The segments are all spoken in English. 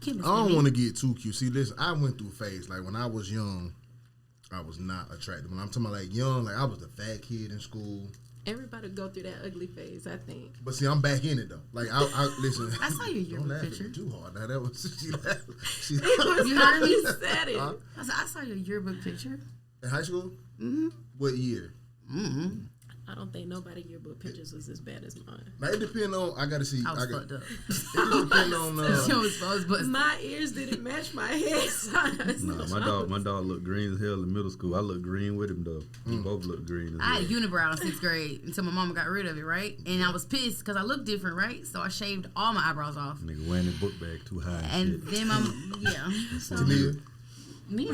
chemistry. I don't want to get too cute. See, listen, I went through a phase. Like, when I was young, I was not attractive. When I'm talking about, like, young, like, I was the fat kid in school. Everybody go through that ugly phase, I think. But see, I'm back in it though. Like I listen. I saw your yearbook don't laugh picture. at me too hard. Now that was she You heard me? You said it. Huh? I saw your yearbook picture. In high school. Mm-hmm. What year? Mm-hmm. I don't think nobody yearbook pictures was as bad as mine. Now it depends on. I gotta see. I was fucked up. It just depends on. My ears didn't match my head. Nah, my dog looked green as hell in middle school. I looked green with him though. We both looked green as hell. I had unibrow in 6th grade until my mama got rid of it, right? And I was pissed because I looked different, right? So I shaved all my eyebrows off. Nigga wearing the book bag too high. And then Tamia. Me,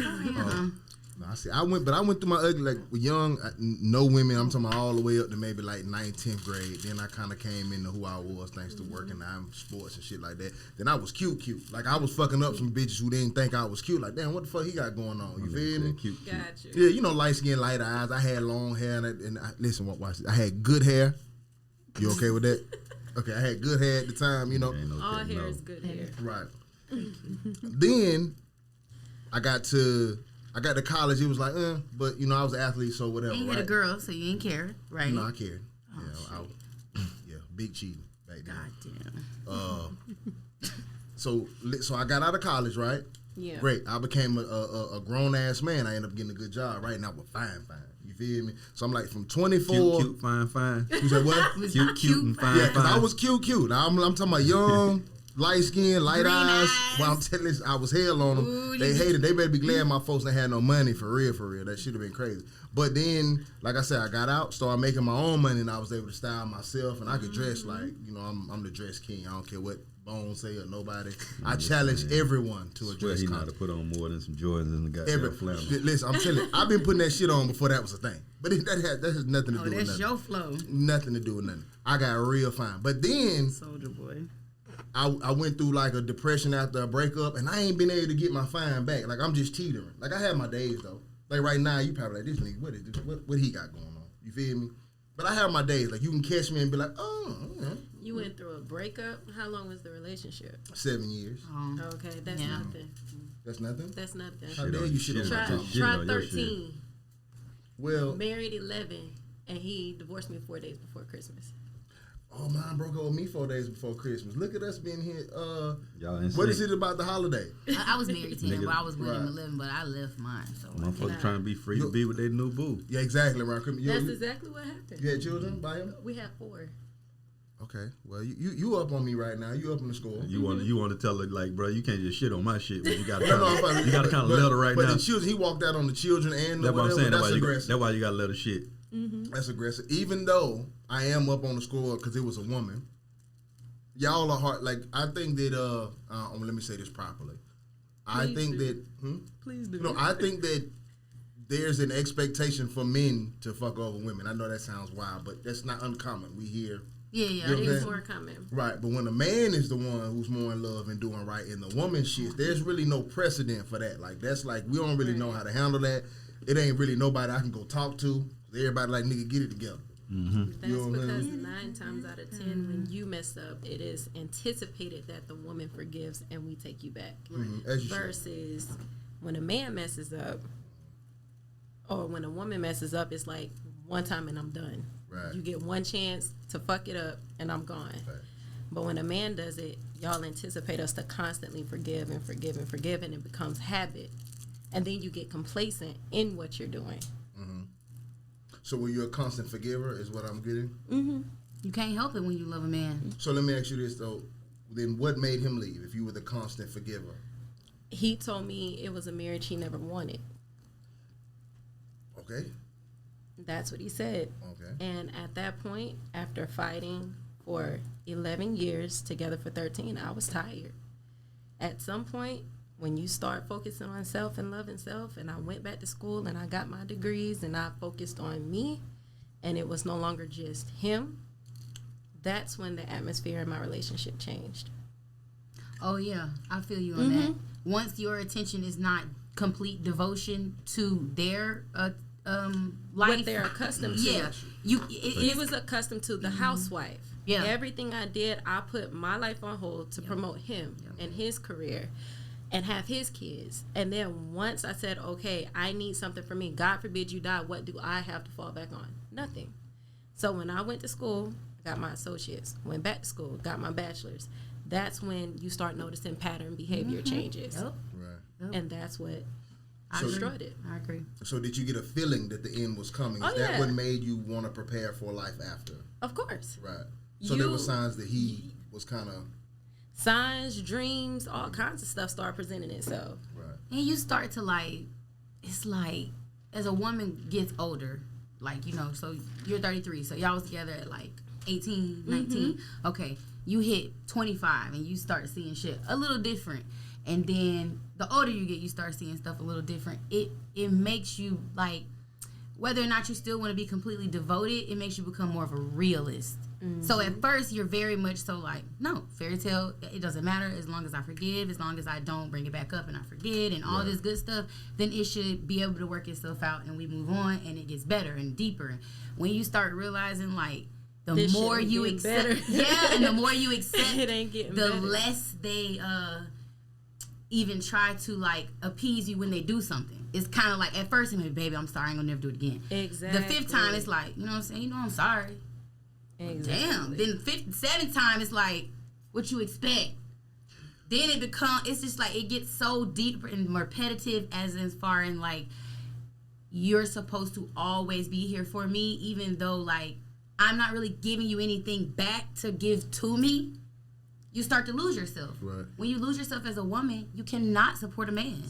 No, I see. I went through my ugly, like, young, no women. I'm talking about all the way up to maybe like 9th, 10th grade. Then I kind of came into who I was thanks to working out sports and shit like that. Then I was cute. Like, I was fucking up some bitches who didn't think I was cute. Like, damn, what the fuck he got going on? You feel me? Cute. Gotcha. Yeah, you know, light skin, light eyes. I had long hair, and listen, watch this. I had good hair. You okay with that? Okay, I had good hair at the time, you know. All hair is good hair. Right. Then I got to college. It was like, but you know, I was an athlete, so whatever. and you had a girl, so you didn't care, right? No, I cared. Yeah, big cheating back then. God damn. So I got out of college, right? Yeah. Great. I became a grown ass man. I ended up getting a good job, right? And I was fine. You feel me? So I'm like from 24. Cute, fine. You said what? Cute, and fine. Yeah, because I was cute. I'm talking about young. Light skin, light Green eyes. eyes. Well, I'm telling you, I was hell on them. Ooh, They hated. They better be glad my folks ain't had no money for real. That should have been crazy. But then, like I said, I got out, started making my own money, and I was able to style myself, and I could dress like, you know, I'm the dress king. I don't care what Bones say or nobody. I challenge everyone to a dress He know how contest. to put on more than some Jordans and the goddamn flannel. Listen, I'm telling you, I've been putting that shit on before that was a thing. But that has nothing to do with that's nothing. your flow. Nothing to do with nothing. I got real fine. But then Soldier boy. I went through like a depression after a breakup, and I ain't been able to get my fine back. Like, I'm just teetering. Like, I have my days though. Like right now, you probably like, this nigga, what is this? What he got going on? You feel me? But I have my days. Like, you can catch me and be like, oh, yeah. You went through a breakup. How long was the relationship? 7 years. Okay, that's Yeah. nothing. That's nothing. That's nothing. How dare you shit on my Try, talk? try 13. Well, Married 11, and he divorced me 4 days before Christmas. oh, mine broke up with me 4 days before Christmas. Look at us being here. Y'all ain't What is sick. it about the holiday? I was married to him, Nigga. but I was with him Right. 11, but I left mine. So Motherfuckers trying to be free to be with their new boo. Yeah, exactly. Right. That's exactly what happened. You had children by him? We had 4. Okay. Well, you up on me right now. You up on the score. You want to tell her like, bro, you can't just shit on my shit, but you got to No, I'm fine. you got to kind of let her right but now. the children, he walked out on the children and the That's what I'm saying. That's aggressive. That's why you got to let her shit. That's aggressive. Even though I am up on the score because it was a woman. Y'all are hard. Like, I think that let me say this properly. I think that Please do. no, I think that there's an expectation for men to fuck over women. I know that sounds wild, but that's not uncommon. We hear yeah. You know It what is I'm more common. right, but when a man is the one who's more in love and doing right, and the woman shit, there's really no precedent for that. Like, that's like we don't really know how to handle that. It ain't really nobody I can go talk to. Everybody like, nigga, get it together. That's You know what I'm because saying? 9 times out of 10, when you mess up, it is anticipated that the woman forgives and we take you back. As you should. Versus when a man messes up, or when a woman messes up, it's like one time and I'm done. Right. You get one chance to fuck it up and I'm gone. Right. But when a man does it, y'all anticipate us to constantly forgive, and it becomes habit. And then you get complacent in what you're doing. So were you a constant forgiver is what I'm getting? You can't help it when you love a man. So let me ask you this, though. Then what made him leave if you were the constant forgiver? He told me it was a marriage he never wanted. Okay. That's what he said. Okay. And at that point, after fighting for 11 years, together for 13, I was tired. At some point, when you start focusing on self and loving self, and I went back to school and I got my degrees and I focused on me, and it was no longer just him, that's when the atmosphere in my relationship changed. Oh yeah, I feel you on that. Once your attention is not complete devotion to their life. What they're accustomed to. Yeah, He was accustomed to the housewife. Yeah. Everything I did, I put my life on hold to promote him and his career and have his kids. And then once I said, okay, I need something for me. God forbid you die. What do I have to fall back on? Nothing. So when I went to school, got my associates. Went back to school, got my bachelor's. That's when you start noticing pattern behavior changes. Yep. Right. And that's what So- destroyed it. I agree. So did you get a feeling that the end was coming? Is Oh, that yeah. what made you want to prepare for life after? Of course. Right. So there were signs that he was kind of Signs, dreams, all kinds of stuff start presenting itself. right. And you start to like, it's like, as a woman gets older, like, you know, so you're 33, so y'all was together at like 18, 19. Okay, you hit 25 and you start seeing shit a little different. And then the older you get, you start seeing stuff a little different. It makes you like, whether or not you still want to be completely devoted, it makes you become more of a realist. So at first, you're very much so like, no, fairy tale, it doesn't matter as long as I forgive, as long as I don't bring it back up and I forget and all this good stuff, then it should be able to work itself out and we move on and it gets better and deeper. When you start realizing like, the This more shit ain't you getting accept, better. and the more you accept, It ain't getting the better. less they even try to like appease you when they do something. It's kind of like at first, I'm like, baby, I'm sorry, I'm gonna never do it again. Exactly. The fifth time, it's like, you know what I'm saying? You know, I'm sorry. Exactly. Damn. Then the seventh time, it's like, what you expect? Then it becomes, it's just like, it gets so deep and repetitive as far in like, you're supposed to always be here for me, even though like, I'm not really giving you anything back to give to me. You start to lose yourself. Right. When you lose yourself as a woman, you cannot support a man.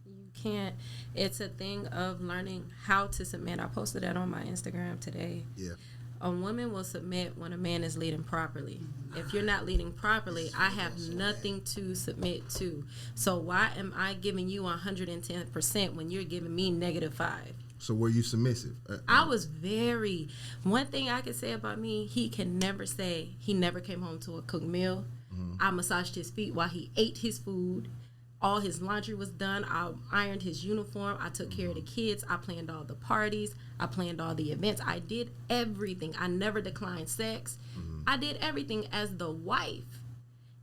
You can't. It's a thing of learning how to submit. I posted that on my Instagram today. Yeah. A woman will submit when a man is leading properly. If you're not leading properly, I have nothing to submit to. So why am I giving you 110% when you're giving me -5? So were you submissive? I was very. One thing I can say about me, he can never say he never came home to a cooked meal. I massaged his feet while he ate his food. All his laundry was done. I ironed his uniform. I took care of the kids. I planned all the parties. I planned all the events. I did everything. I never declined sex. I did everything as the wife.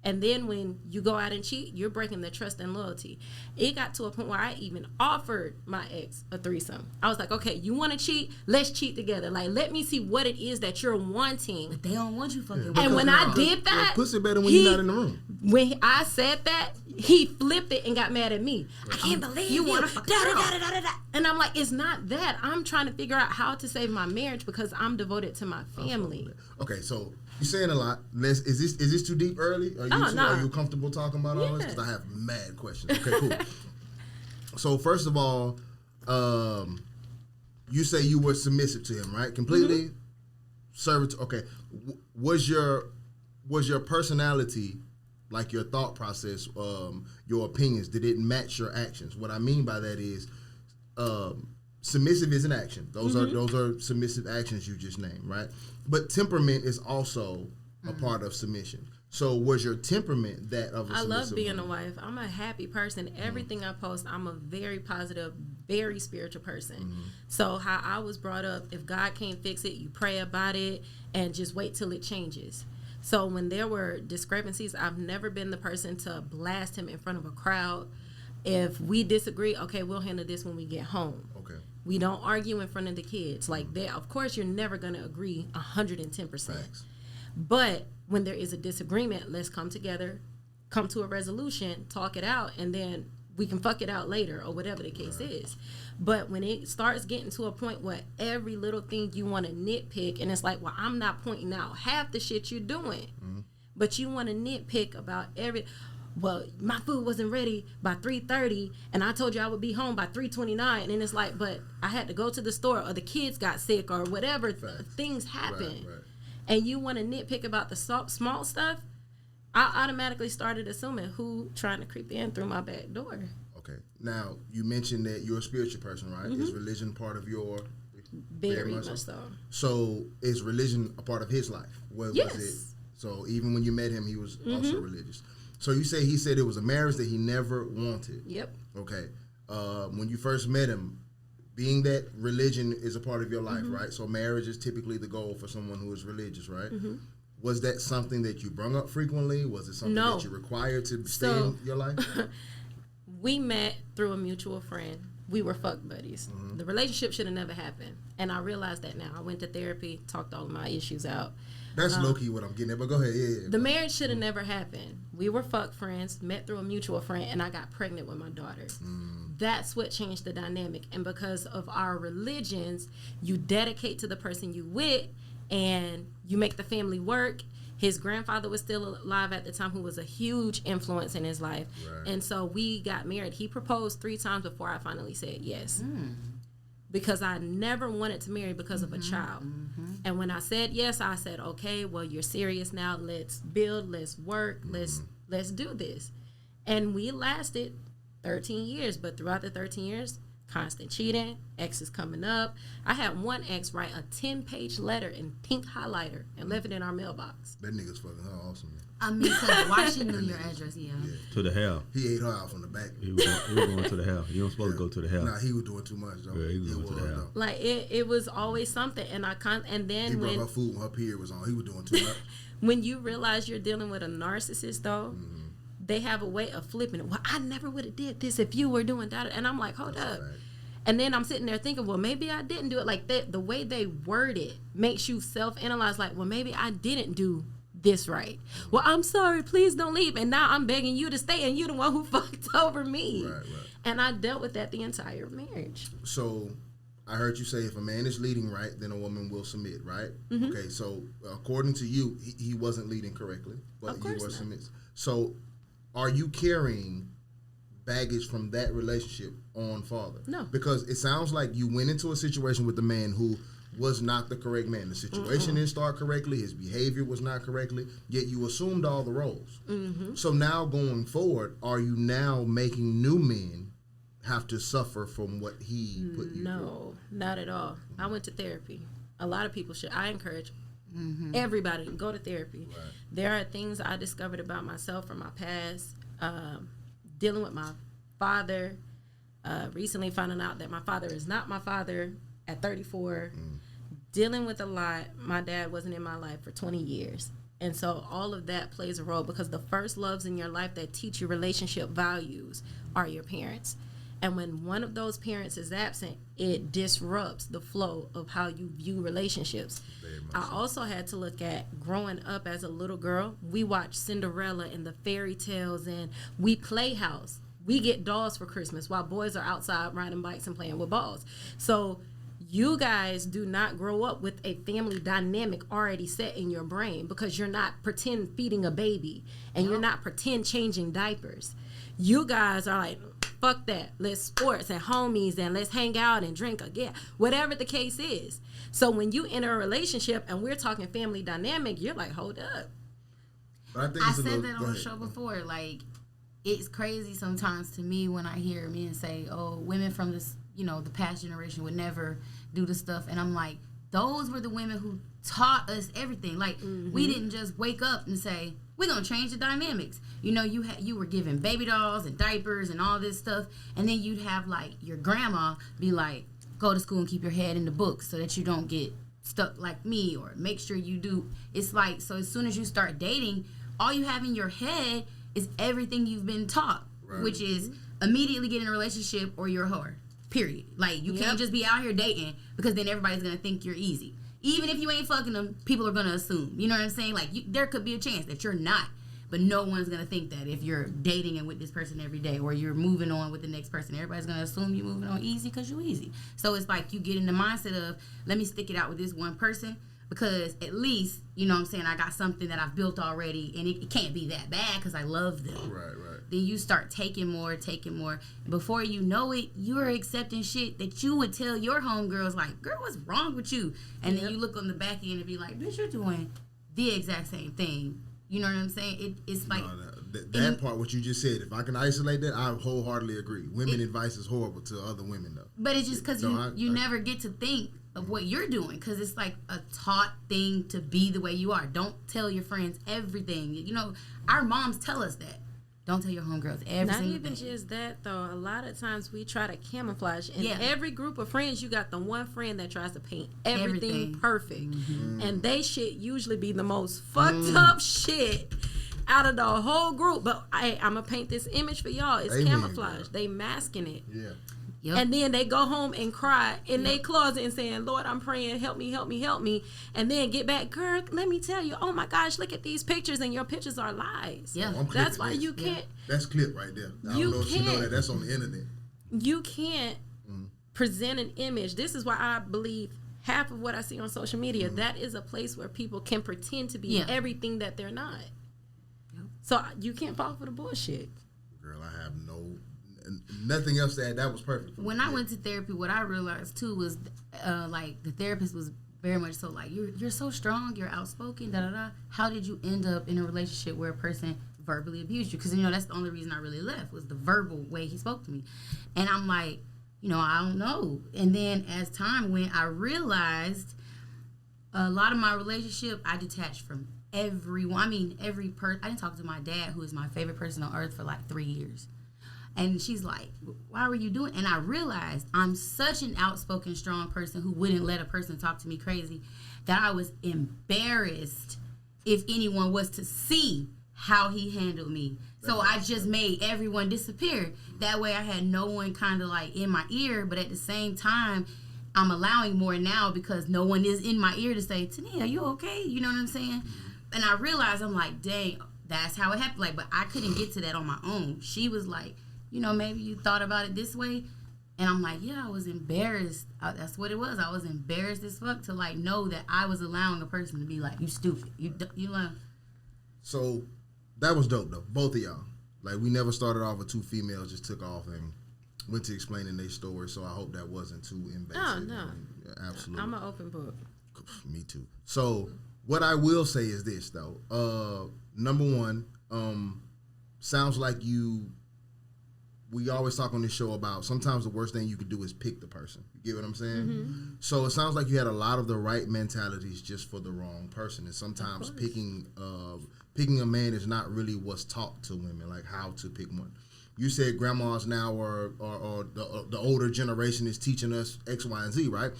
And then when you go out and cheat, you're breaking the trust and loyalty. It got to a point where I even offered my ex a threesome. I was like, okay, you want to cheat? Let's cheat together. Like, let me see what it is that you're wanting. But they don't want you fucking with And a when girl. I did that, pussy better when you're not in the room. when I said that, he flipped it and got mad at me. I can't believe you wanna want fuck to a girl. And I'm like, it's not that. I'm trying to figure out how to save my marriage because I'm devoted to my family. Okay, so you're saying a lot. Is this too deep early? Are you comfortable talking about all this? Because I have mad questions. Okay, cool. So first of all, you say you were submissive to him, right? Completely servitor. Okay, was your personality, like your thought process, your opinions, did it match your actions? What I mean by that is, submissive is an action. Those are submissive actions you just named, right? But temperament is also a part of submission. So was your temperament that of a I submissive love being woman? a wife. I'm a happy person. Everything I post, I'm a very positive, very spiritual person. So how I was brought up, if God can't fix it, you pray about it and just wait till it changes. So when there were discrepancies, I've never been the person to blast him in front of a crowd. If we disagree, okay, we'll handle this when we get home. Okay. We don't argue in front of the kids. Like that, of course, you're never going to agree 110%. Thanks. But when there is a disagreement, let's come together, come to a resolution, talk it out, and then we can fuck it out later or whatever the case is. But when it starts getting to a point where every little thing you want to nitpick, and it's like, well, I'm not pointing out half the shit you're doing, but you want to nitpick about well, my food wasn't ready by 3:30, and I told you I would be home by 3:29, and it's like, but I had to go to the store, or the kids got sick, or whatever things happen. Right. And you want to nitpick about the small stuff, I automatically started assuming who trying to creep in through my back door. Okay. Now, you mentioned that you're a spiritual person, right? Is religion part of your... Very much so. So, is religion a part of his life? Yes. Was it? So, even when you met him, he was also religious. So, he said it was a marriage that he never wanted. Yep. Okay. When you first met him, being that religion is a part of your life, right? So marriage is typically the goal for someone who is religious, right? Was that something that you brought up frequently? Was it something that you required to stay in your life? We met through a mutual friend. We were fuck buddies. The relationship should have never happened. And I realized that now. I went to therapy, talked all of my issues out. That's low-key what I'm getting at, but go ahead. Yeah. The marriage should have never happened. We were fuck friends, met through a mutual friend, and I got pregnant with my daughter. That's what changed the dynamic. And because of our religions, you dedicate to the person you with, and you make the family work. His grandfather was still alive at the time, who was a huge influence in his life. Right. And so we got married. He proposed 3 times before I finally said yes. Because I never wanted to marry because of a child. And when I said yes, I said, okay, well, you're serious now. Let's build, let's work, let's do this. And we lasted 13 years. But throughout the 13 years, constant cheating, exes coming up. I had one ex write a 10-page letter in pink highlighter and left it in our mailbox. That nigga's fucking her awesome, man. I mean, because why she knew your address, To the hell. He ate her out from the back. He was going to the hell. You don't supposed to go to the hell. Nah, he was doing too much, though. Yeah, he was going to the hell. Like, it was always something. And then he brought her food when her period was on. He was doing too much. When you realize you're dealing with a narcissist, though, they have a way of flipping it. Well, I never would have did this if you were doing that. And I'm like, hold up. And then I'm sitting there thinking, well, maybe I didn't do it. Like, the way they word it makes you self-analyze, like, well, maybe I didn't do this right. Well, I'm sorry, please don't leave. And now I'm begging you to stay, and you're the one who fucked over me. Right. And I dealt with that the entire marriage. So I heard you say if a man is leading right, then a woman will submit, right? Okay, so according to you, he wasn't leading correctly, but you were submitting. So are you carrying baggage from that relationship on father? No. Because it sounds like you went into a situation with the man who was not the correct man. The situation didn't start correctly. His behavior was not correctly. Yet you assumed all the roles. So now going forward, are you now making new men have to suffer from what he put you through? No, not at all. I went to therapy. A lot of people should. I encourage everybody to go to therapy. Right. There are things I discovered about myself from my past, dealing with my father, recently finding out that my father is not my father at 34, dealing with a lot. My dad wasn't in my life for 20 years. And so all of that plays a role, because the first loves in your life that teach you relationship values are your parents. And when one of those parents is absent, it disrupts the flow of how you view relationships. I also had to look at growing up as a little girl. We watch Cinderella and the fairy tales, and we play house. We get dolls for Christmas while boys are outside riding bikes and playing with balls. So you guys do not grow up with a family dynamic already set in your brain, because you're not pretend feeding a baby and you're not pretend changing diapers. You guys are like, fuck that. Let's sports and homies and let's hang out and drink again. Whatever the case is. So when you enter a relationship and we're talking family dynamic, you're like, hold up. But I said that on the show before. Like, it's crazy sometimes to me when I hear men say, oh, women from this, the past generation would never do the stuff. And I'm like, those were the women who taught us everything. Like, we didn't just wake up and say, we're going to change the dynamics. You were given baby dolls and diapers and all this stuff. And then you'd have, like, your grandma be like, go to school and keep your head in the books so that you don't get stuck like me, or make sure you do. It's like, so as soon as you start dating, all you have in your head is everything you've been taught, which is immediately get in a relationship or you're a whore. Period. Like, you can't just be out here dating, because then everybody's going to think you're easy. Even if you ain't fucking them, people are going to assume. You know what I'm saying? Like, there could be a chance that you're not, but no one's going to think that if you're dating and with this person every day, or you're moving on with the next person. Everybody's going to assume you're moving on easy because you're easy. So it's like you get in the mindset of, let me stick it out with this one person, because at least, I got something that I've built already, and it can't be that bad because I love them. Right. Then you start taking more. Before you know it, you're accepting shit that you would tell your homegirls, like, girl, what's wrong with you? And then you look on the back end and be like, bitch, you're doing the exact same thing. You know what I'm saying? It's like... That part, what you just said, if I can isolate that, I wholeheartedly agree. Women advice is horrible to other women, though. But it's just because you never get to think of what you're doing, because it's like a taught thing to be the way you are. Don't tell your friends everything. Our moms tell us that. Don't tell your homegirls every Not single even thing. just that, though. A lot of times we try to camouflage. In Yeah. every group of friends, you got the one friend that tries to paint everything Everything. perfect. Mm-hmm. And they shit usually be the most fucked up shit out of the whole group. But I'm going to paint this image for y'all. It's Amen, camouflage. girl. They masking it. Yeah. Yep. And then they go home and cry in their closet and saying, Lord, I'm praying, help me, help me, help me. And then get back, girl, let me tell you, oh my gosh, look at these pictures, and your pictures are lies. Yeah. I'm That's clipping why this. you can't, That's clip right there. I You don't know if you know can't. that. That's on the internet. you can't present an image. This is why I believe half of what I see on social media, that is a place where people can pretend to be Yeah. everything that they're not. Yep. So you can't fall for the bullshit. Girl, I have nothing else to add. That was perfect. When I went to therapy, what I realized too was, like the therapist was very much so like, you're so strong, you're outspoken, da da da. How did you end up in a relationship where a person verbally abused you? Because that's the only reason I really left, was the verbal way he spoke to me. And I'm like, I don't know. And then as time went, I realized a lot of my relationship, I detached from everyone. I mean, every person. I didn't talk to my dad, who is my favorite person on earth, for like 3 years. And she's like, why were you doing? And I realized I'm such an outspoken, strong person who wouldn't let a person talk to me crazy, that I was embarrassed if anyone was to see how he handled me. So I just made everyone disappear. That way I had no one kind of like in my ear, but at the same time, I'm allowing more now because no one is in my ear to say, Tania, are you okay? You know what I'm saying? And I realized, I'm like, dang, that's how it happened. Like, but I couldn't get to that on my own. She was like, maybe you thought about it this way. And I'm like, yeah, I was embarrassed. That's what it was. I was embarrassed as fuck to like know that I was allowing a person to be like, you stupid. You know. So that was dope though. Both of y'all. Like, we never started off with two females, just took off and went to explaining their story. So I hope that wasn't too invasive. Oh, no. Yeah, absolutely. I'm an open book. Me too. So what I will say is this though. Number one, sounds like we always talk on this show about sometimes the worst thing you could do is pick the person. You get what I'm saying? Mm-hmm. So it sounds like you had a lot of the right mentalities just for the wrong person. And sometimes picking a man is not really what's taught to women, like how to pick one. You said grandmas now or the older generation is teaching us X, Y, and Z, right?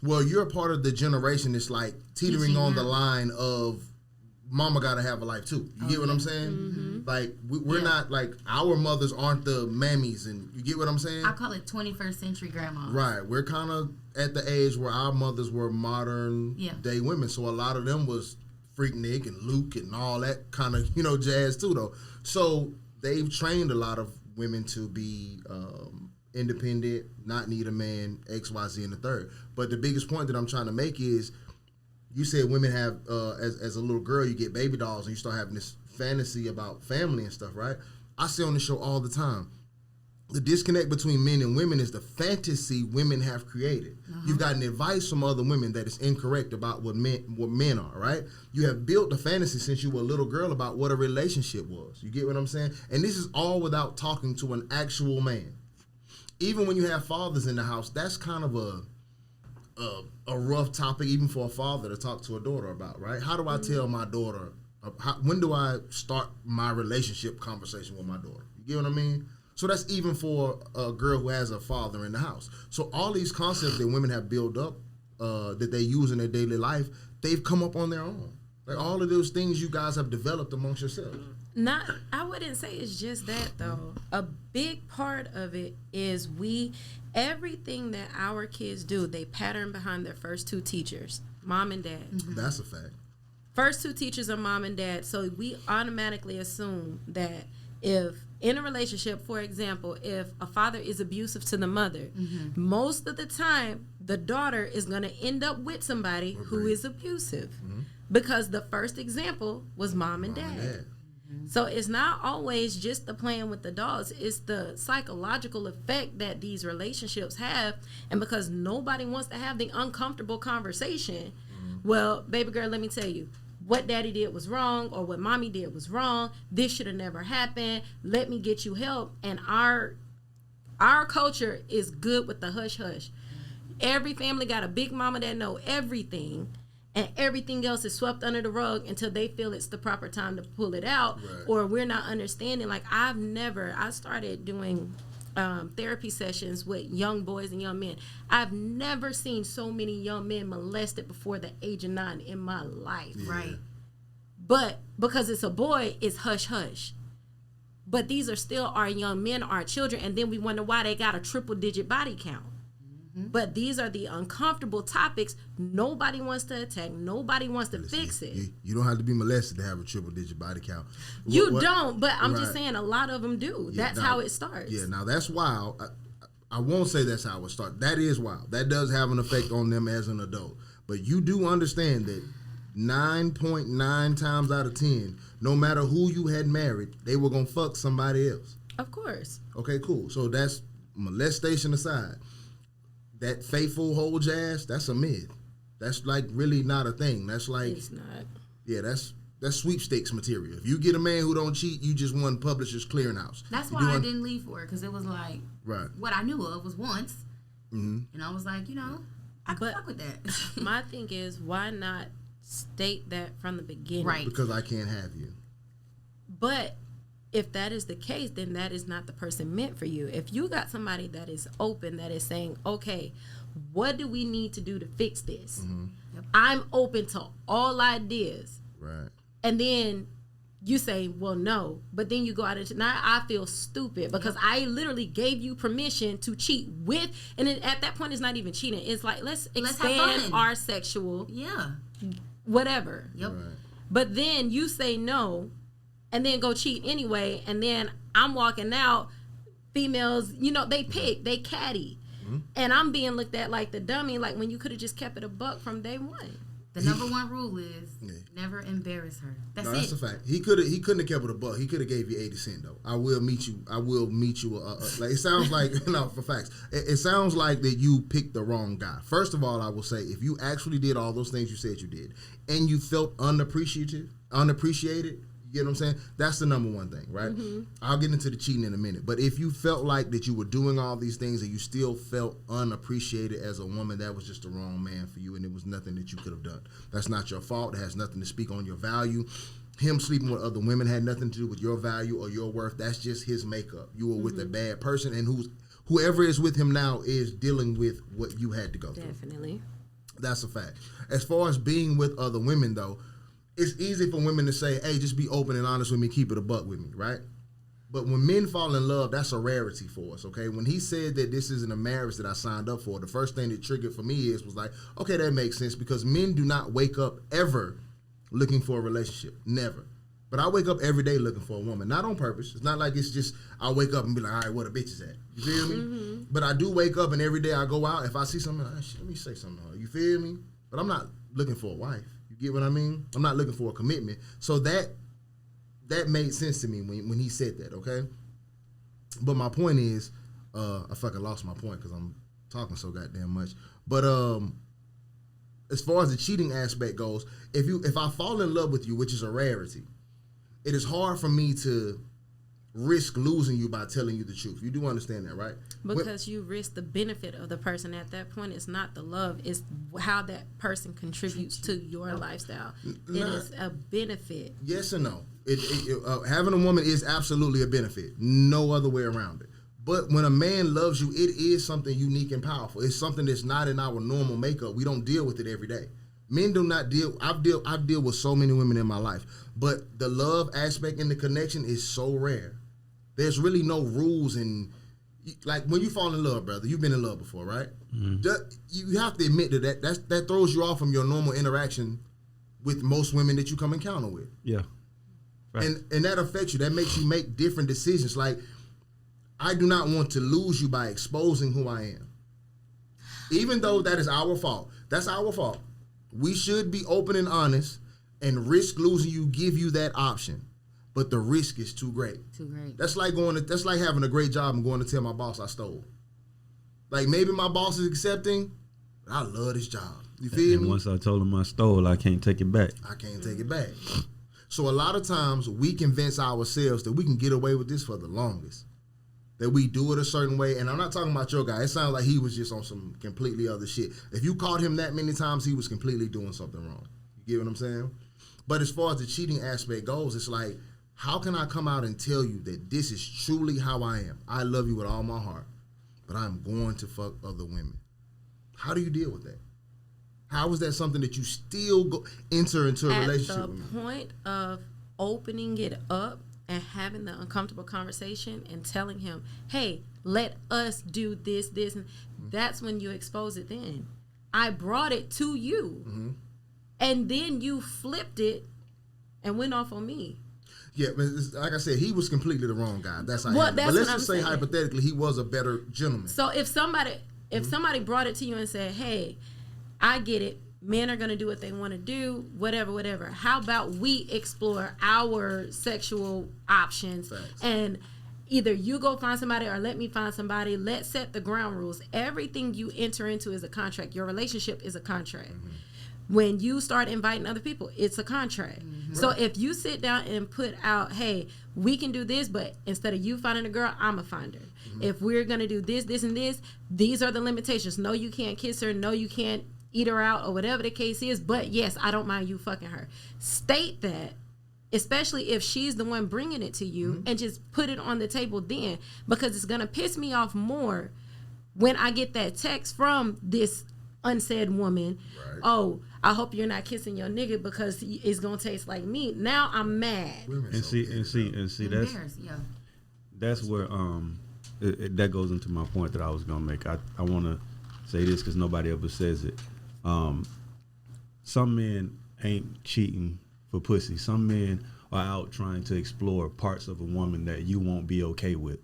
Well, you're a part of the generation that's like teetering on the line of mama gotta have a life too. You get what I'm saying? Mm-hmm. Like we're not like, our mothers aren't the mammies, and you get what I'm saying? I call it 21st century grandma. Right. We're kind of at the age where our mothers were modern day women, so a lot of them was Freaknik and Luke and all that kind of jazz too though. So they've trained a lot of women to be independent, not need a man, X, Y, Z, and the third. But the biggest point that I'm trying to make is, you said women have, as a little girl, you get baby dolls and you start having this fantasy about family and stuff, right? I say on the show all the time, the disconnect between men and women is the fantasy women have created. You've gotten advice from other women that is incorrect about what men are, right? You have built a fantasy since you were a little girl about what a relationship was. You get what I'm saying? And this is all without talking to an actual man. Even when you have fathers in the house, that's kind of a rough topic even for a father to talk to a daughter about, right? How do I tell my daughter, when do I start my relationship conversation with my daughter? You get what I mean? So that's even for a girl who has a father in the house. So all these concepts that women have built up, that they use in their daily life, they've come up on their own. Like all of those things you guys have developed amongst yourselves. I wouldn't say it's just that though. A big part of it is everything that our kids do, they pattern behind their first two teachers, mom and dad. Mm-hmm. That's a fact. First two teachers are mom and dad, so we automatically assume that if in a relationship, for example, if a father is abusive to the mother, most of the time the daughter is going to end up with somebody who is abusive, because the first example was mom and dad. So it's not always just the playing with the dolls. It's the psychological effect that these relationships have. And because nobody wants to have the uncomfortable conversation, well, baby girl, let me tell you, what daddy did was wrong, or what mommy did was wrong. This should have never happened. Let me get you help. And our culture is good with the hush hush. Every family got a big mama that know everything. and everything else is swept under the rug until they feel it's the proper time to pull it out, Right. or we're not understanding. Like I started doing therapy sessions with young boys and young men. I've never seen so many young men molested before the age of 9 in my life. Right. But because it's a boy, it's hush hush. But these are still our young men, our children, and then we wonder why they got a triple digit body count. But these are the uncomfortable topics. Nobody wants to attack. Nobody wants to fix it. You don't have to be molested to have a triple digit body count. You don't, but I'm just Right. saying a lot of them do. Yeah, That's now- how it starts. Yeah, now that's wild. I won't say that's how it starts. That is wild. That does have an effect on them as an adult. But you do understand that 9.9 times out of 10, no matter who you had married, they were going to fuck somebody else. Of course. Okay, cool. So that's molestation aside. That faithful whole jazz, that's a myth. That's like really not a thing. That's like, It's not. yeah, that's sweepstakes material. If you get a man who don't cheat, you just won Publishers Clearinghouse. That's You why I doing- didn't leave for it, because it was like Right. what I knew of was once, and I was like, I could But- fuck with that. My thing is, why not state that from the beginning? Right. Because I can't have you. But if that is the case, then that is not the person meant for you. If you got somebody that is open, that is saying, okay, what do we need to do to fix this? Yep. I'm open to all ideas. Right. And then you say, well, no. But then you go out into, now I feel stupid because I literally gave you permission to cheat with, and then at that point it's not even cheating. It's like, let's have expand fun. our sexual, Yeah. whatever. Yep. Right. But then you say no, and then go cheat anyway, and then I'm walking out, females, they pick, they catty. And I'm being looked at like the dummy, like when you could have just kept it a buck from day one. The number one rule is never embarrass her. That's No, it. that's a fact. He couldn't have kept it a buck. He could have gave you 80 cents though. I will meet you. Like it sounds like for facts. It sounds like that you picked the wrong guy. First of all, I will say if you actually did all those things you said you did, and you felt unappreciated, you get what I'm saying? That's the number one thing, right? I'll get into the cheating in a minute. But if you felt like that you were doing all these things and you still felt unappreciated as a woman, that was just the wrong man for you, and it was nothing that you could have done. That's not your fault. It has nothing to speak on your value. Him sleeping with other women had nothing to do with your value or your worth. That's just his makeup. You were with a bad person, and whoever is with him now is dealing with what you had to go through. Definitely. That's a fact. As far as being with other women, though, it's easy for women to say, hey, just be open and honest with me, keep it a buck with me, right? But when men fall in love, that's a rarity for us, okay? When he said that this isn't a marriage that I signed up for, the first thing that triggered for me was like, okay, that makes sense, because men do not wake up ever looking for a relationship. Never. But I wake up every day looking for a woman, not on purpose. It's not like it's just I wake up and be like, all right, where the bitch is at? You feel me? But I do wake up, and every day I go out, if I see something, let me say something to her. You feel me? But I'm not looking for a wife. You get what I mean? I'm not looking for a commitment. So that made sense to me when he said that, okay? But my point is, I fucking lost my point because I'm talking so goddamn much. But as far as the cheating aspect goes, if I fall in love with you, which is a rarity, it is hard for me to risk losing you by telling you the truth. You do understand that, right? Because you risk the benefit of the person at that point. It's not the love. It's how that person contributes to your lifestyle. It is a benefit. Yes and no. Having a woman is absolutely a benefit. No other way around it. But when a man loves you, it is something unique and powerful. It's something that's not in our normal makeup. We don't deal with it every day. Men do not deal. I've dealt with so many women in my life, but the love aspect and the connection is so rare. There's really no rules, and like when you fall in love, brother, you've been in love before, right? You have to admit that throws you off from your normal interaction with most women that you come encounter with. Yeah. Right. And that affects you. That makes you make different decisions. Like, I do not want to lose you by exposing who I am. Even though that is our fault. That's our fault. We should be open and honest, and risk losing you, give you that option. But the risk is too great. Too great. That's like having a great job and going to tell my boss I stole. Like, maybe my boss is accepting, but I love this job. You feel And me? once I told him I stole, I can't take it back. I can't take it back. So a lot of times we convince ourselves that we can get away with this for the longest. that we do it a certain way. And I'm not talking about your guy. It sounds like he was just on some completely other shit. If you caught him that many times, he was completely doing something wrong. You get what I'm saying? But as far as the cheating aspect goes, it's like, how can I come out and tell you that this is truly how I am? I love you with all my heart, but I'm going to fuck other women. How do you deal with that? How is that something that you still enter into a relationship with? At the point of opening it up and having the uncomfortable conversation and telling him, hey, let us do this, and that's when you expose it then. I brought it to you. And then you flipped it and went off on me. Yeah, but like I said, he was completely the wrong guy. That's how. Well, but let's just say hypothetically, he was a better gentleman. So if somebody brought it to you and said, "Hey, I get it. Men are gonna do what they want to do. Whatever. How about we explore our sexual options and either you go find somebody or let me find somebody. Let's set the ground rules. Everything you enter into is a contract. Your relationship is a contract." When you start inviting other people, it's a contract. So if you sit down and put out, hey, we can do this, but instead of you finding a girl, I'm a finder. If we're going to do this, and this, these are the limitations. No, you can't kiss her. No, you can't eat her out or whatever the case is. But yes, I don't mind you fucking her. State that, especially if she's the one bringing it to you, and just put it on the table then, because it's going to piss me off more when I get that text from this unsaid woman. Oh, I hope you're not kissing your nigga because it's gonna taste like me. Now I'm mad. And see that's where that goes into my point that I was gonna make. I want to say this because nobody ever says it. Some men ain't cheating for pussy. Some men are out trying to explore parts of a woman that you won't be okay with.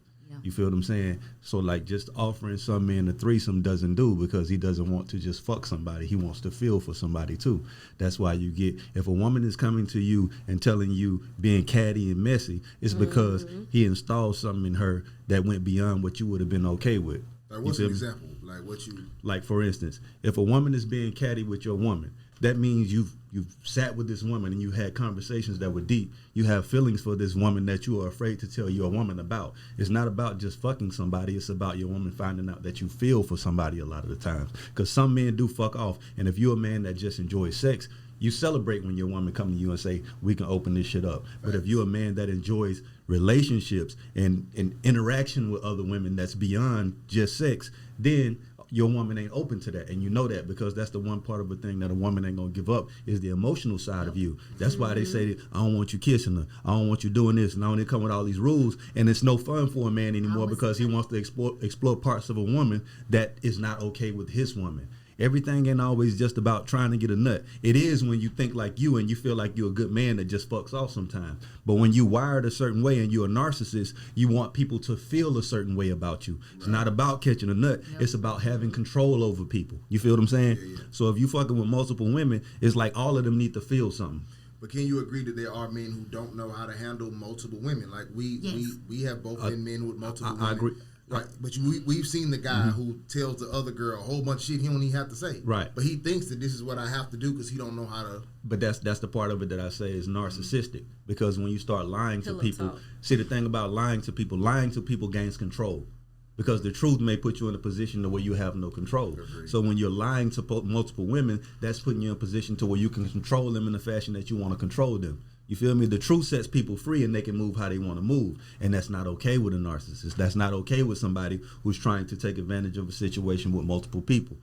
You feel what I'm saying? So like just offering some men a threesome doesn't do, because he doesn't want to just fuck somebody. He wants to feel for somebody too. That's why you get, if a woman is coming to you and telling you being catty and messy, it's because he installed something in her that went beyond what you would have been okay with. Like what's an example? Like what you... Like for instance, if a woman is being catty with your woman, that means you've sat with this woman and you had conversations that were deep. You have feelings for this woman that you are afraid to tell your woman about. It's not about just fucking somebody. It's about your woman finding out that you feel for somebody a lot of the times. Because some men do fuck off. And if you're a man that just enjoys sex, you celebrate when your woman come to you and say, we can open this shit up. But if you're a man that enjoys relationships and interaction with other women that's beyond just sex, then your woman ain't open to that, and you know that, because that's the one part of a thing that a woman ain't gonna give up is the emotional side of you. That's why they say, I don't want you kissing her, I don't want you doing this, and I don't come with all these rules, and it's no fun for a man anymore because he wants to explore parts of a woman that is not okay with his woman. Everything ain't always just about trying to get a nut. It is when you think like you and you feel like you're a good man that just fucks off sometimes. But when you wired a certain way and you're a narcissist, you want people to feel a certain way about you. It's not about catching a nut. It's about having control over people. You feel what I'm saying? So if you fucking with multiple women, it's like all of them need to feel something. But can you agree that there are men who don't know how to handle multiple women? Like we have both been men with multiple women. I agree. Right, but we've seen the guy who tells the other girl a whole bunch of shit he don't even have to say. Right. But he thinks that this is what I have to do because he don't know how to. But that's the part of it that I say is narcissistic, because when you start lying to people, see the thing about lying to people gains control, because the truth may put you in a position to where you have no control. Agreed. So when you're lying to multiple women, that's putting you in a position to where you can control them in the fashion that you want to control them. You feel me? The truth sets people free and they can move how they want to move. And that's not okay with a narcissist. That's not okay with somebody who's trying to take advantage of a situation with multiple people.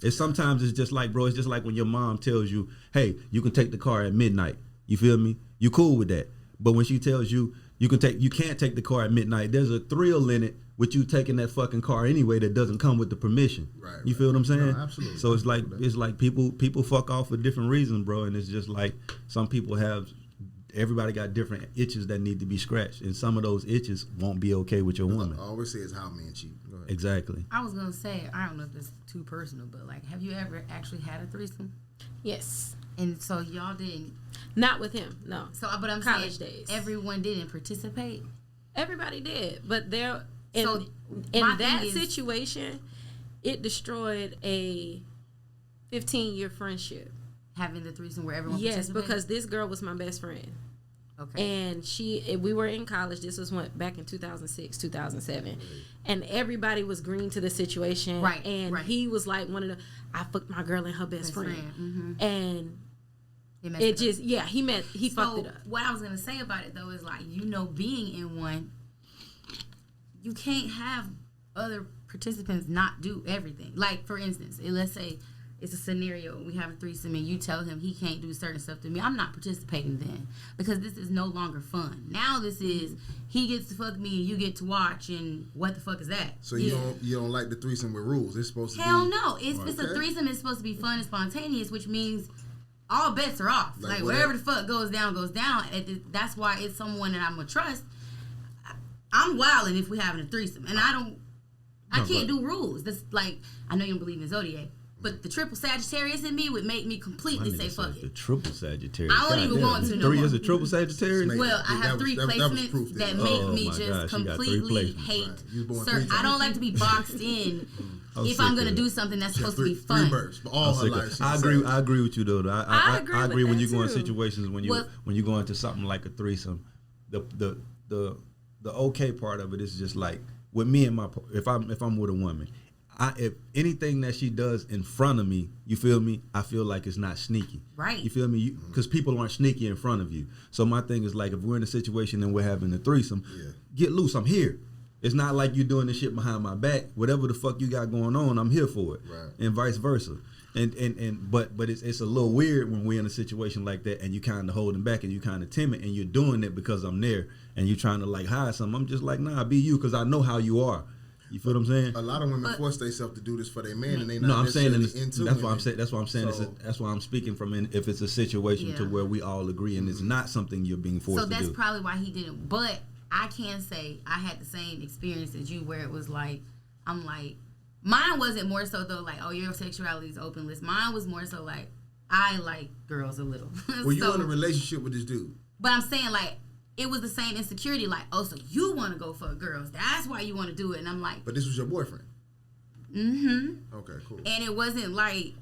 Sometimes it's just like, bro, it's just like when your mom tells you, hey, you can take the car at midnight. You feel me? You cool with that. But when she tells you you can't take the car at midnight, there's a thrill in it with you taking that fucking car anyway that doesn't come with the permission. Right. You feel what I'm saying? No, absolutely. So it's like people fuck off for different reasons, bro. And it's just like some people everybody got different itches that need to be scratched, and some of those itches won't be okay with your woman. I always say it's how men cheat. Go ahead. Exactly. I was gonna say, I don't know if this is too personal, but like, have you ever actually had a threesome? Yes. And so y'all didn't? Not with him, no. So, but I'm college saying days. Everyone didn't participate. Everybody did, but in that situation, it destroyed a 15-year friendship. Having the threesome where everyone yes, participated? because this girl was my best friend. Okay. And we were in college. This was back in 2006, 2007. And everybody was green to the situation. Right. And he was like I fucked my girl and her best friend. Mm-hmm. And he fucked it up. What I was going to say about it, though, is like, being in one, you can't have other participants not do everything. Like, for instance, let's say it's a scenario, we have a threesome and you tell him he can't do certain stuff to me. I'm not participating then, because this is no longer fun. Now this is, he gets to fuck me and you get to watch, and what the fuck is that? So you don't like the threesome with rules? It's supposed to be... Hell no. It's a threesome. It's supposed to be fun and spontaneous, which means all bets are off. Like whatever the fuck goes down, goes down. That's why it's someone that I'm going to trust. I'm wilding if we're having a threesome, and I can't do rules. That's like, I know you don't believe in Zodiac, but the triple Sagittarius in me would make me completely say fuck it. The triple Sagittarius. I don't even want to no Three more. is a triple Sagittarius? Well, I have three placements that make me just completely hate. I don't like to be boxed in if I'm going to do something that's supposed to be fun. I agree with you, though. I agree when you go in too. situations when you go into something like a threesome. The okay part of it is just like with me and if I'm with a woman, if anything that she does in front of me, you feel me, I feel like it's not sneaky. Right. You feel me? Because people aren't sneaky in front of you. So my thing is like, if we're in a situation and we're having a threesome, get loose. I'm here. It's not like you're doing this shit behind my back. Whatever the fuck you got going on, I'm here for it. Right. And vice versa. But it's a little weird when we're in a situation like that and you kind of holding back and you kind of timid and you're doing it because I'm there and you're trying to like hide something. I'm just like, nah, be you, because I know how you are. You feel what I'm saying? A lot of women force themselves to do this for their man, and they not no, I'm saying into that's women. what I'm saying. That's what I'm saying. So, that's why I'm speaking from if it's a situation to where we all agree and it's not something you're being forced to do. So that's probably why he didn't. But I can say I had the same experience as you, where it was like, I'm like, mine wasn't more so though like, oh, your sexuality is open list. Mine was more so like, I like girls a little. Were you in a relationship with this dude? But I'm saying like, it was the same insecurity, like, oh, so you want to go fuck girls. That's why you want to do it. And I'm like... But this was your boyfriend? Mm-hmm. Okay, cool. And it wasn't like...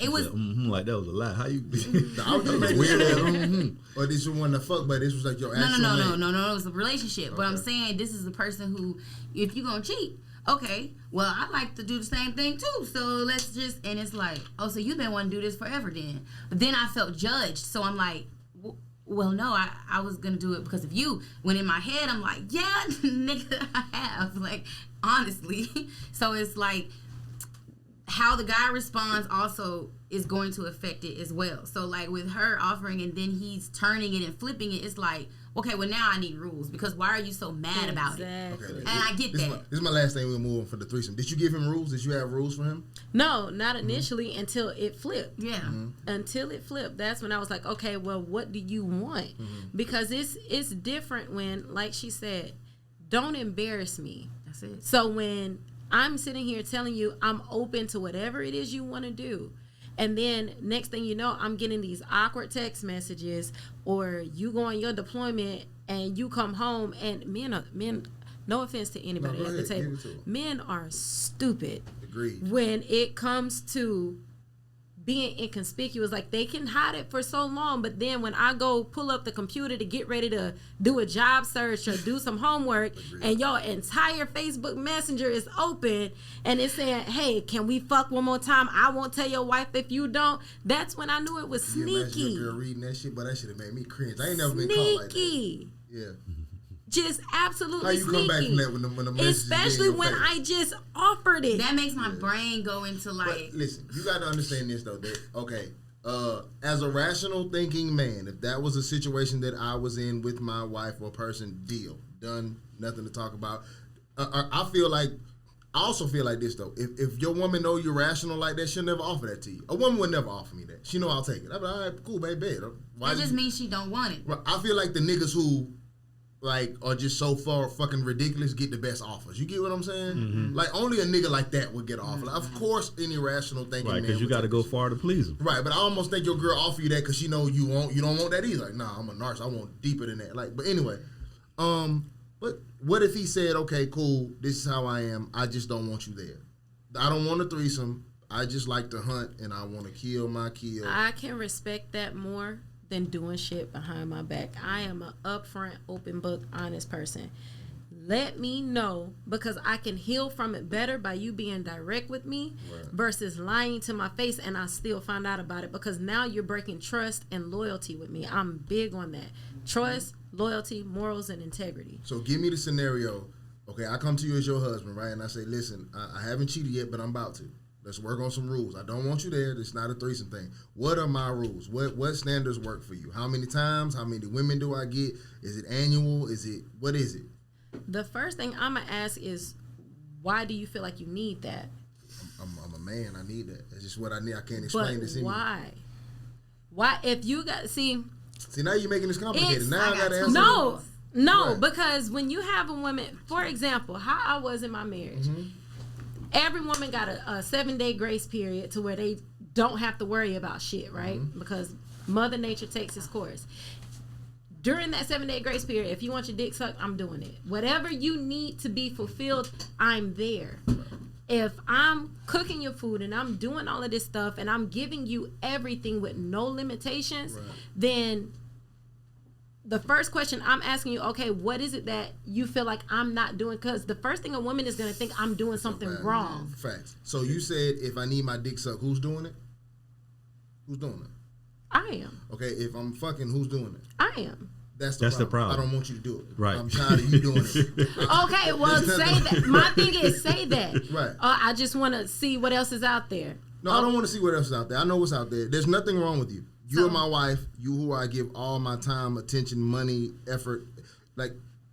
It was... like that was a lie. How you... I was weird ass. Or this was one to fuck, but this was like your actual No. It was a relationship. Okay. But I'm saying this is the person who, if you're going to cheat, okay, well, I like to do the same thing too. So let's just... And it's like, oh, so you've been wanting to do this forever then. But then I felt judged. So I'm like... Well, no, I was going to do it because of you. When in my head, I'm like, yeah, nigga, I have. Like, honestly. So it's like, how the guy responds also is going to affect it as well. So, like, with her offering and then he's turning it and flipping it, it's like, okay, well, now I need rules because why are you so mad about it? Okay, and I get that. This is my last thing we'll move on for the threesome. Did you give him rules? Did you have rules for him? No, not initially until it flipped. Yeah. Mm-hmm. Until it flipped. That's when I was like, okay, well, what do you want? Mm-hmm. Because it's different when, like she said, don't embarrass me. That's it. So when I'm sitting here telling you I'm open to whatever it is you want to do, and then next thing you know, I'm getting these awkward text messages, or you go on your deployment and you come home, and men, no offense to anybody at the table, men are stupid. Agreed. When it comes to being inconspicuous, like they can hide it for so long, but then when I go pull up the computer to get ready to do a job search or do some homework, and your entire Facebook Messenger is open and it's saying, hey, can we fuck one more time? I won't tell your wife if you don't. That's when I knew it was sneaky. Your girl reading that shit, but that should have made me cringe. I ain't never been caught like that. Yeah. Just absolutely How you sneaky. come back from that when the message especially when I just offered it. That makes my brain go into like... But listen, you got to understand this though. That, okay, as a rational thinking man, if that was a situation that I was in with my wife or person, deal. Done. Nothing to talk about. I also feel like this though. If your woman know you're rational like that, she'll never offer that to you. A woman would never offer me that. She know I'll take it. I'm like, all right, cool, baby. That just means she don't want it. I feel like the niggas who like are just so far fucking ridiculous get the best offers. You get what I'm saying? Mm-hmm. Like only a nigga like that would get an offer. Like, of course, any rational thinking man, because you got to go far to please him. Right, but I almost think your girl offer you that because she know you don't want that either. Like, nah, I'm a narcissist. I want deeper than that. Like, but anyway, but what if he said, okay, cool, this is how I am. I just don't want you there. I don't want a threesome. I just like to hunt and I want to kill my kill. I can respect that more than doing shit behind my back. I am an upfront, open book, honest person. Let me know, because I can heal from it better by you being direct with me versus lying to my face and I still find out about it, because now you're breaking trust and loyalty with me. I'm big on that. Trust, loyalty, morals, and integrity. So give me the scenario. Okay, I come to you as your husband, right? And I say, listen, I haven't cheated yet, but I'm about to. Let's work on some rules. I don't want you there. It's not a threesome thing. What are my rules? What standards work for you? How many times? How many women do I get? Is it annual? What is it? The first thing I'm going to ask is, why do you feel like you need that? I'm a man. I need that. That's just what I need. I can't explain this anymore. Why? Why? If you got, see, now you're making this complicated. Now I got to answer. No, because when you have a woman, for example, how I was in my marriage, every woman got a 7-day grace period to where they don't have to worry about shit, right? Because Mother Nature takes its course. During that 7-day grace period, if you want your dick sucked, I'm doing it. Whatever you need to be fulfilled, I'm there. If I'm cooking your food and I'm doing all of this stuff and I'm giving you everything with no limitations, then the first question I'm asking you, okay, what is it that you feel like I'm not doing? Because the first thing a woman is going to think, I'm doing something wrong. Facts. So you said if I need my dick sucked, who's doing it? Who's doing it? I am. Okay, if I'm fucking, who's doing it? I am. That's the problem. I don't want you to do it. Right. I'm tired of you doing it. Okay, well, say that. My thing is, say that. Right. I just want to see what else is out there. No, I don't want to see what else is out there. I know what's out there. There's nothing wrong with you. You're my wife. You who I give all my time, attention, money, effort. Like,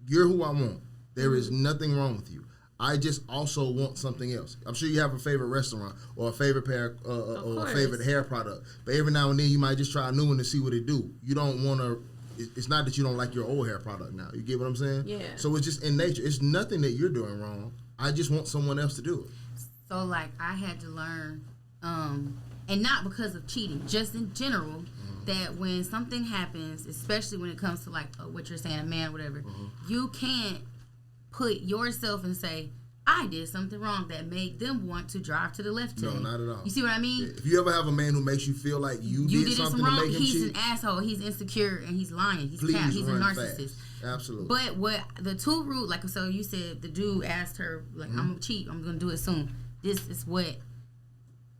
you're who I want. There is nothing wrong with you. I just also want something else. I'm sure you have a favorite restaurant or a favorite pair or a favorite hair product. But every now and then you might just try a new one to see what it do. You don't want to. It's not that you don't like your old hair product now. You get what I'm saying? Yeah. So it's just in nature. It's nothing that you're doing wrong. I just want someone else to do it. So, like, I had to learn, and not because of cheating, just in general, that when something happens, especially when it comes to, like, what you're saying, a man, whatever, you can't put yourself and say, I did something wrong that made them want to drive to the left today. No, not at all. You see what I mean? Yeah. If you ever have a man who makes you feel like you did something wrong, to make him he's cheat, an asshole. He's insecure and he's lying. He's please he's a run narcissist. fast. Absolutely. But what the two rule, like, so you said the dude asked her, like, I'm gonna cheat. I'm gonna do it soon. This is what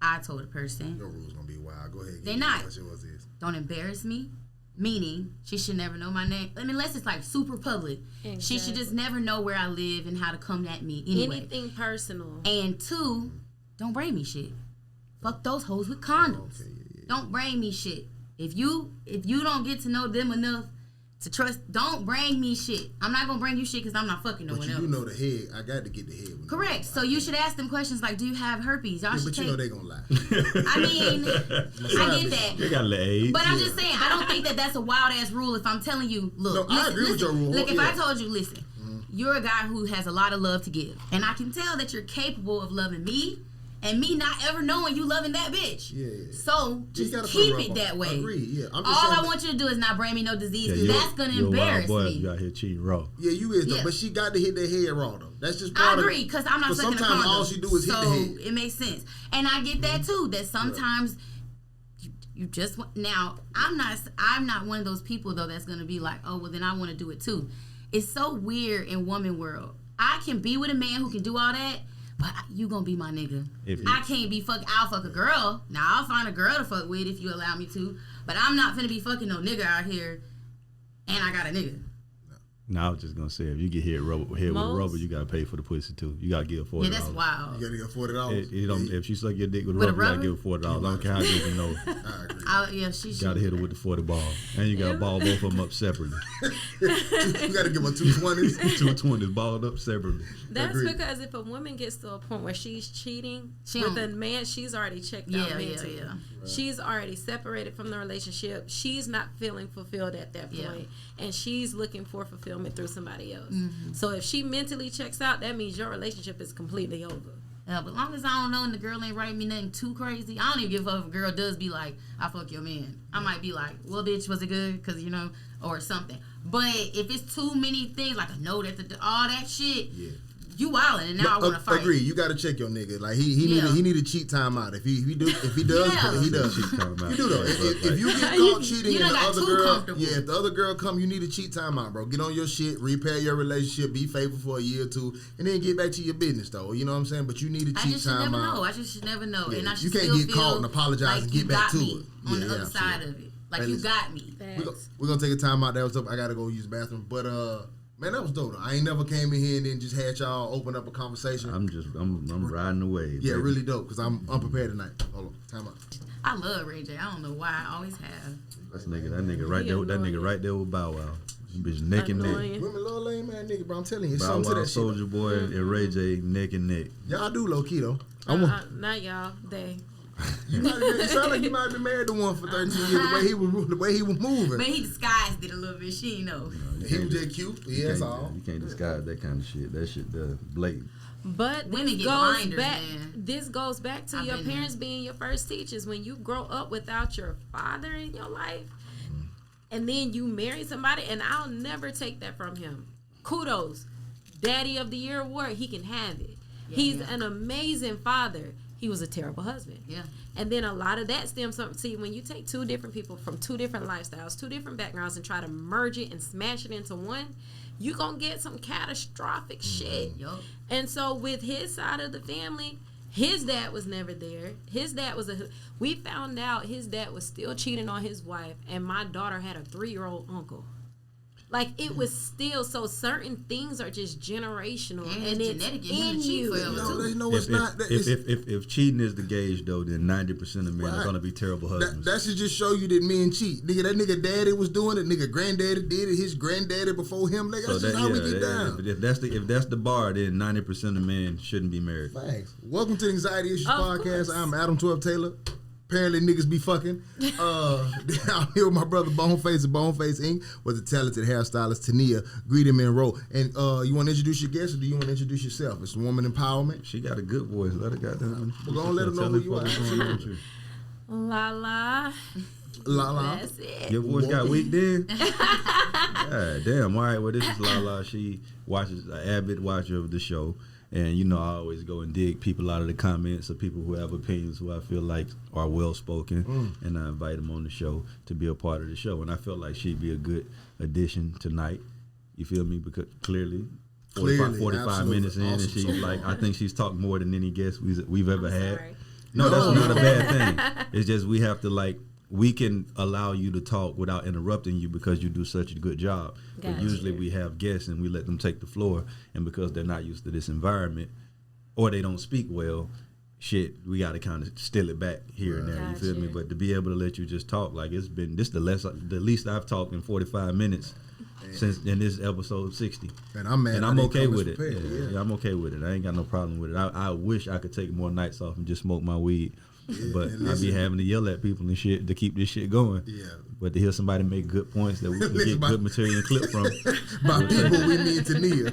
I told the person. Your rule's gonna be wild. Go ahead. They're not. What yours is. Don't embarrass me. Meaning, she should never know my name. I mean, unless it's like super public. Exactly. She should just never know where I live and how to come at me anyway. Anything personal. And 2, don't bring me shit. Fuck those hoes with condoms. Okay, yeah. Don't bring me shit. If you don't get to know them enough to trust, don't bring me shit. I'm not gonna bring you shit because I'm not fucking no one else. But you do know the head. I got to get the head. Correct. So you should ask them questions like, do you have herpes? Y'all should but you know they gonna lie. I mean, I get that. They got AIDS. But I'm just saying, I don't think that that's a wild ass rule. If I'm telling you, look, no, I agree with your rule. Look, if I told you, listen, you're a guy who has a lot of love to give, and I can tell that you're capable of loving me, and me not ever knowing you loving that bitch. Yeah. So just keep it that way. I agree. Yeah. All I want you to do is not bring me no disease, because that's gonna embarrass me. You out here cheating raw. Yeah, you is though, but she got to hit that head raw though. That's just part I agree, because I'm not sucking a condom. Sometimes all she do is hit the head. So it makes sense, and I get that too. That sometimes you just want. Now I'm not one of those people though that's gonna be like, oh well, then I want to do it too. It's so weird in woman world. I can be with a man who can do all that, but you gonna be my nigga. I can't be I'll fuck a girl. Now I'll find a girl to fuck with if you allow me to. But I'm not finna be fucking no nigga out here, and I got a nigga. No, I was just gonna say if you get hit with a rubber, you gotta pay for the pussy too. You gotta give $40. Yeah, that's wild. You gotta give $40. If she suck your dick with a rubber, you gotta give $40. I don't care how good you know. I agree. She gotta hit her with the 40 ball, and you gotta ball both of them up separately. You gotta give her 220s. 220s balled up separately. That's because if a woman gets to a point where she's cheating with a man, she's already checked out mentally. Yeah. Right. She's already separated from the relationship. She's not feeling fulfilled at that point, and she's looking for fulfillment through somebody else. So if she mentally checks out, that means your relationship is completely over. Yeah, but as long as I don't know and the girl ain't writing me nothing too crazy, I don't even give a fuck if a girl does be like, I fuck your man. I might be like, well, bitch, was it good? Because, or something. But if it's too many things, like a note at all that shit, you wildin', and now I want to fight. Agree. You got to check your nigga. Like he need a cheat time out. If he does, he does. Cheat time out. You do though. If you get caught cheating and the other girl, if the other girl come, you need a cheat time out, bro. Get on your shit, repair your relationship, be faithful for a year or two, and then get back to your business though. You know what I'm saying? But you need a cheat time out. I just should never know. Yeah. And I should you can't still get caught and apologize like and get back to it. On the other side of it. Like you got me. We're gonna take a time out. That was up. I gotta go use the bathroom. But man, that was dope though. I ain't never came in here and then just had y'all open up a conversation. I'm riding away. Yeah, baby. really dope because I'm unprepared tonight. Hold on, time out. I love Ray J. I don't know why. I always have. That nigga right there with Bow Wow. Bitch neck and neck. Women love lame man nigga, bro. I'm telling you, it's Bow something to Wow, that shit. Soulja Boy, and Ray J neck and neck. Y'all do low key though. Not y'all. They. It sound like you might be married to one for 13 years. The way he was moving. But he disguised it a little bit. She ain't know. He was just cute. Yeah, that's all. You can't disguise that kind of shit. That shit, blatant. But women get goes blinders, back. man. This goes back to your parents being your first teachers. When you grow up without your father in your life, and then you marry somebody, and I'll never take that from him. Kudos, Daddy of the Year award. He can have it. He's an amazing father. He was a terrible husband. Yeah. And then a lot of that stems from, see, when you take two different people from two different lifestyles, two different backgrounds, and try to merge it and smash it into one, you're going to get some catastrophic shit. Yup. And so with his side of the family, his dad was never there. His dad was we found out his dad was still cheating on his wife, and my daughter had a 3-year-old uncle. Like, it was still, so certain things are just generational, and it's genetic in you. No, it's not. If cheating is the gauge, though, then 90% of men are going to be terrible husbands. That should just show you that men cheat. Nigga, that nigga daddy was doing it. Nigga, granddaddy did it. His granddaddy before him. Nigga, that's just how we get down. If that's the bar, then 90% of men shouldn't be married. Thanks. Welcome to the Anxiety Issues Podcast. I'm Adam 12 Taylor. Apparently niggas be fucking. I'm here with my brother Boneface of Boneface Inc. with the talented hairstylist Tania Greet him in row. And you want to introduce your guest or do you want to introduce yourself? It's woman empowerment. She got a good voice. Let her goddamn. We're gonna let her know who you are. La la. La la. That's it. Your voice got weak then? God damn. All right. Well, this is La La. She watches an avid watcher of the show. And, you know, I always go and dig people out of the comments of people who have opinions who I feel like are well-spoken. And I invite them on the show to be a part of the show. And I felt like she'd be a good addition tonight. You feel me? Because clearly 45 minutes in, awesome. And she's like, I think she's talked more than any guest we've ever had. Sorry. No, that's not a bad thing. It's just we have to, we can allow you to talk without interrupting you because you do such a good job. But usually we have guests and we let them take the floor, and because they're not used to this environment or they don't speak well, we got to kind of still it back here and there. You feel me? But to be able to let you just talk, it's been the least I've talked in 45 minutes since in this episode 60. And I'm mad. And I'm okay with it. Yeah, I'm okay with it. I ain't got no problem with it. I wish I could take more nights off and just smoke my weed. Yeah, but I be having to yell at people and shit to keep this shit going. Yeah. But to hear somebody make good points that we can get good material and clip from. By people we need to kneel.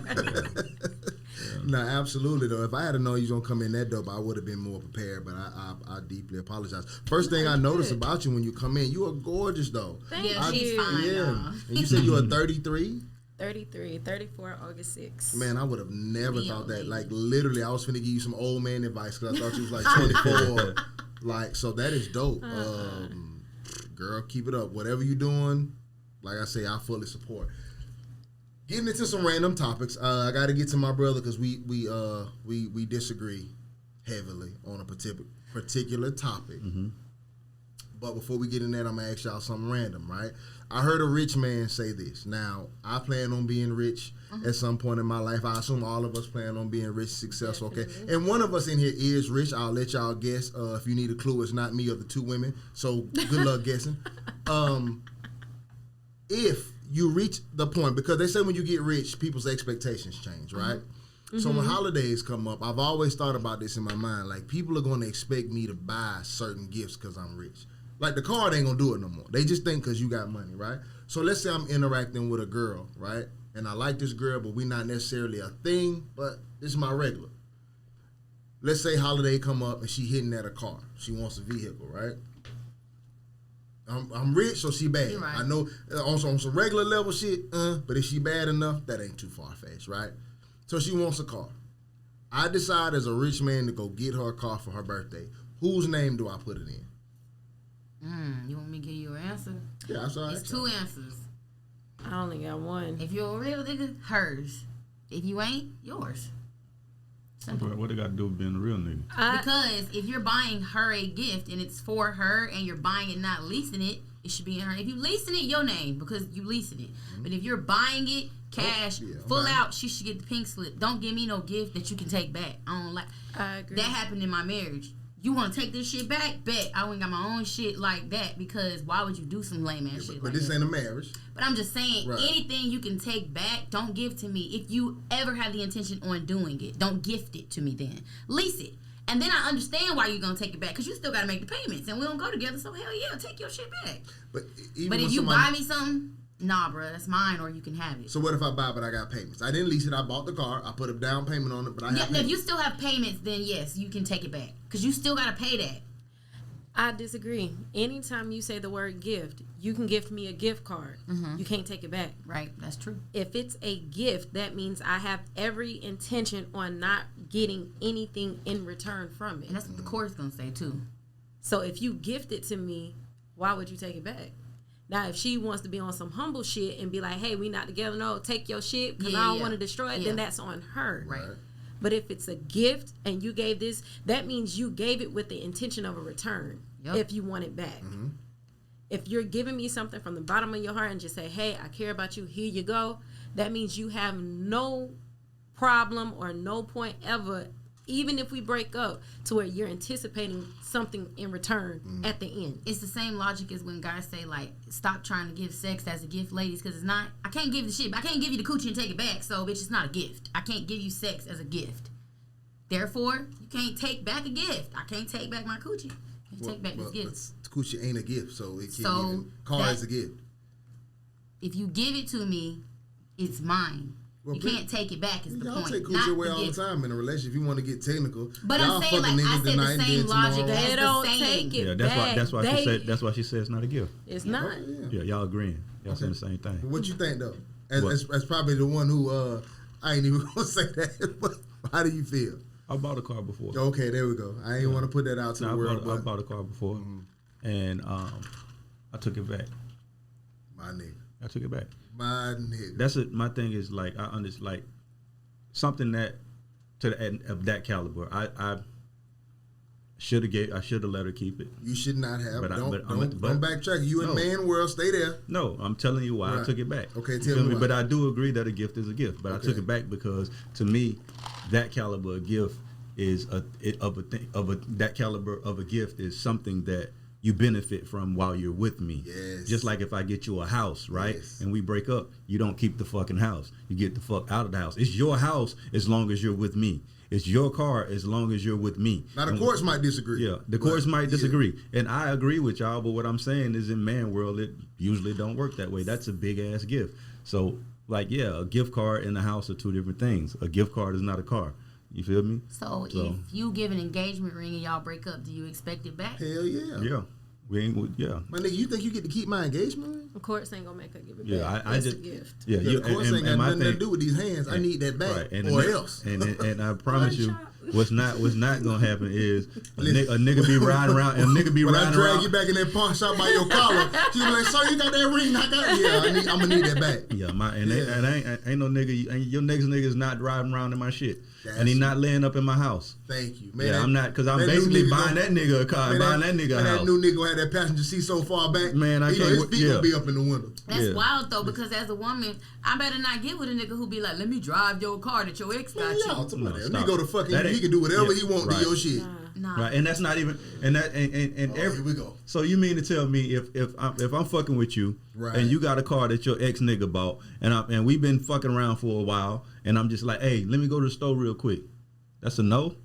No, absolutely though. If I had known you was gonna come in that dope, I would have been more prepared. But I deeply apologize. First thing I noticed about you when you come in, you are gorgeous though. Thank you. She's fine, y'all. And you said you are 33. 34 August 6th. Man, I would have never thought that. Like, literally, I was finna give you some old man advice because I thought you was like 24. So that is dope. Girl, keep it up. Whatever you doing, like I say, I fully support. Getting into some random topics. I got to get to my brother because we disagree heavily on a particular topic. Mm-hmm. But before we get in that, I'm going to ask y'all something random, right? I heard a rich man say this. Now, I plan on being rich at some point in my life. I assume all of us plan on being rich, successful, okay? And one of us in here is rich. I'll let y'all guess. If you need a clue, it's not me or the two women. So good luck guessing. If you reach the point, because they say when you get rich, people's expectations change, right? Mm-hmm. So when holidays come up, I've always thought about this in my mind. Like, people are going to expect me to buy certain gifts because I'm rich. Like, the card ain't gonna do it no more. They just think because you got money, right? So let's say I'm interacting with a girl, right? And I like this girl, but we not necessarily a thing, but this is my regular. Let's say holiday come up and she hitting at a car. She wants a vehicle, right? I'm rich, so she bad. Right. I know on some regular level shit, but if she bad enough, that ain't too far-fetched, right? So she wants a car. I decide as a rich man to go get her a car for her birthday. Whose name do I put it in? You want me to give you an answer? Yeah, that's all right. It's two answers. I only got one. If you're a real nigga, hers. If you ain't, yours. Simple. What they got to do with being a real nigga? Because if you're buying her a gift and it's for her and you're buying it, not leasing it, it should be in her. If you leasing it, your name because you leasing it. But if you're buying it, cash, full out, she should get the pink slip. Don't give me no gift that you can take back. I don't like. I agree. That happened in my marriage. You want to take this shit back? Bet. I went got my own shit like that because why would you do some lame ass shit But like this that? ain't a marriage. But I'm just saying, Right. anything you can take back, don't give to me. If you ever have the intention on doing it, don't gift it to me then. Lease it. And then I understand why you're going to take it back because you still got to make the payments. And we don't go together, so hell yeah, take your shit back. But even But when if you somebody, buy me something, nah, bro, that's mine or you can have it. So what if I buy but I got payments? I didn't lease it. I bought the car. I put a down payment on it, but I have Yeah, payments. if you still have payments, then yes, you can take it back because you still got to pay that. I disagree. Anytime you say the word gift, you can gift me a gift card. You can't take it back. Right, that's true. If it's a gift, that means I have every intention on not getting anything in return from it. And that's what the court's going to say too. So if you gift it to me, why would you take it back? Now, if she wants to be on some humble shit and be like, hey, we not together, no, take your shit because I don't want to destroy it, then that's on her. Right. But if it's a gift and you gave this, that means you gave it with the intention of a return if you want it back. If you're giving me something from the bottom of your heart and just say, hey, I care about you, here you go, that means you have no problem or no point ever, even if we break up, to where you're anticipating something in return at the end. It's the same logic as when guys say, like, stop trying to give sex as a gift, ladies, because it's not, I can't give the shit, I can't give you the coochie and take it back, so bitch, it's not a gift. I can't give you sex as a gift. Therefore, you can't take back a gift. I can't take back my coochie. Take back this gift. Coochie ain't a gift, so it can't So even. Car is a gift. If you give it to me, it's mine. Well, you can't take it back. Is the y'all point. take Not coochie away the all gift. the time in a relationship. If you want to get technical, But y'all I'm saying, fucking like, I niggas said tonight, the same then logic. tomorrow. They That's don't the same. take it Yeah, back. that's why They- she said. That's why she said it's not a gift. It's not. Yeah, y'all agreeing. Y'all saying the same thing. What you think though? What? As probably the one who I ain't even gonna say that. But how do you feel? I bought a car before. Okay, there we go. I ain't want to put that out to the world. I bought a car before, and I took it back. My nigga. I took it back. My nigga. That's it. My thing is like I understand like something that to the end of that caliber. I should have let her keep it. You should not have. But Don't backtrack. You in man world. Stay there. No, I'm telling you why I Right. took it back. Okay, You tell feel me why. But I do agree that a gift is a gift. But I took Okay. it back because to me, that caliber of gift is that caliber of a gift is something that you benefit from while you're with me. Yes. Just like if I get you a house, right? Yes. And we break up, you don't keep the fucking house. You get the fuck out of the house. It's your house as long as you're with me. It's your car as long as you're with me. Now the courts might disagree. Yeah, the courts might disagree, and I agree with y'all. But what I'm saying is, in man world, it usually don't work that way. That's a big ass gift. So, like, yeah, a gift card and a house are two different things. A gift card is not a car. You feel me? So if you give an engagement ring and y'all break up, do you expect it back? Hell yeah. Yeah, we ain't. Yeah. My nigga, you think you get to keep my engagement ring? The courts ain't gonna make her give it Yeah, back. I That's just a gift. Yeah, Yeah, the courts ain't got my nothing thing, to do with these hands. I need that back, right, or else. And I promise you, what's not gonna happen is a nigga be riding around and a nigga be When I riding drag around. you back in that pawn shop by your collar, she be like, "Sir, you got that ring? I got it. Yeah, I'm gonna need that back." Yeah, ain't no nigga. Your next nigga's not driving around in my shit, That's and he not laying up in my house. Thank you, man. Yeah, I'm not because I'm that new basically nigga buying gonna- that nigga a car, man, buying that nigga a That house. new nigga gonna have that passenger seat so far back. Man, I you know, can't his wait- feet yeah. gonna be up in the window. That's Yeah. wild though, because as a woman, I better not get with a nigga who be like, "Let me drive your car that your ex got Man, you." y'all talking about No, that. stop. Nigga go to fucking. That He ain't- can do whatever yeah, he want right. to your shit. Nah. Right, and that's not even and Oh, every. here we go. So you mean to tell me if I'm fucking with you, Right. and you got a car that your ex nigga bought, and we've been fucking around for a while, and I'm just like, hey, let me go to the store real quick. That's a no.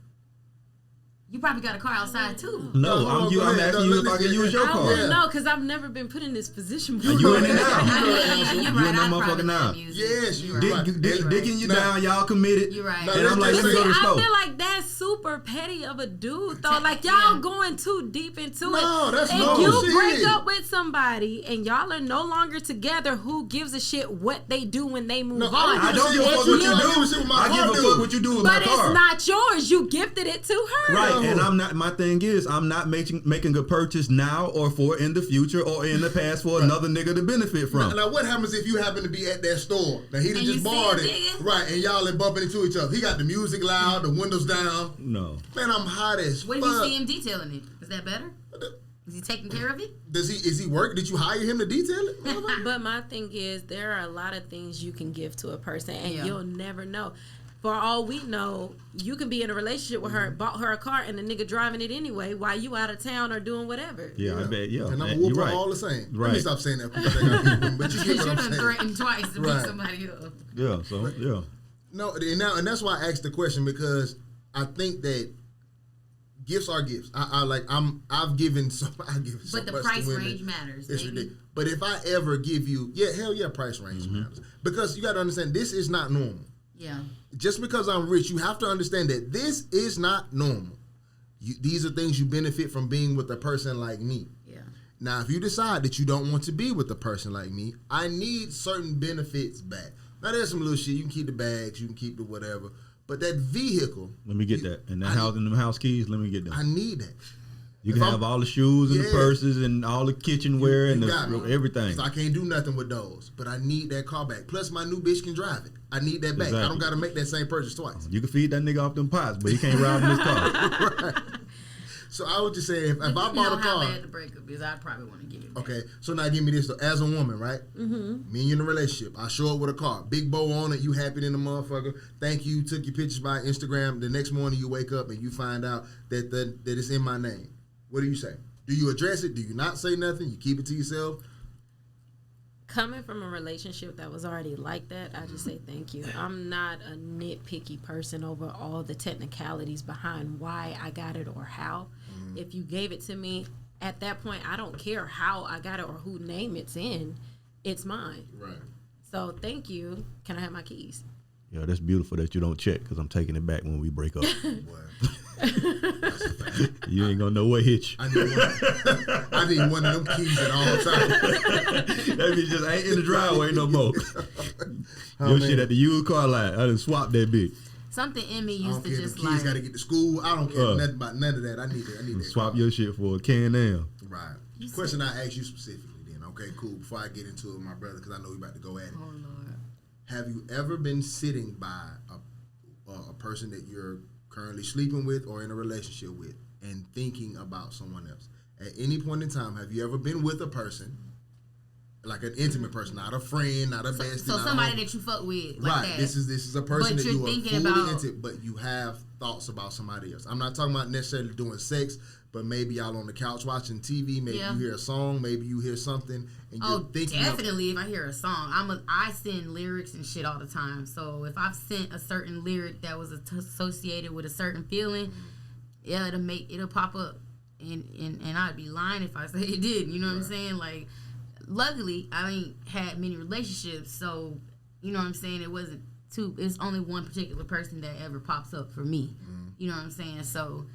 You probably got a car outside too. No, I'm asking you if I can use your I car. wouldn't know because I've never been put in this position before. You in it now. You're You right. in that I'd motherfucker probably now. let him use it. Yes, You're you right. right. Digging you down, y'all committed. You're right. Now, And I'm like, let me go to the I store. feel like that's super petty of a dude, though. Like, y'all going too deep into it. No, that's if no you shit. break up with somebody and y'all are no longer together, who gives a shit what they do when they move No, on? I don't give a fuck what you I give a shit do. what my I car give a do. fuck what you do with my But car. it's not yours. You gifted it to her. Right, and I'm not. My thing is, I'm not making a purchase now or for in the future or in the past for another nigga to benefit from. Now, what happens if you happen to be at that store? Now, he done And just you borrowed see a it. nigga? Right, and y'all are bumping into each other. He got the music loud, the windows down. No, Man, I'm hot as What fuck. if you see him detailing it? Is that better? Is he taking care of it? Is he work? Did you hire him to detail it? But my thing is, there are a lot of things you can give to a person, and Yeah. you'll never know. For all we know, you can be in a relationship with her, bought her a car, and the nigga driving it anyway while you out of town or doing whatever. yeah, I bet, yeah. And I'm you're a whoop right. all the same. Let me Right. stop saying that. People think I keep them, but you get Because what you I'm done saying. threatened twice to Right. beat somebody up. Yeah, so yeah. No, and that's why I asked the question, because I think that gifts are gifts. I've given so But the much price to women. range matters. It's baby. ridiculous. But if I ever give you, hell yeah, price range matters. Because you got to understand, this is not normal. Yeah. Just because I'm rich, you have to understand that this is not normal. These are things you benefit from being with a person like me. Yeah. Now, if you decide that you don't want to be with a person like me, I need certain benefits back. Now, there's some little shit. You can keep the bags, you can keep the whatever. But that vehicle, Let me get that. And the house and the house keys, let me get I them. need that. You if can I'm- have all the shoes and the Yeah. purses and all the kitchenware and You got me. everything. So I can't do nothing with those. But I need that car back. Plus, my new bitch can drive it. I need that back. I Exactly. don't got to make that same purchase twice. You can feed that nigga off them pots, but he can't ride in his car. So I would just say, if I You bought know a how car. bad the breakup is. I'd probably want to get it back. Okay, so now give me this though. As a woman, right? Mm-hmm. Me and you in a relationship. I show up with a car, big bow on it. You happy in the motherfucker? Thank you. Took your pictures by Instagram. The next morning you wake up and you find out that that it's in my name. What do you say? Do you address it? Do you not say nothing? You keep it to yourself? Coming from a relationship that was already like that, I just say thank you. I'm not a nitpicky person over all the technicalities behind why I got it or how. If you gave it to me, at that point, I don't care how I got it or who name it's in. It's mine. Right. So thank you. Can I have my keys? Yeah, that's beautiful that you don't check because I'm taking it back when we break up. Boy. That's a fact. You ain't gonna know what hit you. I need one of them keys at all times. That bitch just ain't in the driveway no more. Oh, Your man. shit at the used car lot. I done swapped that bitch. Something in me I used don't to care if just the kids got to like. get to school. I don't care nothing about none of that. I need that. Swap car. your shit for a Can-Am. Right. Question I ask you specifically then. Okay, cool. Before I get into it with my brother, because I know we about to go at it. Oh Lord. Have you ever been sitting by a person that you're currently sleeping with or in a relationship with and thinking about someone else? At any point in time, have you ever been with a person, like an intimate person, not a friend, not a bestie, So not somebody a that you fuck with, like right? that. This is a person But that you're you are thinking fully about- into, but you have thoughts about somebody else. I'm not talking about necessarily doing sex, but maybe y'all on the couch watching TV. Maybe Yeah. you hear a song. Maybe you hear something, and you're Oh, thinking definitely. If I hear a song, I send lyrics and shit all the time. So if I've sent a certain lyric that was associated with a certain feeling, yeah, it'll pop up, and I'd be lying if I say it didn't. You know what I'm saying? Like, luckily, I ain't had many relationships, so you know what I'm saying. It's only one particular person that ever pops up for me. You know what I'm saying? So,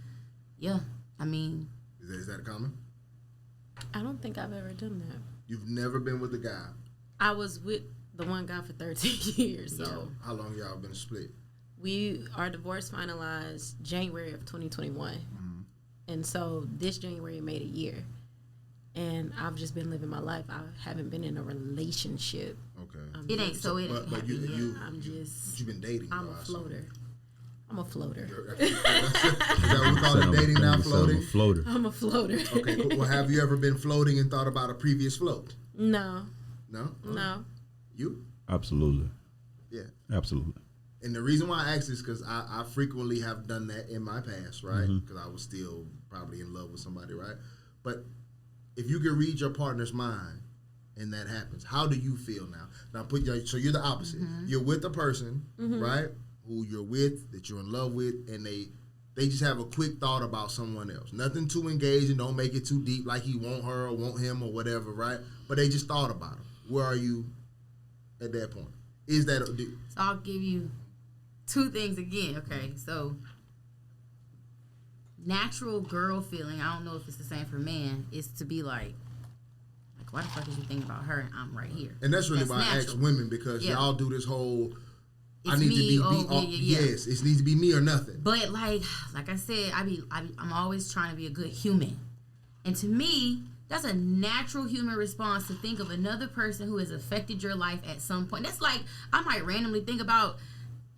yeah, I mean, Is that common? I don't think I've ever done that. You've never been with a guy. I was with the one guy for 13 years. So How long y'all been split? our divorce finalized January of 2021. And so this January made a year. And I've just been living my life. I haven't been in a relationship. Okay. it ain't so it But ain't you happened yet. I'm just, you've been dating. I'm though, a I assume. floater. I'm a floater. Is that what we call it? Dating now, floating. Floater. I'm a floater. Okay. Cool. Well, have you ever been floating and thought about a previous float? No, No. no. You? Absolutely. Yeah. Absolutely. And the reason why I ask is because I frequently have done that in my past, right? Because I was still probably in love with somebody, right? But if you can read your partner's mind and that happens, how do you feel now? Now, so you're the opposite. You're with a person, right, who you're with, that you're in love with, and they They just have a quick thought about someone else. Nothing too engaging. Don't make it too deep like he want her or want him or whatever, right? But they just thought about him. Where are you at that point? Is that... So I'll give you two things again, okay? So natural girl feeling, I don't know if it's the same for men, is to be like, why the fuck is you thinking about her and I'm right here? And that's really why I ask women, because y'all do this whole... I need to be yes, it needs to be me or nothing. But like I said, I'm always trying to be a good human. And to me, that's a natural human response to think of another person who has affected your life at some point. That's like, I might randomly think about,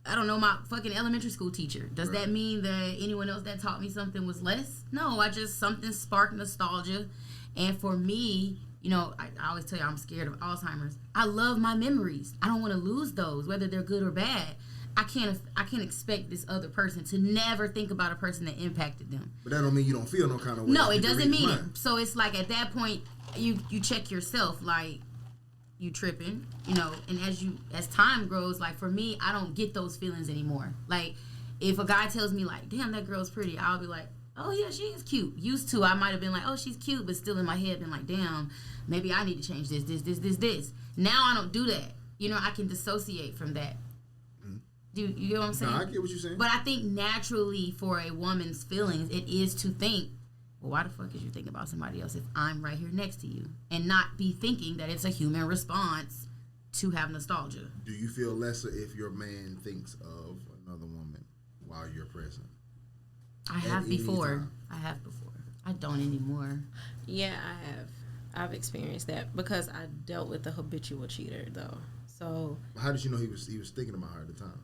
I don't know, my fucking elementary school teacher. Does that mean that anyone else that taught me something was less? No, something sparked nostalgia. And for me, you know, I always tell you I'm scared of Alzheimer's. I love my memories. I don't want to lose those, whether they're good or bad. I can't expect this other person to never think about a person that impacted them. But that don't mean you don't feel no kind of way. No, it doesn't mean it. So it's like at that point, you check yourself, like, you tripping, you know, and as time grows, like for me, I don't get those feelings anymore. Like if a guy tells me like, damn, that girl's pretty, I'll be like, oh yeah, she is cute. Used to, I might have been like, oh, she's cute, but still in my head been like, damn, maybe I need to change this. Now I don't do that. You know, I can dissociate from that. Do you get what I'm saying? No, I get what you're saying. But I think naturally for a woman's feelings, it is to think, well, why the fuck is you thinking about somebody else if I'm right here next to you? And not be thinking that it's a human response to have nostalgia. Do you feel lesser if your man thinks of another woman while you're present? I have before. I don't anymore. Yeah, I have. I've experienced that because I dealt with a habitual cheater, though. So how did you know he was thinking about her at the time?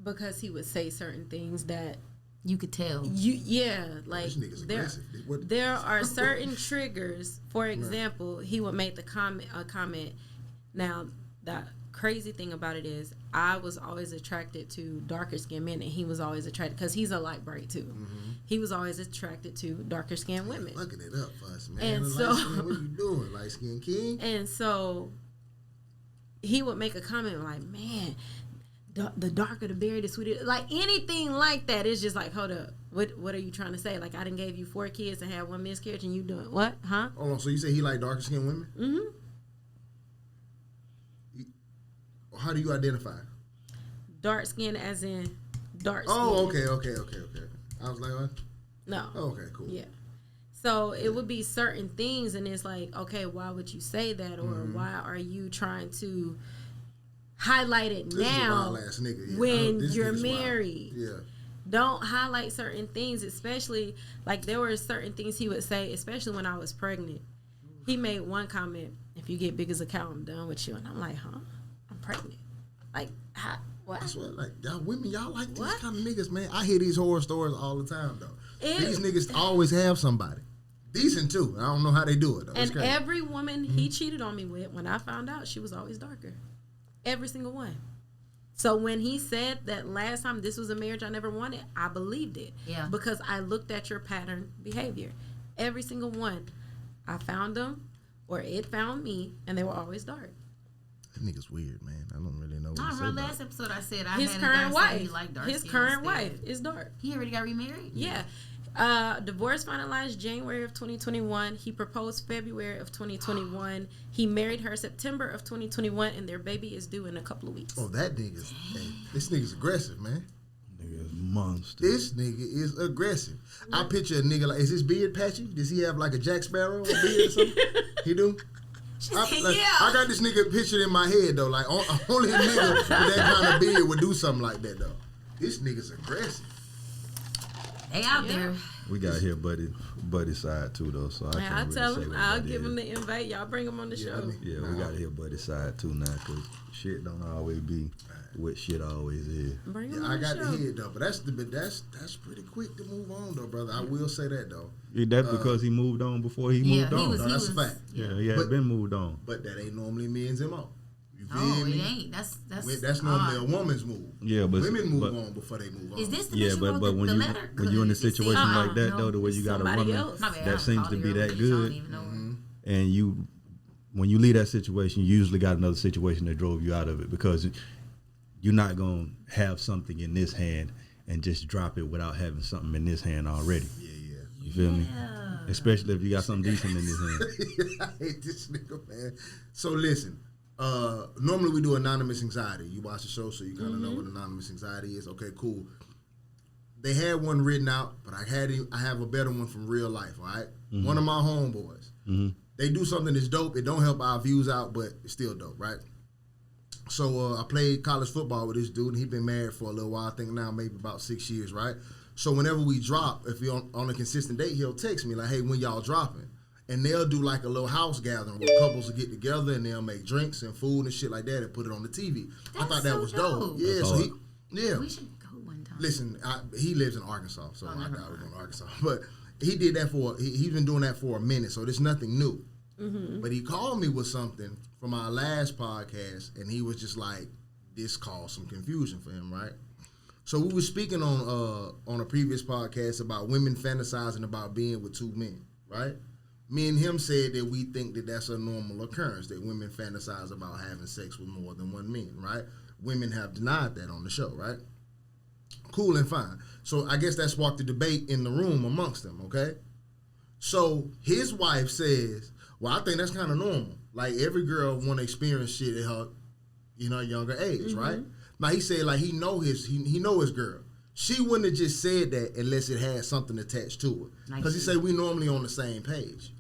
Because he would say certain things that you could tell. Like this nigga's aggressive. There are certain triggers. For example, he would make a comment. Now, the crazy thing about it is, I was always attracted to darker skinned men, and he was always attracted because he's a light bright too. Mm-hmm. He was always attracted to darker skinned women. Fucking it up for us, man. And so, what are you doing, light skinned king? And so, he would make a comment like, "Man, the darker the berry, the sweeter." Like anything like that, it's just like, hold up, what are you trying to say? Like, I done gave you 4 kids and had 1 miscarriage, and you doing what? Huh? Hold on. So you say he like darker skinned women? Mm-hmm. How do you identify? Dark skin as in dark skin. Oh, okay. I was like, what? No. Oh, okay, cool. Yeah. So it would be certain things, and it's like, okay, why would you say that, or why are you trying to highlight it now when you're married? Yeah. Don't highlight certain things, especially like there were certain things he would say, especially when I was pregnant. He made one comment: "If you get big as a cow, I'm done with you." And I'm like, huh? I'm pregnant. Like, how? What? That's what, like, y'all women, y'all like these kind of niggas, man. I hear these horror stories all the time, though. These niggas always have somebody. Decent, too. I don't know how they do it, though. And every woman he cheated on me with, when I found out, she was always darker. Every single one. So when he said that last time this was a marriage I never wanted, I believed it. Yeah. Because I looked at your pattern behavior. Every single one. I found them, or it found me, and they were always dark. That nigga's weird, man. I don't really know what to say. On our last episode, I said his current wife. His current wife is dark. He already got remarried? Yeah. Divorce finalized January of 2021. He proposed February of 2021. He married her September of 2021, and their baby is due in a couple of weeks. Oh, that nigga's... this nigga's aggressive, man. Nigga is monster. This nigga is aggressive. I picture a nigga like... Is his beard patchy? Does he have like a Jack Sparrow beard or something? He do? I got this nigga pictured in my head, though. Like, only a nigga with that kind of beard would do something like that, though. This nigga's aggressive. They out there. We got here Buddy's side, too, though, so I can't tell really him. say I'll give him the invite. Y'all bring him on the show. Yeah, we got to hear Buddy's side, too, now, because shit don't always be what shit always is. Bring him on on the show. I got the head, though, but that's pretty quick to move on, though, brother. I will say that, though. That's because he moved on before he moved on. No, that's a fact. Yeah, he had been moved on. But that ain't normally men's MO. It ain't. That's normally a woman's move. Yeah, but women move on before they move on. Is this the bitch but when you're in a situation like that, though, the way you got a woman that seems to be that good, and when you leave that situation, you usually got another situation that drove you out of it, because you're not gonna have something in this hand and just drop it without having something in this hand already. Yeah. You feel me? Especially if you got something decent in this hand. I hate this nigga, man. So listen, normally we do anonymous anxiety. You watch the show, so you kind of know what anonymous anxiety is. Okay, cool. They had one written out, but I have a better one from real life. All right, one of my homeboys. They do something that's dope. It don't help our views out, but it's still dope, right? So I played college football with this dude, and he been married for a little while. I think now maybe about 6 years, right? So whenever we drop, if we on a consistent date, he'll text me like, "Hey, when y'all dropping?" And they'll do like a little house gathering where couples will get together and they'll make drinks and food and shit like that and put it on the TV. I thought that was dope. Yeah, That's so hard. We should go one time. Listen, he lives in Arkansas, so I doubt we're going to Arkansas. But he did that he's been doing that for a minute, so there's nothing new. But he called me with something from our last podcast, and he was just like, this caused some confusion for him, right? So we were speaking on a previous podcast about women fantasizing about being with two men, right? Me and him said that we think that that's a normal occurrence, that women fantasize about having sex with more than one man, right? Women have denied that on the show, right? Cool and fine. So I guess that sparked a debate in the room amongst them, okay? So his wife says, well, I think that's kind of normal. Like, every girl want to experience shit at her, younger age, right? Now, he said, like, he know his girl. She wouldn't have just said that unless it had something attached to it. Because he said we normally on the same page.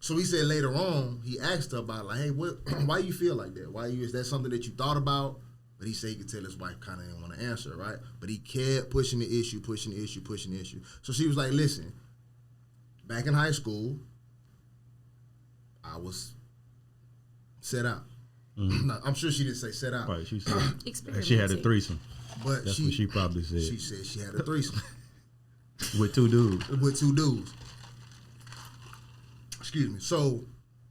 So he said later on, he asked her about, like, hey, why you feel like that? Is that something that you thought about? But he said he could tell his wife kind of didn't want to answer, right? But he kept pushing the issue. So she was like, listen, back in high school, I was set out. No, I'm sure she didn't say set out. Right, she said she had a threesome. But that's what she probably said. She said she had a threesome. With two dudes. Excuse me. So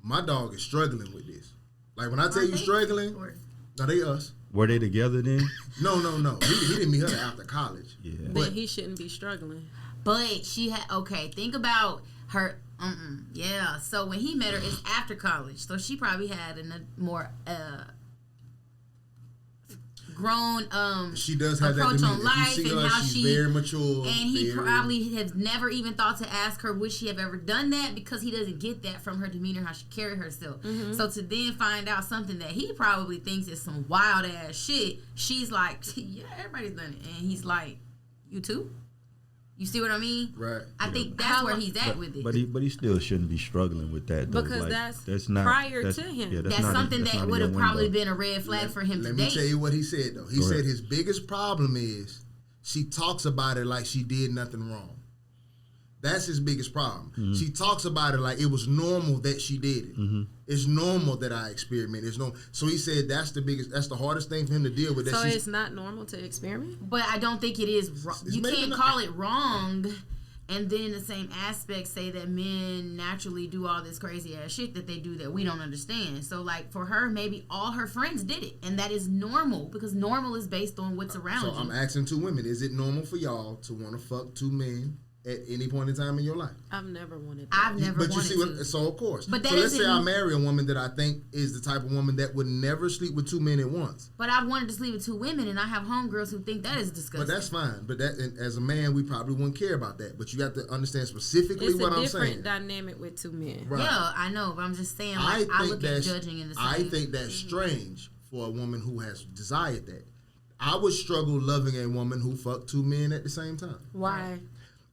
my dog is struggling with this. Like, when I tell you struggling, no, they us. Were they together then? No. He didn't meet her after college. Yeah. But he shouldn't be struggling. But she had, think about her. Yeah. So when he met her, it's after college. So she probably had a more grown she does have approach that on life and her, how she's she very mature. And he probably has never even thought to ask her would she have ever done that, because he doesn't get that from her demeanor, how she carried herself. So to then find out something that he probably thinks is some wild ass shit, she's like, yeah, everybody's done it. And he's like, you too? You see what I mean? Right. I think that's where he's at with it. But he still shouldn't be struggling with that, though. Because like, that's not prior to him. Yeah, that's something that would have probably been a red flag for him to date. Let me tell you what he said, though. He said his biggest problem is she talks about it like she did nothing wrong. That's his biggest problem. She talks about it like it was normal that she did it. It's normal that I experiment. It's normal. So he said that's the hardest thing for him to deal with. So it's not normal to experiment? But I don't think it is wrong. You can't call it wrong and then in the same aspect say that men naturally do all this crazy ass shit that they do that we don't understand. So like for her, maybe all her friends did it, and that is normal, because normal is based on what's around you. So I'm asking two women, is it normal for y'all to want to fuck two men at any point in time in your life? I've never wanted that. But you see so of course. But that so let's say I isn't- marry a woman that I think is the type of woman that would never sleep with two men at once. But I've wanted to sleep with two women, and I have homegirls who think that is disgusting. But that's fine. But that, and as a man, we probably wouldn't care about that. But you have to understand specifically It's what a I'm different saying. dynamic with two men. Right. Yeah, I know, but I'm just saying, like, I look at judging in the same. I think that's strange for a woman who has desired that. I would struggle loving a woman who fucked two men at the same time. Why?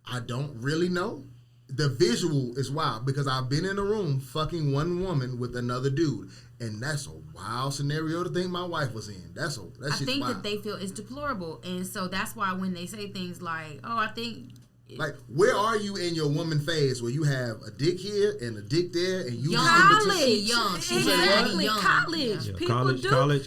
I don't really know. The visual is wild, because I've been in a room fucking one woman with another dude, and that's a wild scenario to think my wife was in. That I shit's think wild. that they feel it's deplorable, and so that's why when they say things like, "Oh, I think." Like, where are you in your woman phase where you have a dick here and a dick there, and you Young. just in between? She's young. She's Exactly. young. College. Yeah, People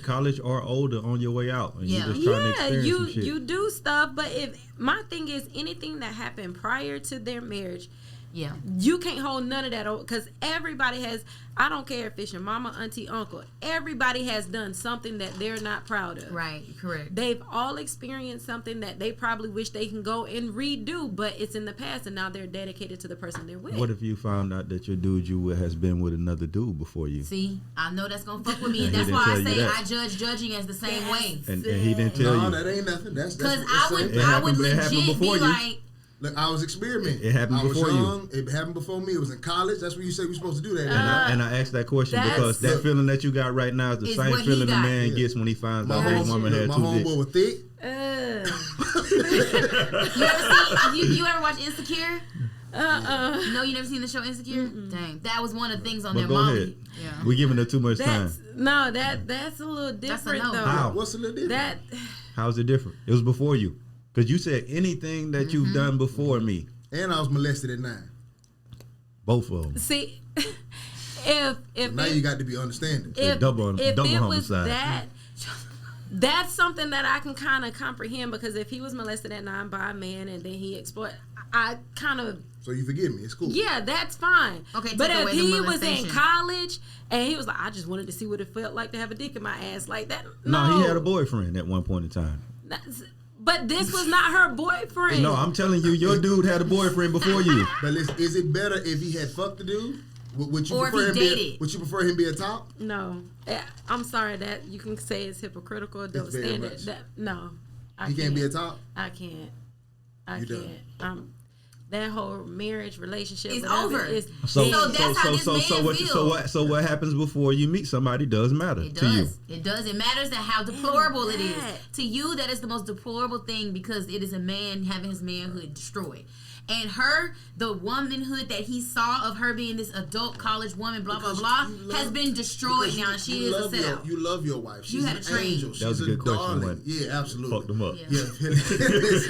college or older on your way out. And Yeah. you just trying to experience some shit. you do stuff, but if my thing is anything that happened prior to their marriage, Yeah. You can't hold none of that because everybody has, I don't care if it's your mama, auntie, uncle, everybody has done something that they're not proud of. Right, correct. They've all experienced something that they probably wish they can go and redo, but it's in the past and now they're dedicated to the person they're with. What if you found out that your dude you with has been with another dude before you? See, I know that's going to fuck with me. And That's he why I didn't tell say you that. I judge judging as the same way. And he didn't tell No, you. that ain't nothing. That's Because that's I same. would It happened legit be before you. like, Look, I was experimenting. It happened I was before you. young. It happened before me. It was in college. That's when you said we're supposed to do that. And I asked that question because that feeling that you got right now is the Is same what he feeling a got. man Yeah. gets when he finds out homeboy- his woman had my two homeboy dicks. was thick. you ever watch Insecure? No, you never seen the show Insecure? Dang, that was one of the things on But their go mommy. ahead. Yeah. We're giving her too much time. That's a little different no. though. How? What's a little different? That How's it different? It was before you. Because you said anything that you've done before me. And I was molested at 9. Both of them. see, if Now you got to be understanding. if, double if it was homicide. that's something that I can kind of comprehend because if he was molested at 9 by a man and then he exploited, I kind of So you forgive me. It's cool. yeah, that's fine. Okay, but take if away the he was in molestation. college and he was like, I just wanted to see what it felt like to have a dick in my ass like that. No, he had a boyfriend at one point in time. But this was not her boyfriend. No, I'm telling you, your dude had a boyfriend before you. But listen, is it better if he had fucked the dude? Would you Or if prefer he him dated. would you prefer him be a top? No. I'm sorry that you can say it's hypocritical, double very standard. much. No. He can't be a top? I can't. I You can't. That whole marriage relationship It's whatever, over. is So that's how this man feels. So what happens before you meet somebody does matter It to you. does. It does. It matters that how deplorable it is. that. To you, that is the most deplorable thing because it is a man having his manhood destroyed. And her, the womanhood that he saw of her being this adult college woman, blah, Because blah, you blah, love- has been destroyed Because now. you She is a love sellout. you love your wife. She's You had an a train. angel. That She's was a good question, darling. wasn't it? Yeah, absolutely. Fucked them up. Yeah. Yeah.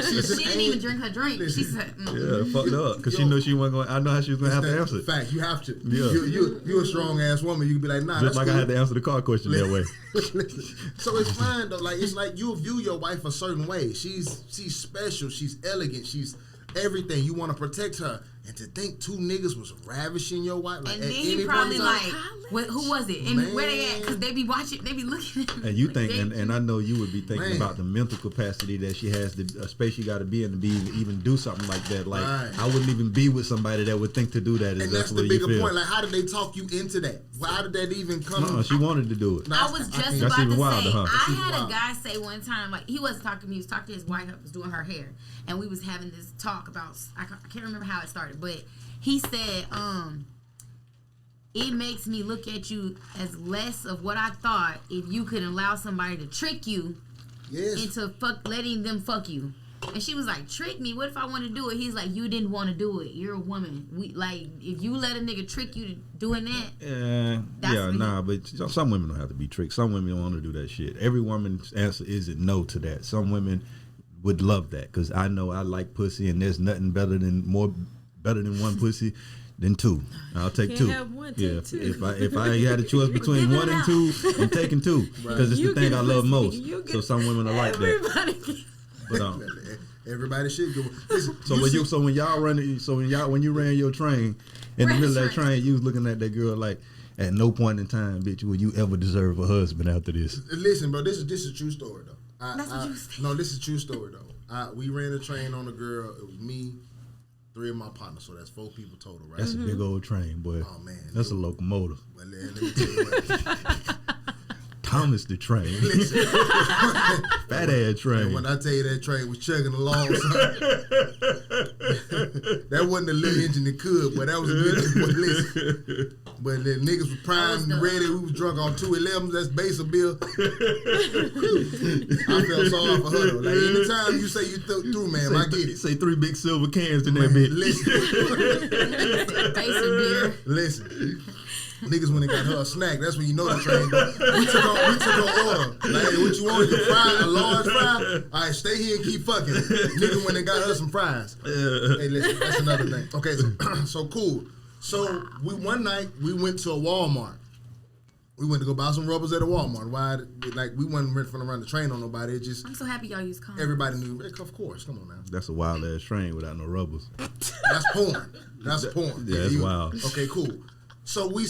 She She's an didn't even angel. drink her drink. She Listen. said, Yeah, fucked her up because she Yo. knew she wasn't going. I know how she was going to have to answer it. Fact, you have to. Yeah. You're a strong ass woman. You can be like, nah, Just that's like cool. I had to answer the car question that way. So it's fine though. Like it's like you view your wife a certain way. She's special. She's elegant. She's everything. You want to protect her. And to think 2 niggas was ravishing your wife, like and at then any he probably point in time, like, who was it? And Man. where they at? Because they be watching, they be looking at And you think, they- and I know you would be thinking Man. about the mental capacity that she has, the space she got to be in to be even do something like that. Like Right. I wouldn't even be with somebody that would think to do that. Is and that's that's what the you bigger feel? point. Like, how did they talk you into that? Well, how did that even come? No, she wanted to do it. No, I was just can't. That's about even to wilder, say, huh? I even had a wild. guy say one time, like, he wasn't talking to me, he was talking to his wife who was doing her hair. And we was having this talk about, I can't remember how it started, but he said, it makes me look at you as less of what I thought if you could allow somebody to trick you Yes. into letting them fuck you. And she was like, trick me? What if I want to do it? He's like, you didn't want to do it. You're a woman. If you let a nigga trick you to doing that, That's Yeah, what he- nah, but some women don't have to be tricked. Some women don't want to do that shit. Every woman's answer isn't no to that. Some women would love that because I know I like pussy, and there's nothing better than one pussy than 2. I'll take Can't 2. have one, Yeah, take 2. if I had a choice between 1 and 2, I'm taking 2 because it's You the thing get I love pussy, most. you So get- some women are like that. Everybody. But Everybody should go. Listen, when you ran your train in the Ran middle of that train. train, you was looking at that girl like, at no point in time, bitch, will you ever deserve a husband after this. Listen, bro. This is a true story though. That's what you said. No, this is a true story though. We ran a train on a girl. It was me, 3 of my partners. So that's 4 people total, right? That's a big old train, boy. Oh, man. That's a locomotive. But let me tell you what. Thomas the train. Listen, Fat ass train. when I tell you that train was chugging along, son, that wasn't the little engine that could, but that was a good engine. But listen, but the niggas was primed and ready. We was drunk on 211s. That's base of bill. I felt sorry for her though. Like anytime you say you through, man, I get it. Say 3 big silver cans in that Man, bitch. face of beer. Listen. Niggas when they got her a snack, that's when you know the train go. We took her order. Like, hey, what you want? Your fry, a large fry? All right, stay here and keep fucking. Niggas when they got her some fries. Hey, listen, that's another thing. Okay, so cool. So one night we went to a Walmart. We went to go buy some rubbers at a Walmart. Why? Like, we wasn't ready for them to run the train on nobody. It just... I'm so happy y'all use condoms. Everybody knew. Of course. Come on now. That's a wild ass train without no rubbers. That's porn. That's porn. Yeah, that's wild. Okay, cool. So we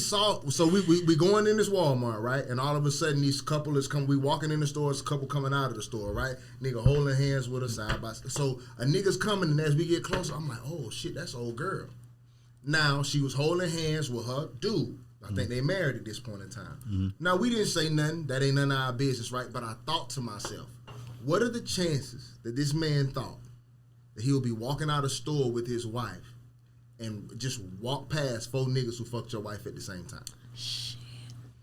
going in this Walmart, right? And all of a sudden, these couple is we walking in the store, it's a couple coming out of the store, right? Nigga holding hands with us side by side. So a nigga's coming, and as we get closer, I'm like, oh shit, that's old girl. Now she was holding hands with her dude. I think they married at this point in time. Mm-hmm. Now we didn't say nothing. That ain't none of our business, right? But I thought to myself, what are the chances that this man thought that he would be walking out of a store with his wife and just walk past 4 niggas who fucked your wife at the same time? Shit.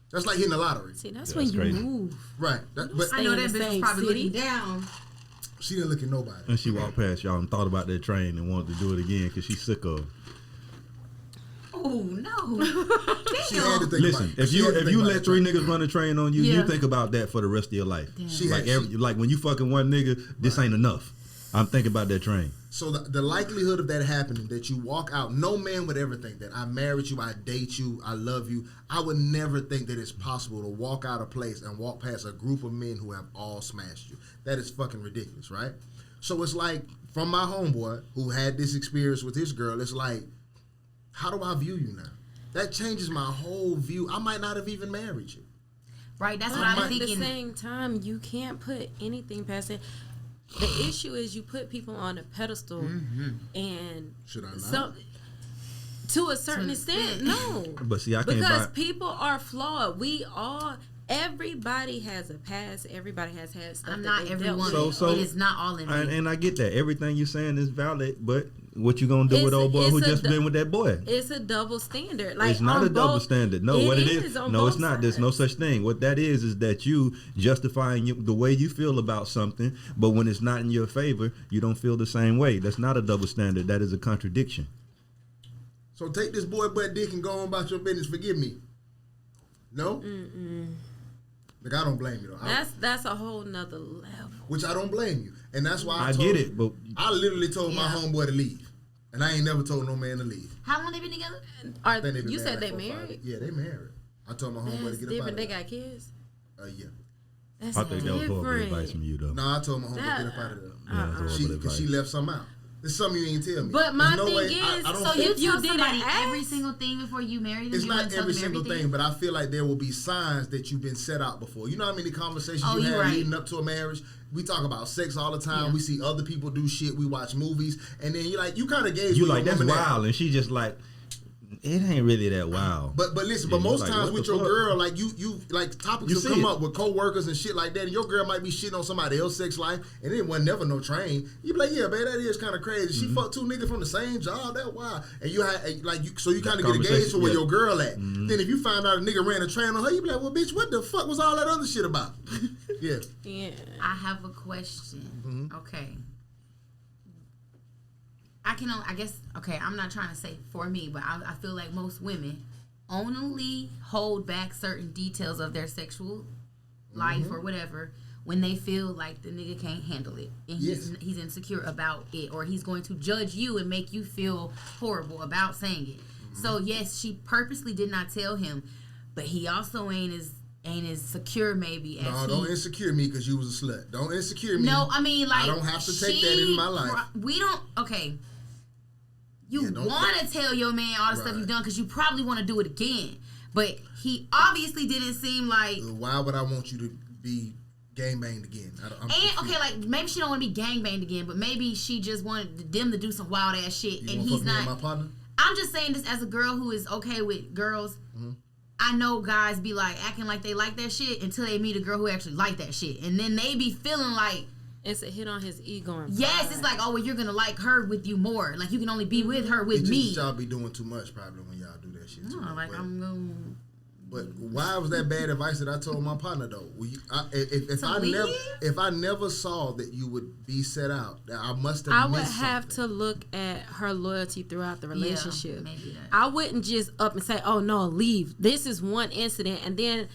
That's like hitting the lottery. See, that's when you crazy. move. Right. But I know that bitch was probably city. looking down. She didn't look at nobody. And she walked past y'all and thought about that train and wanted to do it again because she's sick of it. Oh no! She had to think Listen, about it. if you let 3 niggas run a train on you, you think about that for the rest of your life. Like when you fucking one nigga, this ain't enough. I'm thinking about that train. So the likelihood of that happening, that you walk out, no man would ever think that. I married you, I date you, I love you. I would never think that it's possible to walk out of place and walk past a group of men who have all smashed you. That is fucking ridiculous, right? So it's like, from my homeboy who had this experience with his girl, it's like, how do I view you now? That changes my whole view. I might not have even married you. Right, that's But what I'm at thinking. the same time, you can't put anything past it. The issue is you put people on a pedestal, and should I not? To a certain extent, no. But see, I can't because people are flawed. Everybody has a past. Everybody has had stuff. I'm that not they every dealt woman. with. So- It is not all in me. And I get that. Everything you're saying is valid, but what you gonna do with old boy who just been with that boy? It's a double standard. Like, It's not on a double both- standard. No, what it is is? on No, both it's not. There's no sides. such thing. What that is that you justifying the way you feel about something, but when it's not in your favor, you don't feel the same way. That's not a double standard. That is a contradiction. So take this boy butt dick and go on about your business. Forgive me. No? Like, I don't blame you, though. That's a whole nother level. Which I don't blame you. And that's why I get it, but I literally told my homeboy to leave. And I ain't never told no man to leave. How long they been together? I think they been You said they like 4 or 5 married? Yeah, they married. I told my homeboy That's to get up out different. of They there. got kids. Yeah. That's I think that was horrible different. advice from you, though. No, I told my homeboy to That- get up out of there. Yeah, that's horrible Because she advice. left something out. There's something you ain't tell me. But my There's no thing way, is, I don't So feel- you If you tell didn't somebody ask- every single thing before you marry them? It's You not wouldn't tell every them single everything? thing, but I feel like there will be signs that you've been set out before. You know how many conversations Oh, you you have right. leading up to a marriage? We talk about sex all the time. Yeah. We see other people do shit. We watch movies. And then you're like, you kind of gauge You where like your that's woman at. wild, and she just like, it ain't really that wild. But listen, Yeah, but most like, times what with the your fuck? girl, like you like topics You will see come it. up with coworkers and shit like that, and your girl might be shitting on somebody else's sex life, and it wasn't never no train. You be like, yeah, man, that is kind of crazy. She fucked 2 niggas from the same job. That wild. And you had like so you kind of get a gauge Conversation, for where yeah. your girl at. Then if you find out a nigga ran a train on her, you be like, well, bitch, what the fuck was all that other shit about? Yeah. Yeah. I have a question. Okay. I guess, okay, I'm not trying to say for me, but I feel like most women only hold back certain details of their sexual life or whatever when they feel like the nigga can't handle it. And he's insecure about it, or he's going to judge you and make you feel horrible about saying it. So, yes, she purposely did not tell him, but he also ain't as secure maybe as No, don't insecure me because you was a slut. Don't insecure me. No, I mean, like, I don't have to take that in my life. We don't. Okay, you Yeah, don't- want to tell your man all the stuff Right. you've done because you probably want to do it again, but he obviously didn't seem like. Why would I want you to be gang banged again? I'm And okay, like maybe she don't want to be gangbanged again, but maybe she just wanted them to do some wild ass shit, you and wanna he's fuck me and not. my partner? I'm just saying this as a girl who is okay with girls. I know guys be like acting like they like that shit until they meet a girl who actually like that shit, and then they be feeling like, It's a hit on his ego. And yes, pride. it's like, oh well, you're gonna like her with you more. Like you can only be with her with It's me. just y'all be doing too much probably when y'all do that shit. Too No, much. like but, I'm going. but why was that bad advice that I told my partner though? If I never saw that you would be set out, that I must have. I would missed have something. to look at her loyalty throughout the relationship. maybe that. I wouldn't just up and say, "Oh no, leave." This is one incident, and then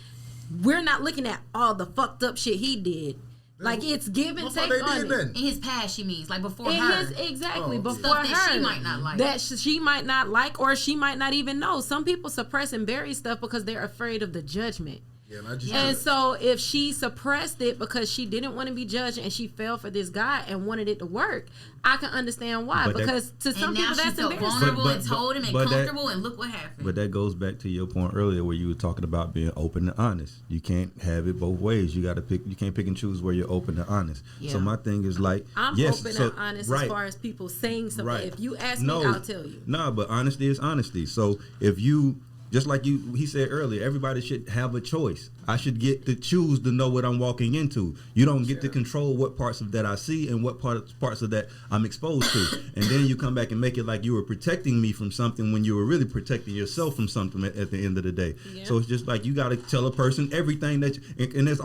we're not looking at all the fucked up shit he did. Like it's give and take they on did it. nothing. In his past, she means like before In her. his, exactly, Oh, before Stuff that her. she might not like. That she might not like, or she might not even know. Some people suppress and bury stuff because they're afraid of the judgment. Yeah, and I just And so if she suppressed it because she didn't want to be judged and she fell for this guy and wanted it to work, I can understand why. But because to some and now people she that's felt embarrassing. vulnerable But- and told him and but that- comfortable, and look what happened. But that goes back to your point earlier where you were talking about being open and honest. You can't have it both ways. You got to pick. You can't pick and choose where you're open and honest. Yeah. So my thing is like, I'm yes, open so, and honest right, as far as people saying something. right. If you ask No, me, I'll tell you. No, but honesty is honesty. So if you, just like he said earlier, everybody should have a choice. I should get to choose to know what I'm walking into. You don't get to control what parts of that I see and what parts of that I'm exposed to. And then you come back and make it like you were protecting me from something when you were really protecting yourself from something at the end of the day. Yeah. So it's just like you got to tell a person everything that and there's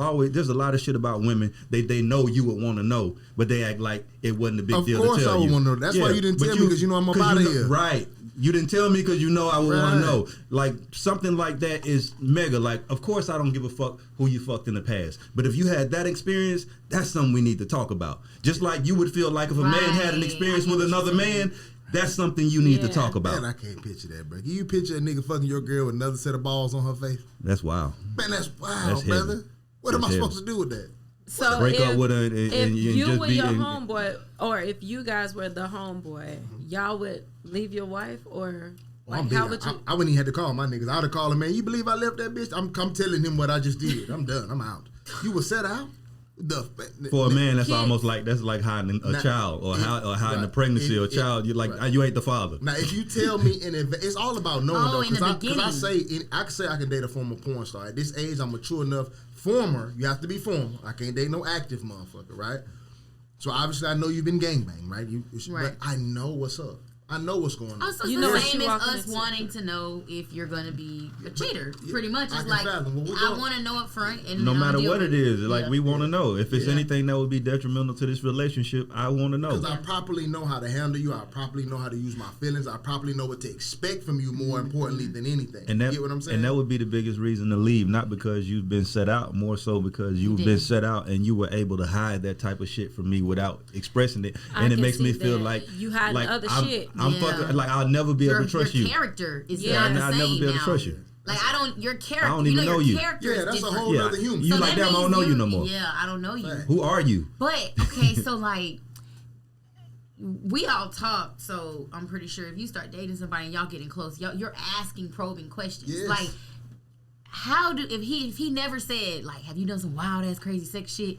a lot of shit about women they know you would want to know, but they act like it wasn't a big Of deal course to tell I would you. wanna know. That's why you didn't but tell me, 'cause you know I'm up 'cause outta you know- here. Right. You didn't tell me because you know I would want Right. to know. Like something like that is mega. Like, of course I don't give a fuck who you fucked in the past. But if you had that experience, that's something we need to talk about. Just like you would feel like if a man had an Right. experience I with get what another you're saying. man, that's something you need to Yeah. talk about. Man, I can't picture that, bro. Can you picture a nigga fucking your girl with another set of balls on her face? That's wild. Man, that's wild, That's heavy. brother. What am I That's supposed heavy. to do with that? So Break if, up with her and if you just were be your and- homeboy, or if you guys were the homeboy, y'all would leave your wife, or Well, like I'm how big. would you? I wouldn't even have to call my niggas. I would have called him, man. You believe I left that bitch? I'm telling him what I just did. I'm done. I'm out. You were set out? For a man, that's Kids. almost like hiding a Now, child or hiding a right. pregnancy or a It- child. You're like, right. you ain't the father. Now, if you tell me in advance, it's all about knowing Oh, though. in the I beginning. say I can say I can date a former porn star. At this age, I'm mature enough. Former, you have to be former. I can't date no active motherfucker, right? So obviously, I know you've been gangbang, right? Right. But I know what's up. I know what's going on. Also, You it's know the what same you as walking us into. wanting to know if you're gonna be a cheater. Pretty much, I it's can like fathom. Well, we're I going- want to know up front, and No then I'll matter deal what with it is, like Yeah. we want to know. If it's Yeah. anything that would be detrimental to this relationship, I want to know. Because I properly know how to handle you. I properly know how to use my feelings. I properly know what to expect from you. More importantly than anything, And that, you get what I'm saying? and that would be the biggest reason to leave, not because you've been set out, more so because you've been did. set out and you were able to hide that type of shit from me without expressing it, I and it can makes me see feel that. like You hiding like other I'm, shit. I'm Yeah. fucking like I'll never be able to trust your you. character is Yeah. not the I'll same never be able to now. trust you. Like your character. I don't even know your you. character Yeah, is that's a different. whole Yeah, other human. you So like that, I means don't know you no more. Yeah, I don't know you. Right. Who are you? But okay, so like we all talk, so I'm pretty sure if you start dating somebody and y'all getting close, you're asking probing questions. Yes. Like if he never said like, have you done some wild ass crazy sex shit?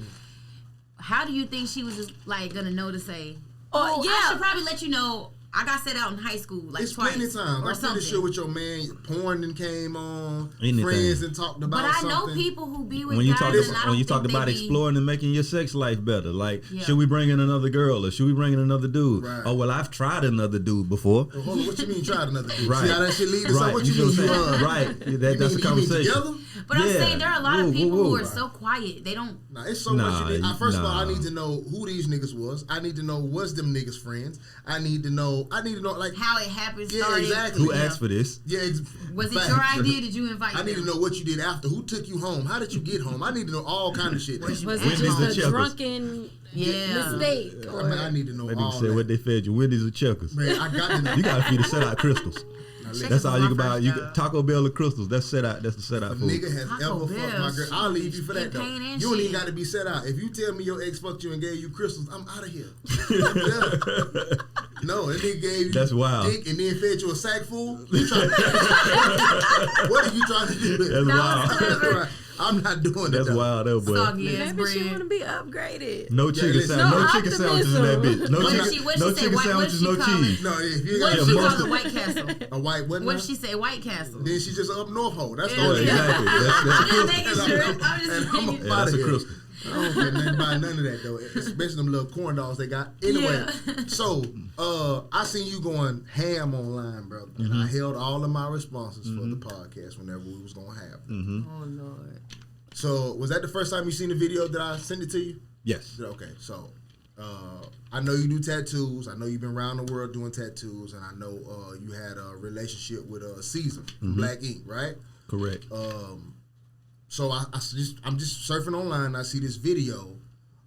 How do you think she was just like gonna know to say? Oh, yeah. I should probably let you know. I got set out in high school like It's twice plenty of times. or I'm something. pretty sure with your man, porn then came on, Anything. friends and talked about But I something. know people who be with When you guys talk and I don't when you talk think about they be- exploring and making your sex life better, like Yeah. should we bring in another girl or should we bring in another dude? Right. Oh well, I've tried another dude before. Well, hold on, what you mean tried another dude? Right. See how that shit leads to Right. something? What you see mean what I'm you saying? Right. That's a You mean conversation. together? But I'm Yeah. saying there are a lot Woo, of people woo, who woo. are so quiet. They don't. Nah, it's so Nah, much. First of all, I nah. need to know who these niggas was. I need to know was them niggas friends. I need to know like How it happened. Yeah, Started. exactly. Who asked for this? yeah. Was it facts. your idea? Did you invite I need to them? know what you did after. Who took you home? How did you get home? I need to know all kind of shit. Was you Was at it Wendy's just and a Checkers. drunken Yeah. mistake? I Or mean, I need to know That all nigga said that. what they fed you. Wendy's or Checkers. Man, I got to know. You gotta feed the set out crystals. Now, That's all was you my can buy. first You job. Taco Bell or crystals. That's set out. That's the set out If a food. nigga has Taco ever fucked my Bell, girl, I'll leave you for that shit, though. pain and You don't even shit. got to be set out. If you tell me your ex fucked you and gave you crystals, I'm out of here. I'm done. No, that nigga gave you That's wild. dick and then fed you a sack full. You trying what are you trying to do? That's That wild. was clever. Right. I'm not doing That's that. wild, though, boy. Soggy ass maybe she bread. want to be upgraded. No chicken listen. sandwich. No No chicken sandwiches in that optimism. bitch. No What chicken. she- what she No said? chicken What sandwiches. she No call it? cheese. No, if you What got if she most- called it White Castle? a white what What now? if she say White Castle? Then she just up north hole. That's the Yeah, only exactly. That's I'm crystal. just making sure. I'm just And I'm making a- Yeah, that's a Outta here. crystal. I don't care nothing about none of that though, especially them little corn dogs they got. Anyway, Yeah. so I seen you going ham online, bro, and I held all of my responses for the podcast whenever we was gonna have them. Oh Lord. So was that the first time you seen the video that I sent it to you? Yes. Okay, so I know you do tattoos. I know you've been around the world doing tattoos, and I know you had a relationship with Caesar from Black Ink, right? Correct. So I'm just surfing online. And I see this video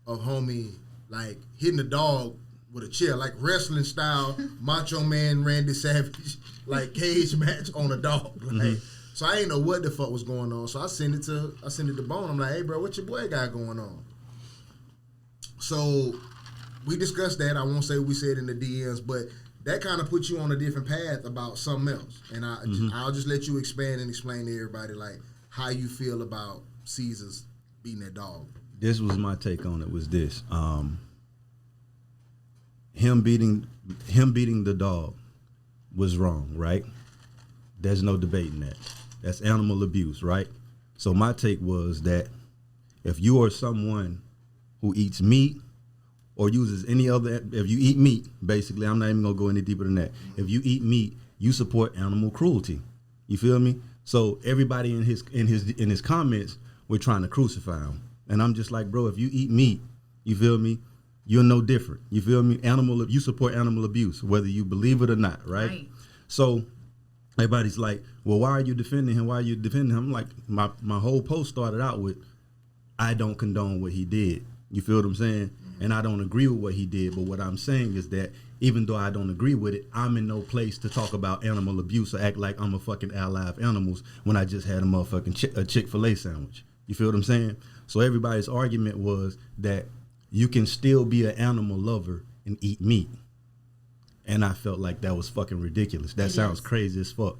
of homie like hitting a dog with a chair, like wrestling style, Macho Man, Randy Savage, like cage match on a dog. Like, so I ain't know what the fuck was going on. So I sent it to Bone. I'm like, hey bro, what your boy got going on? So we discussed that. I won't say what we said in the DMs, but that kind of put you on a different path about something else. And I'll just let you expand and explain to everybody like how you feel about Caesar's beating that dog. This was my take on it. Was this him beating the dog was wrong, right? There's no debating that. That's animal abuse, right? So my take was that if you are someone who eats meat or uses any other, if you eat meat, basically, I'm not even gonna go any deeper than that. If you eat meat, you support animal cruelty. You feel me? So everybody in his comments were trying to crucify him, and I'm just like, bro, if you eat meat, you feel me? You're no different. You feel me? You support animal abuse, whether you believe it or not, right? So everybody's like, well, why are you defending him? Why are you defending him? I'm like, my whole post started out with, I don't condone what he did. You feel what I'm saying? And I don't agree with what he did. But what I'm saying is that even though I don't agree with it, I'm in no place to talk about animal abuse or act like I'm a fucking ally of animals when I just had a motherfucking Chick-fil-A sandwich. You feel what I'm saying? So everybody's argument was that you can still be an animal lover and eat meat. And I felt like that was fucking ridiculous. That sounds crazy as fuck.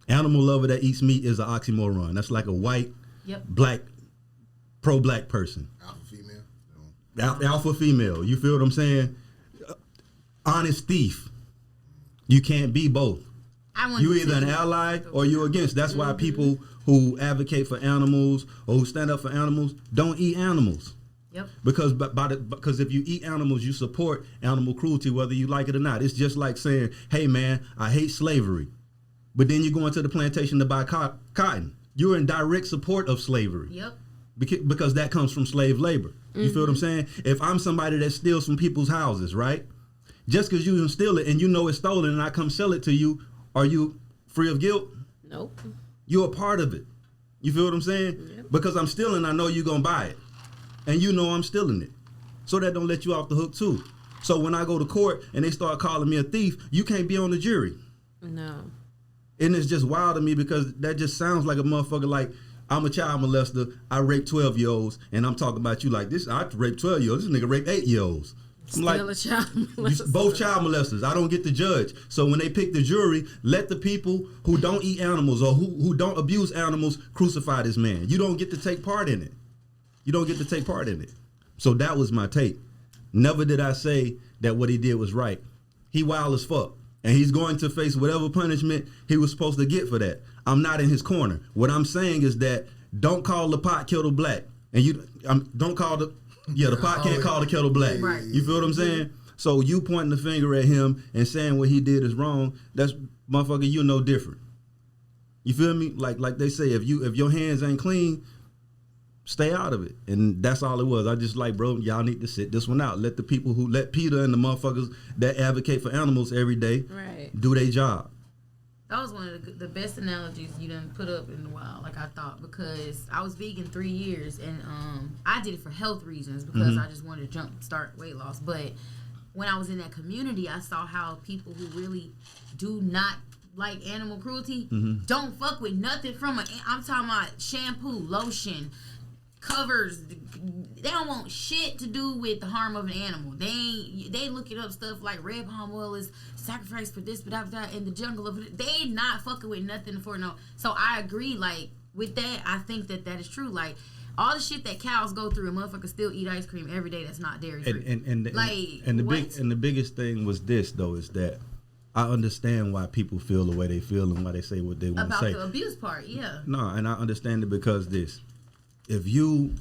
Animal lover that eats meat is an oxymoron. That's like a white, black, pro-black person. Alpha female. Alpha female. You feel what I'm saying? Honest thief. You can't be both. You either an ally or you're against. That's why people who advocate for animals or who stand up for animals don't eat animals. Yep. Because if you eat animals, you support animal cruelty, whether you like it or not. It's just like saying, hey man, I hate slavery. But then you go into the plantation to buy cotton. You're in direct support of slavery. Yep. Because that comes from slave labor. You feel what I'm saying? If I'm somebody that steals from people's houses, right? Just because you steal it and you know it's stolen and I come sell it to you, are you free of guilt? Nope. You're a part of it. You feel what I'm saying? Yep. Because I'm stealing, I know you're going to buy it. And you know I'm stealing it. So that don't let you off the hook too. So when I go to court and they start calling me a thief, you can't be on the jury. No. And it's just wild to me because that just sounds like a motherfucker like, I'm a child molester, I rape 12-year-olds, and I'm talking about you like this. I rape 12-year-olds, this nigga rape 8-year-olds. Still like, a child molester. Both child molesters. I don't get to judge. So when they pick the jury, let the people who don't eat animals or who don't abuse animals crucify this man. You don't get to take part in it. You don't get to take part in it. So that was my take. Never did I say that what he did was right. He wild as fuck. And he's going to face whatever punishment he was supposed to get for that. I'm not in his corner. What I'm saying is that don't call the pot kettle black. And don't call the pot can't call the kettle black. Right. You feel what I'm saying? So you pointing the finger at him and saying what he did is wrong, that's motherfucker, you no different. You feel me? Like they say, if your hands ain't clean, stay out of it. And that's all it was. I just like, bro, y'all need to sit this one out. Let the people let Peter and the motherfuckers that advocate for animals every day do their job. That was one of the best analogies you done put up in a while, like I thought, because I was vegan 3 years and I did it for health reasons because I just wanted to start weight loss. But when I was in that community, I saw how people who really do not like animal cruelty don't fuck with nothing from I'm talking about shampoo, lotion, covers. They don't want shit to do with the harm of an animal. They looking up stuff like red palm oil is sacrificed for this, but that in the jungle of it. They not fucking with nothing for no. So I agree, like with that. I think that is true. Like all the shit that cows go through, a motherfucker still eat ice cream every day. That's not dairy free. And the biggest thing was this though is that I understand why people feel the way they feel and why they say what they want to say about the abuse part. Yeah. No, and I understand it because if you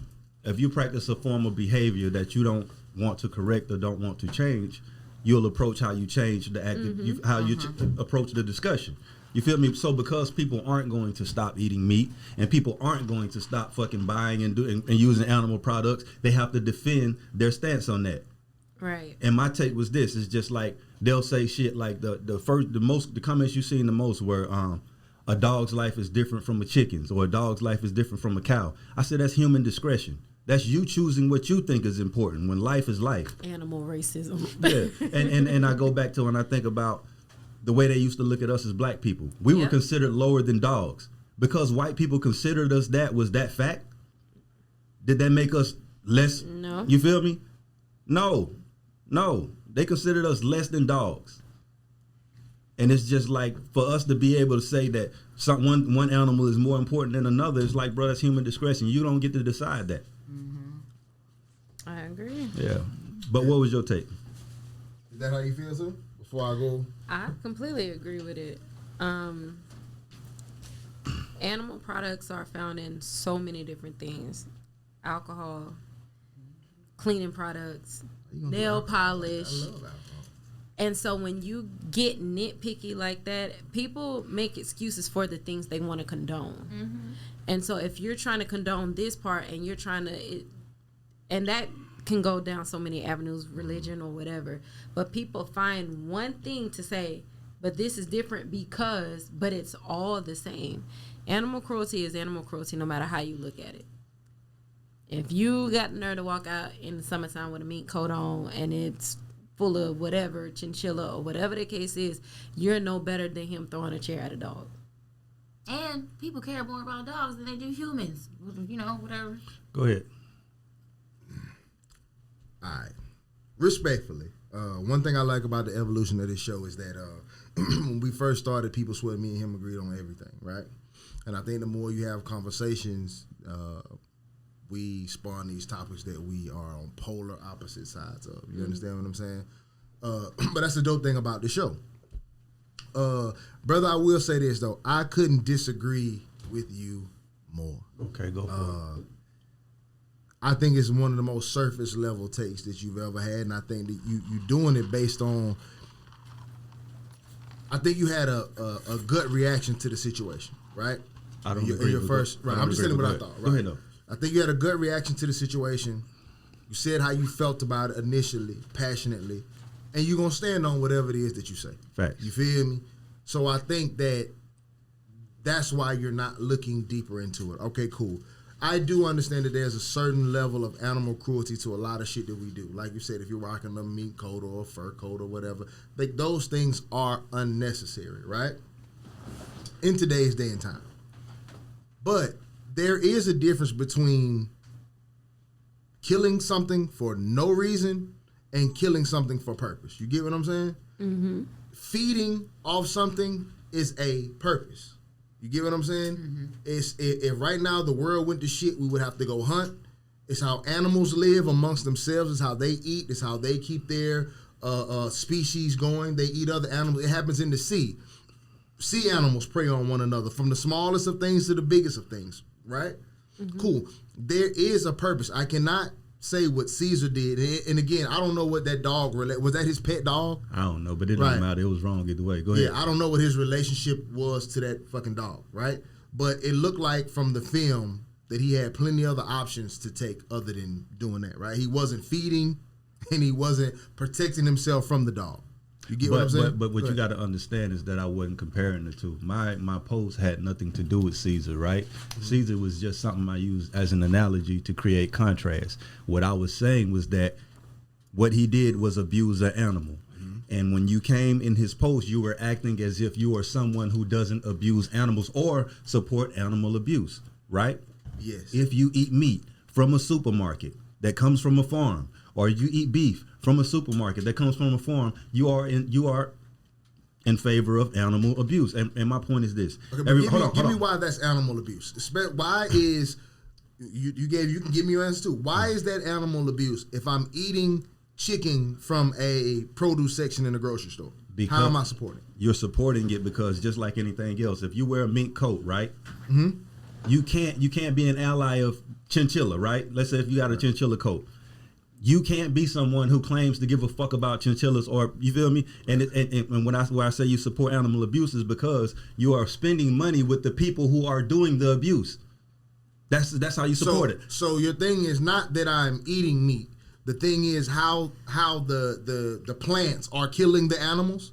practice a form of behavior that you don't want to correct or don't want to change, you'll approach how you change the approach the discussion. You feel me? So because people aren't going to stop eating meat and people aren't going to stop fucking buying and using animal products, they have to defend their stance on that. Right. And my take was this: it's just like they'll say shit like the comments you seen the most were a dog's life is different from a chicken's, or a dog's life is different from a cow. I said that's human discretion. That's you choosing what you think is important when life is life. Animal racism. Yeah, and I go back to when I think about the way they used to look at us as black people. We were considered lower than dogs because white people considered us that. Was that fact? Did that make us less? No. You feel me? No. They considered us less than dogs. And it's just like for us to be able to say that one animal is more important than another, it's like, bro, that's human discretion. You don't get to decide that. I agree. Yeah. But what was your take? Is that how you feel, sir? Before I go, I completely agree with it. Animal products are found in so many different things: alcohol, cleaning products, nail polish. I love alcohol. And so when you get nitpicky like that, people make excuses for the things they want to condone. And so if you're trying to condone this part and you're trying to, and that can go down so many avenues, religion or whatever, but people find one thing to say, but this is different because, but it's all the same. Animal cruelty is animal cruelty no matter how you look at it. If you got the nerve to walk out in the summertime with a mink coat on and it's full of whatever, chinchilla or whatever the case is, you're no better than him throwing a chair at a dog. And people care more about dogs than they do humans. You know, whatever. Go ahead. All right. Respectfully, one thing I like about the evolution of this show is that when we first started, people swear me and him agreed on everything, right? And I think the more you have conversations, we spawn these topics that we are on polar opposite sides of. You understand what I'm saying? But that's the dope thing about the show. Brother, I will say this, though. I couldn't disagree with you more. Okay, go for it. I think it's one of the most surface level takes that you've ever had, and I think that you doing it based on. I think you had a gut reaction to the situation, right? I don't in agree. your first, right? I'm just telling you what I thought. Right? Go ahead, though. I think you had a gut reaction to the situation. You said how you felt about it initially, passionately, and you're gonna stand on whatever it is that you say. Facts. You feel me? So I think that's why you're not looking deeper into it. Okay, cool. I do understand that there's a certain level of animal cruelty to a lot of shit that we do. Like you said, if you're rocking a mink coat or a fur coat or whatever, like those things are unnecessary, right? In today's day and time. But there is a difference between killing something for no reason and killing something for purpose. You get what I'm saying? Mm-hmm. Feeding off something is a purpose. You get what I'm saying? Mm-hmm. If right now the world went to shit, we would have to go hunt. It's how animals live amongst themselves. It's how they eat. It's how they keep their species going. They eat other animals. It happens in the sea. Sea animals prey on one another, from the smallest of things to the biggest of things, right? Mm-hmm. Cool. There is a purpose. I cannot say what Caesar did. And again, I don't know what that dog, was that his pet dog? I don't know, but it doesn't matter. It was wrong either way. Go ahead. Yeah, I don't know what his relationship was to that fucking dog, right? But it looked like from the film that he had plenty other options to take other than doing that, right? He wasn't feeding and he wasn't protecting himself from the dog. You get what I'm saying? But what you got to understand is that I wasn't comparing the two. My post had nothing to do with Caesar, right? Mm-hmm. Caesar was just something I used as an analogy to create contrast. What I was saying was that what he did was abuse an animal. Mm-hmm. And when you came in his post, you were acting as if you are someone who doesn't abuse animals or support animal abuse, right? Yes. If you eat meat from a supermarket that comes from a farm, or you eat beef from a supermarket that comes from a farm, you are in favor of animal abuse. And my point is this. Okay, give me why that's animal abuse. Why is you can give me your answer too. Why is that animal abuse if I'm eating chicken from a produce section in a grocery store? Because how am I supporting it? You're supporting it because just like anything else, if you wear a mink coat, right? Mm-hmm. You can't be an ally of chinchilla, right? Let's say if you got a chinchilla coat. You can't be someone who claims to give a fuck about chinchillas, or you feel me? And when I say you support animal abuse is because you are spending money with the people who are doing the abuse. That's how you support it. So your thing is not that I'm eating meat. The thing is how the plants are killing the animals.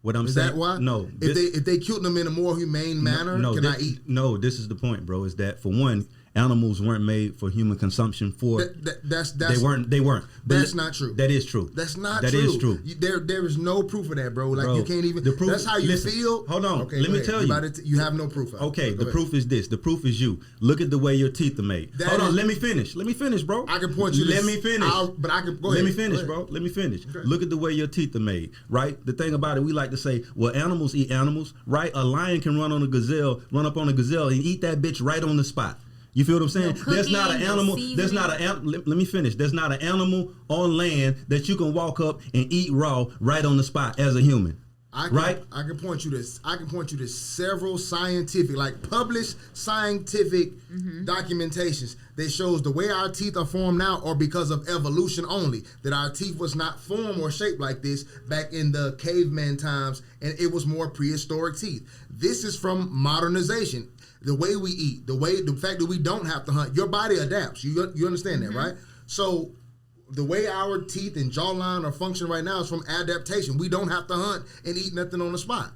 What I'm saying, is that why? No. If they killed them in a more humane manner, I eat? No, this is the point, bro. Is that for one, animals weren't made for human consumption. They weren't. That's not true. That is true. That's not that true. That is true. There is no proof of that, bro. Like, bro, you can't even. That's how you feel. Hold on. Okay, let me tell you. You have no proof of it. Okay, the proof is this. The proof is you. Look at the way your teeth are made. Hold on. Let me finish. Let me finish, bro. I can point you. Let me finish. But I can. Go ahead. Let me finish, bro. Let me finish. Okay. Look at the way your teeth are made, right? The thing about it, we like to say, well, animals eat animals, right? A lion can run up on a gazelle and eat that bitch right on the spot. You feel what I'm saying? There's not an animal. There's not an. Let me finish. There's not an animal on land that you can walk up and eat raw right on the spot as a human. I can point you to several scientific, like published scientific documentations that shows the way our teeth are formed now are because of evolution only. That our teeth was not formed or shaped like this back in the caveman times, and it was more prehistoric teeth. This is from modernization. The way we eat, the fact that we don't have to hunt, your body adapts. You understand that, right? So the way our teeth and jawline are functioning right now is from adaptation. We don't have to hunt and eat nothing on the spot.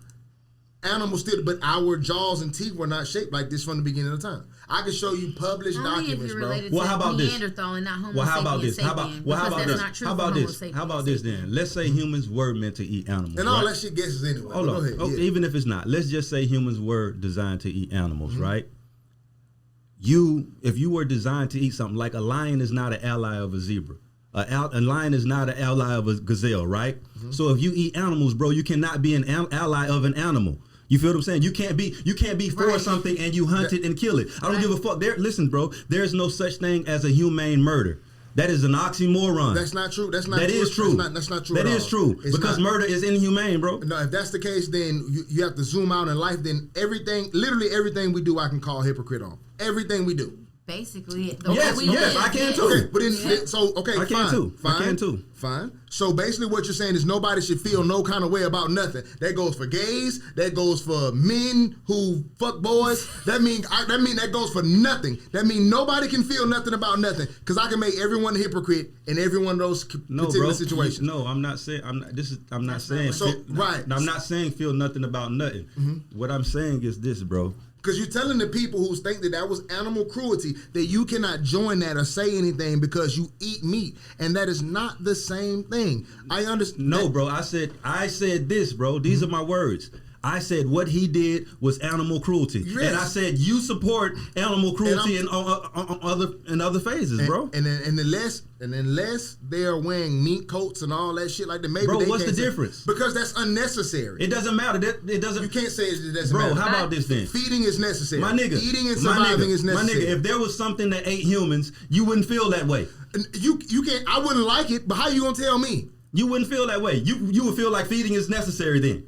Animals still, but our jaws and teeth were not shaped like this from the beginning of time. I can show you published documents, bro. Well, how about this? And not Homo how about this? How about this? How about this? How about this then? Let's say humans were meant to eat animals. And all that shit guesses anyway. Hold on. Go ahead. Okay, even if it's not, let's just say humans were designed to eat animals, right? If you were designed to eat something, like a lion is not an ally of a zebra. A lion is not an ally of a gazelle, right? So if you eat animals, bro, you cannot be an ally of an animal. You feel what I'm saying? You can't be for something and you hunt it and kill it. I don't give a fuck. Listen, bro, there's no such thing as a humane murder. That is an oxymoron. That's not true. That's not that true. Is true. That's not true. That is true. Because murder is inhumane, bro. No, if that's the case, then you have to zoom out in life. Then literally everything we do, I can call hypocrite on. Everything we do. Basically, yes, I can too. Okay, but I can too. I can too. Fine. So basically, what you're saying is nobody should feel no kind of way about nothing. That goes for gays. That goes for men who fuck boys. That mean that goes for nothing. That mean nobody can feel nothing about nothing because I can make everyone a hypocrite in every one of those particular situations. No, I'm not saying. I'm not saying. So right. I'm not saying feel nothing about nothing. What I'm saying is this, bro. Because you're telling the people who think that was animal cruelty that you cannot join that or say anything because you eat meat, and that is not the same thing. I understand. No, bro. I said this, bro. These are my words. I said what he did was animal cruelty, and I said you support animal cruelty in other phases, bro. And unless they are wearing mink coats and all that shit like that, maybe. Bro, what's the difference? Because that's unnecessary. It doesn't matter. It doesn't. You can't say it doesn't matter. Bro, how about this then? Feeding is necessary. My nigga, eating and surviving is necessary. My nigga, if there was something that ate humans, you wouldn't feel that way. You can't. I wouldn't like it, but how you gonna tell me? You wouldn't feel that way. You would feel like feeding is necessary then.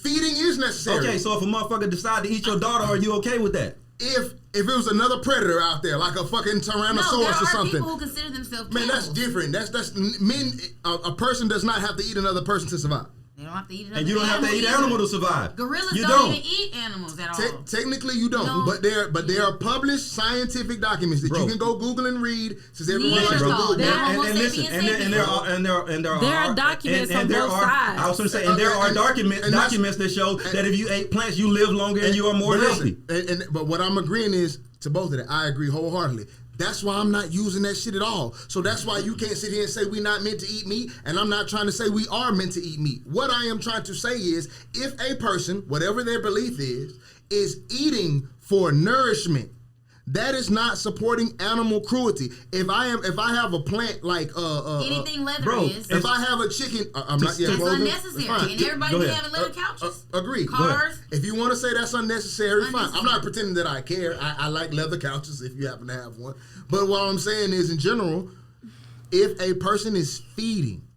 Feeding is necessary. Okay, so if a motherfucker decide to eat your daughter, are you okay with that? If it was another predator out there, like a fucking Tyrannosaurus or something. People who consider themselves man, that's different. That's men. A person does not have to eat another person to survive. They don't have to eat another and you don't have to eat an animal to survive. Gorillas don't even eat animals at all. Technically, you don't. But there are published scientific documents that you can go Google and read. Since everyone likes to Google. There are documents on both sides. I was going to say, and there are documents that show that if you ate plants, you live longer and you are more healthy. But what I'm agreeing is to both of that. I agree wholeheartedly. That's why I'm not using that shit at all. So that's why you can't sit here and say we're not meant to eat meat, and I'm not trying to say we are meant to eat meat. What I am trying to say is if a person, whatever their belief is eating for nourishment, that is not supporting animal cruelty. If I have a plant like anything leather is. If I have a chicken, I'm not yet. It's unnecessary, and everybody be having leather couches. Agree. Cars. If you want to say that's unnecessary, fine. I'm not pretending that I care. I like leather couches if you happen to have one. But what I'm saying is, in general, if a person is feeding,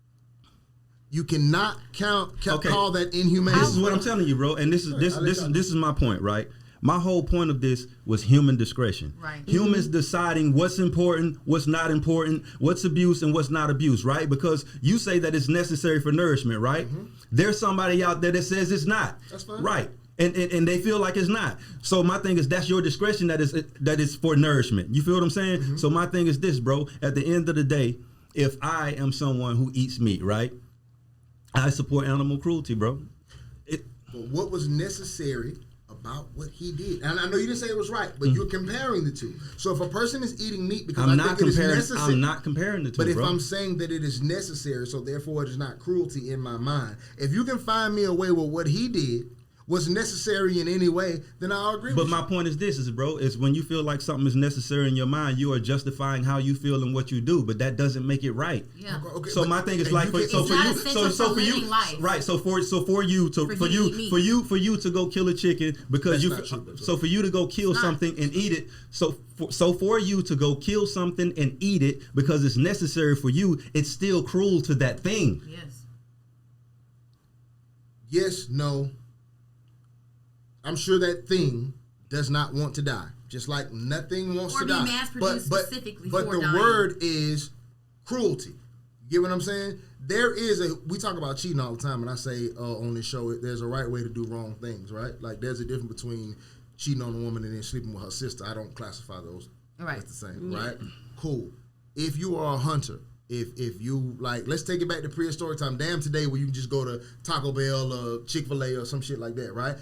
you cannot call that inhumane. This is what I'm telling you, bro. And this is my point, right? My whole point of this was human discretion. Right. Humans deciding what's important, what's not important, what's abuse and what's not abuse, right? Because you say that it's necessary for nourishment, right? There's somebody out there that says it's not. That's fine. Right. And they feel like it's not. So my thing is that's your discretion that is for nourishment. You feel what I'm saying? So my thing is this, bro. At the end of the day, if I am someone who eats meat, right? I support animal cruelty, bro. But what was necessary about what he did. And I know you didn't say it was right, but you're comparing the two. So if a person is eating meat because I'm I not think it is comparing. necessary, I'm not comparing the two, but if bro. I'm saying that it is necessary, so therefore it is not cruelty in my mind. If you can find me a way where what he did was necessary in any way, then I'll agree But with you. my point is this, bro, is when you feel like something is necessary in your mind, you are justifying how you feel and what you do, but that doesn't make it right. Yeah. Okay, So my thing is and like, you can- so It's for not you, essential so for for you, living life. right? So for you to For for you to eat you meat. for you to go kill a chicken because That's not true. so for you to go kill It's not. something and eat it, so for you to go kill something and eat it because it's necessary for you, it's still cruel to that thing. Yes. Yes, no. I'm sure that thing does not want to die. Just like nothing wants Or to be die. mass-produced specifically but for the dying. word is cruelty. You get what I'm saying? There is we talk about cheating all the time, and I say on this show, there's a right way to do wrong things, right? Like there's a difference between cheating on a woman and then sleeping with her sister. I don't classify those. Right. It's the same, right? Cool. If you are a hunter, if you like, let's take it back to prehistoric time. Damn today where you can just go to Taco Bell or Chick-fil-A or some shit like that, right?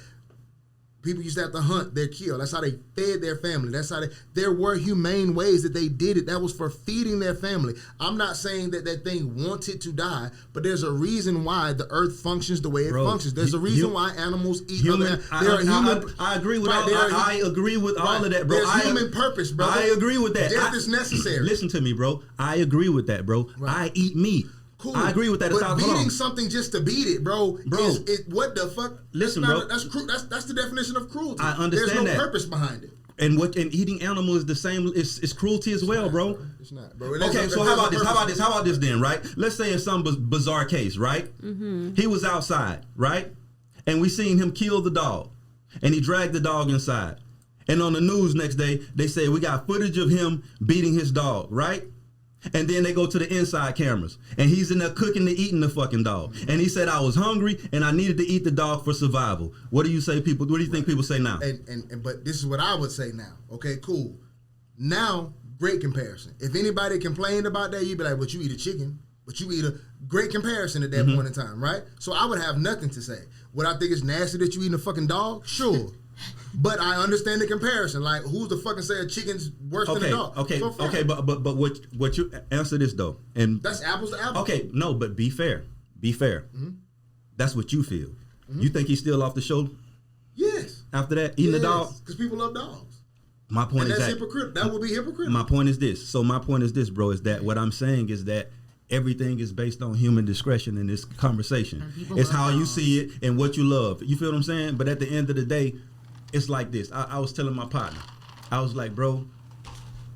People used to have to hunt their kill. That's how they fed their family. That's how there were humane ways that they did it. That was for feeding their family. I'm not saying that that thing wanted to die, but there's a reason why the earth functions the way it functions. There's a reason why animals eat other animals. I agree with I agree with all of that, bro. There's human purpose, bro. I agree with that. Death is necessary. Listen to me, bro. I agree with that, bro. Right. I eat meat. Cool. I agree with that. But Hold on. beating something just to beat it, bro. What the fuck? Listen, that's bro. That's the definition of cruelty. I understand There's no that. purpose behind it. And eating animal is the same. It's cruelty as well, bro. It's not, bro. Okay, so how about this? How about this then, right? Let's say in some bizarre case, right? He was outside, right? And we seen him kill the dog. And he dragged the dog inside. And on the news next day, they say we got footage of him beating his dog, right? And then they go to the inside cameras. And he's in there cooking and eating the fucking dog. And he said, I was hungry and I needed to eat the dog for survival. What do you say, people? What do you think people say now? And but this is what I would say now. Okay, cool. Now, great comparison. If anybody complained about that, you'd be like, but you eat a chicken. But you eat a great comparison at that point in time, right? So I would have nothing to say. Would I think it's nasty that you eating a fucking dog? Sure. But I understand the comparison. Like, who's the fucking say a chicken's worse than a dog? Okay, So okay, but what you answer this though, and that's apples to apples. okay, no, but be fair, That's what you feel. You think he's still off the show Yes. after that eating the dog? Because people love dogs. My point And is that's that hypocritical. That would be hypocritical. my point is this. So my point is this, bro, is that what I'm saying is that everything is based on human discretion in this conversation. It's how you see it and what you love. You feel what I'm saying? But at the end of the day, it's like this. I was telling my partner, I was like, bro,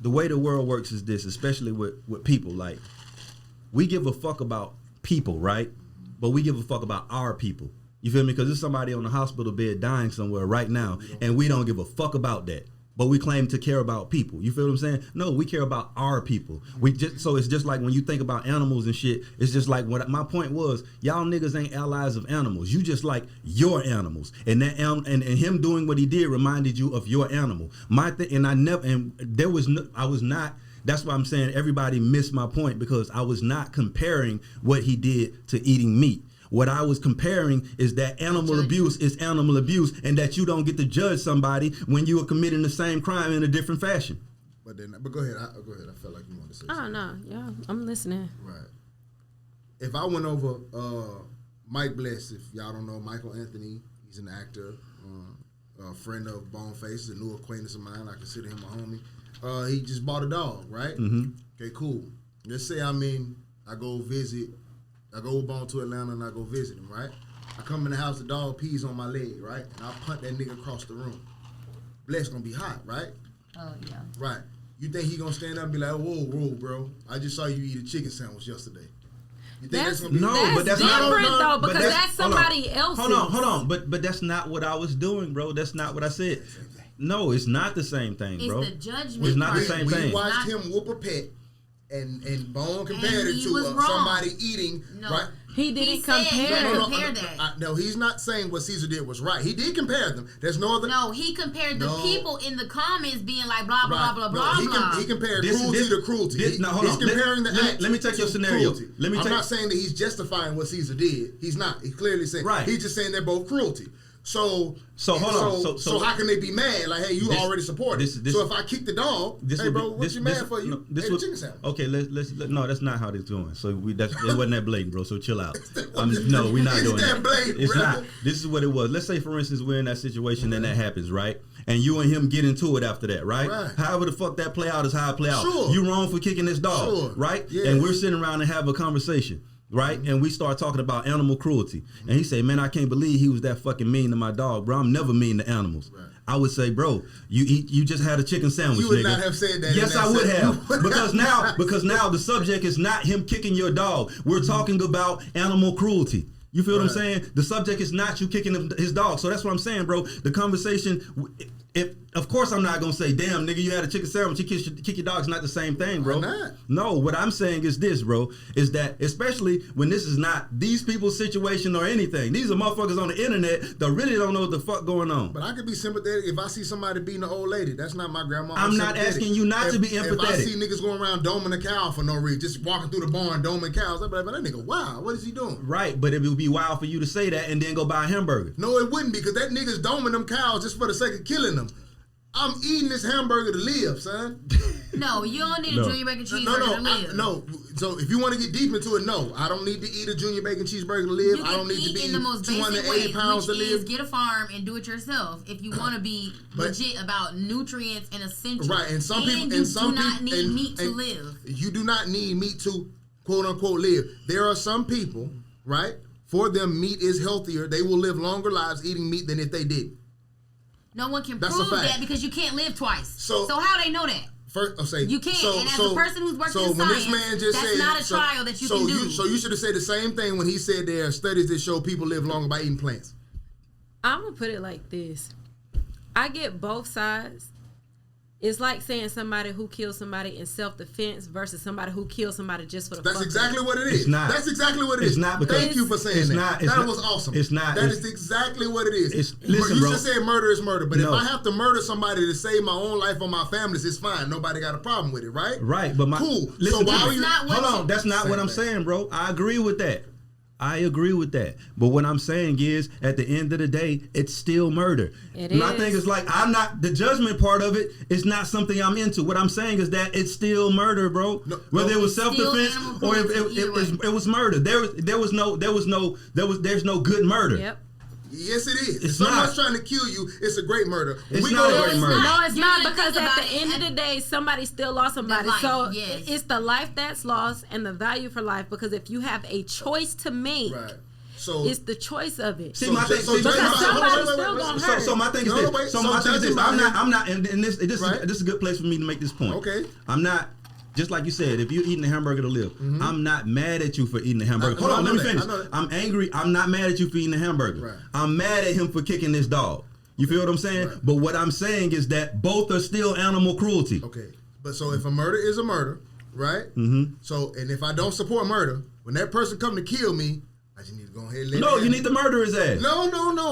the way the world works is this, especially with people. Like, we give a fuck about people, right? But we give a fuck about our people. You feel me? Because there's somebody on the hospital bed dying somewhere right now, and we don't give a fuck about that. But we claim to care about people. You feel what I'm saying? No, we care about our people. So it's just like when you think about animals and shit, it's just like what my point was, y'all niggas ain't allies of animals. You just like your animals. And that and him doing what he did reminded you of your animal. My thing, and I was not, that's why I'm saying everybody missed my point, because I was not comparing what he did to eating meat. What I was comparing is that animal abuse is animal abuse, and that you don't get to judge somebody when you are committing the same crime in a different fashion. But go ahead. Go ahead. I felt like you wanted to say something. Oh, no. Yeah, I'm listening. Right. If I went over Mike Bless, if y'all don't know Michael Anthony, he's an actor, a friend of Boneface, a new acquaintance of mine. I consider him a homie. He just bought a dog, right? Mm-hmm. Okay, cool. Let's say I go visit. I go with Bone to Atlanta and I go visit him, right? I come in the house, the dog pees on my leg, right? And I punt that nigga across the room. Bless gonna be hot, right? Oh, yeah. Right. You think he gonna stand up and be like, whoa, bro, I just saw you eat a chicken sandwich yesterday. You think that's gonna be but that's different though, because that's somebody else's. Hold on. But that's not what I was doing, bro. That's not what I said. No, it's not the same thing, bro. It's the judgment. It's not the same thing. We watched him whoop a pet. And Bone compared it to somebody eating, right? He didn't compare that. No, he's not saying what Caesar did was right. He did compare them. There's no other. No, he compared the people in the comments being like blah blah blah blah blah. He compared cruelty to cruelty. He's comparing the act. Let me take your scenario. I'm not saying that he's justifying what Caesar did. He's not. He's clearly saying. Right. He's just saying they're both cruelty. So hold on. So how can they be mad? Like, hey, you already supported. So if I kick the dog, hey, bro, what you mad for? You ate a chicken sandwich. Okay, let's no, that's not how this going. So it wasn't that blatant, bro. So chill out. No, we're not doing that. Blatant, it's bro. not. This is what it was. Let's say, for instance, we're in that situation and that happens, right? And you and him get into it after that, right? However the fuck that play out is how it play out. Sure. You wrong for kicking this dog, right? Yes. And we're sitting around and have a conversation. Right, and we start talking about animal cruelty, and he say, "Man, I can't believe he was that fucking mean to my dog, bro. I'm never mean to animals." Right. I would say, "Bro, you just had a chicken sandwich." You would nigga. not have said that. Yes, I would have, because now the subject is not him kicking your dog. We're talking about animal cruelty. You feel what I'm saying? The subject is not you kicking his dog. So that's what I'm saying, bro. The conversation, of course I'm not going to say, damn, nigga, you had a chicken sandwich, you kick your dog. It's not the same thing, bro. Why not? No, what I'm saying is this, bro, is that especially when this is not these people's situation or anything. These are motherfuckers on the internet that really don't know what the fuck going on. But I could be sympathetic if I see somebody beating an old lady. That's not my grandma. I'm not asking you not to be empathetic. If I see niggas going around doming a cow for no reason, just walking through the barn doming cows, I'd be like, that nigga, wow, what is he doing? Right, but it would be wild for you to say that and then go buy a hamburger. No, it wouldn't, because that nigga's doming them cows just for the sake of killing them. I'm eating this hamburger to live, son. No, you don't need a junior bacon cheeseburger to live. No. So if you want to get deep into it, no. I don't need to eat a junior bacon cheeseburger to live. You I don't can need to eat be in the most 280 basic way, pounds to which live. is get a farm and do it yourself if you want to be legit about nutrients and essentials. Right, and some people do not need meat to live. You do not need meat to quote unquote live. There are some people, right? For them, meat is healthier. They will live longer lives eating meat than if they didn't. No one can prove that because you can't live twice. So how do they know that? First, I'll say you can't. And as a person who's worked in science, that's not a trial that you can do. So you should have said the same thing when he said there are studies that show people live longer by eating plants. I'm gonna put it like this: I get both sides. It's like saying somebody who killed somebody in self-defense versus somebody who killed somebody just for the That's fuck exactly of it. what it is. It's not. That's exactly what it is. It's not because Thank you for saying that. That was awesome. It's not. That is exactly what it is. Listen, you bro. just said murder is murder, but if I have to murder somebody to save my own life or my family's, it's fine. Nobody got a problem with it, right? Right, but cool. Listen, so why are you? Hold on, that's not what I'm saying, bro. I agree with that. I agree with that. But what I'm saying is, at the end of the day, it's still murder. My thing is like, I'm not, the judgment part of it is not something I'm into. What I'm saying is that it's still murder, bro. Whether it was self-defense or if it was murder. There's no good murder. Yep. Yes, it is. It's if someone's trying to kill you, it's a great murder. It's not a great murder. No, it's not, because at the end of the day, somebody still lost somebody. So it's the life that's lost and the value for life. Because if you have a choice to make, so it's the choice of it. See, my thing. Because somebody's still gonna hurt. So my thing is this. So my thing is this. I'm not. And this is a good place for me to make this point. Okay. I'm not. Just like you said, if you're eating a hamburger to live, I'm not mad at you for eating a hamburger. Hold on, let me finish. I'm angry. I'm not mad at you for eating a hamburger. Right. I'm mad at him for kicking this dog. You feel what I'm saying? Right. But what I'm saying is that both are still animal cruelty. Okay. But so if a murder is a murder, right? Mm-hmm. So, and if I don't support murder, when that person come to kill me, I just need to go ahead and let No, you need to murder his ass. No.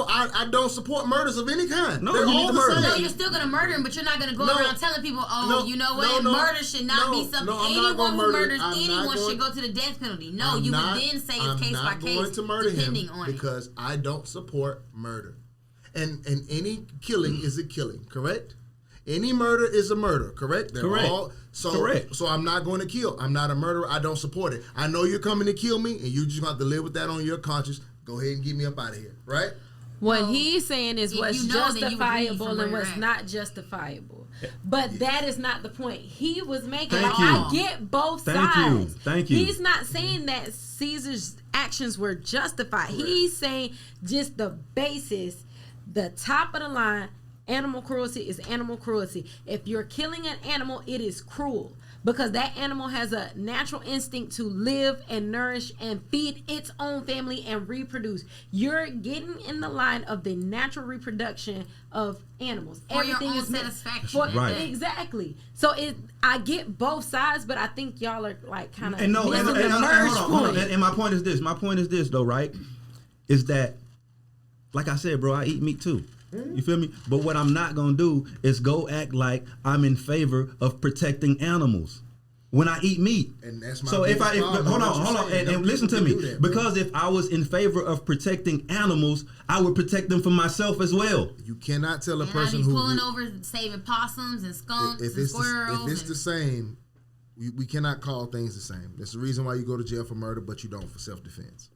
I don't support murders of any kind. No, They're you need to murder. No, you're still going to murder him, but you're not going to go around telling people, you know what? Murder should not be something. Anyone who murders anyone should go to the death penalty. No, you would then say it's case by case, depending on it. Because I don't support murder. And any killing is a killing, correct? Any murder is a murder, correct? Correct. Correct. So I'm not going to kill. I'm not a murderer. I don't support it. I know you're coming to kill me, and you just have to live with that on your conscience. Go ahead and get me up out of here, right? What he's saying is what's justifiable and what's not justifiable. But that is not the point he was making. I get both sides. Thank you. He's not saying that Caesar's actions were justified. Correct. He's saying just the basis, the top of the line. Animal cruelty is animal cruelty. If you're killing an animal, it is cruel because that animal has a natural instinct to live and nourish and feed its own family and reproduce. You're getting in the line of the natural reproduction of animals. For everything your own is satisfaction. Right. Exactly. So I get both sides, but I think y'all are like kind of and hold on. And my point is this. My point is this though, right? Is that, like I said, bro, I eat meat too. You feel me? But what I'm not gonna do is go act like I'm in favor of protecting animals. when I eat meat. And that's my so if I problem. hold on, and listen to me, that, because if I was in favor of protecting animals, I would protect them for myself as well. You cannot tell a And person he's who pulling over saving possums and skunks and squirrels. If it's the same, we cannot call things the same. That's the reason why you go to jail for murder, but you don't for self-defense.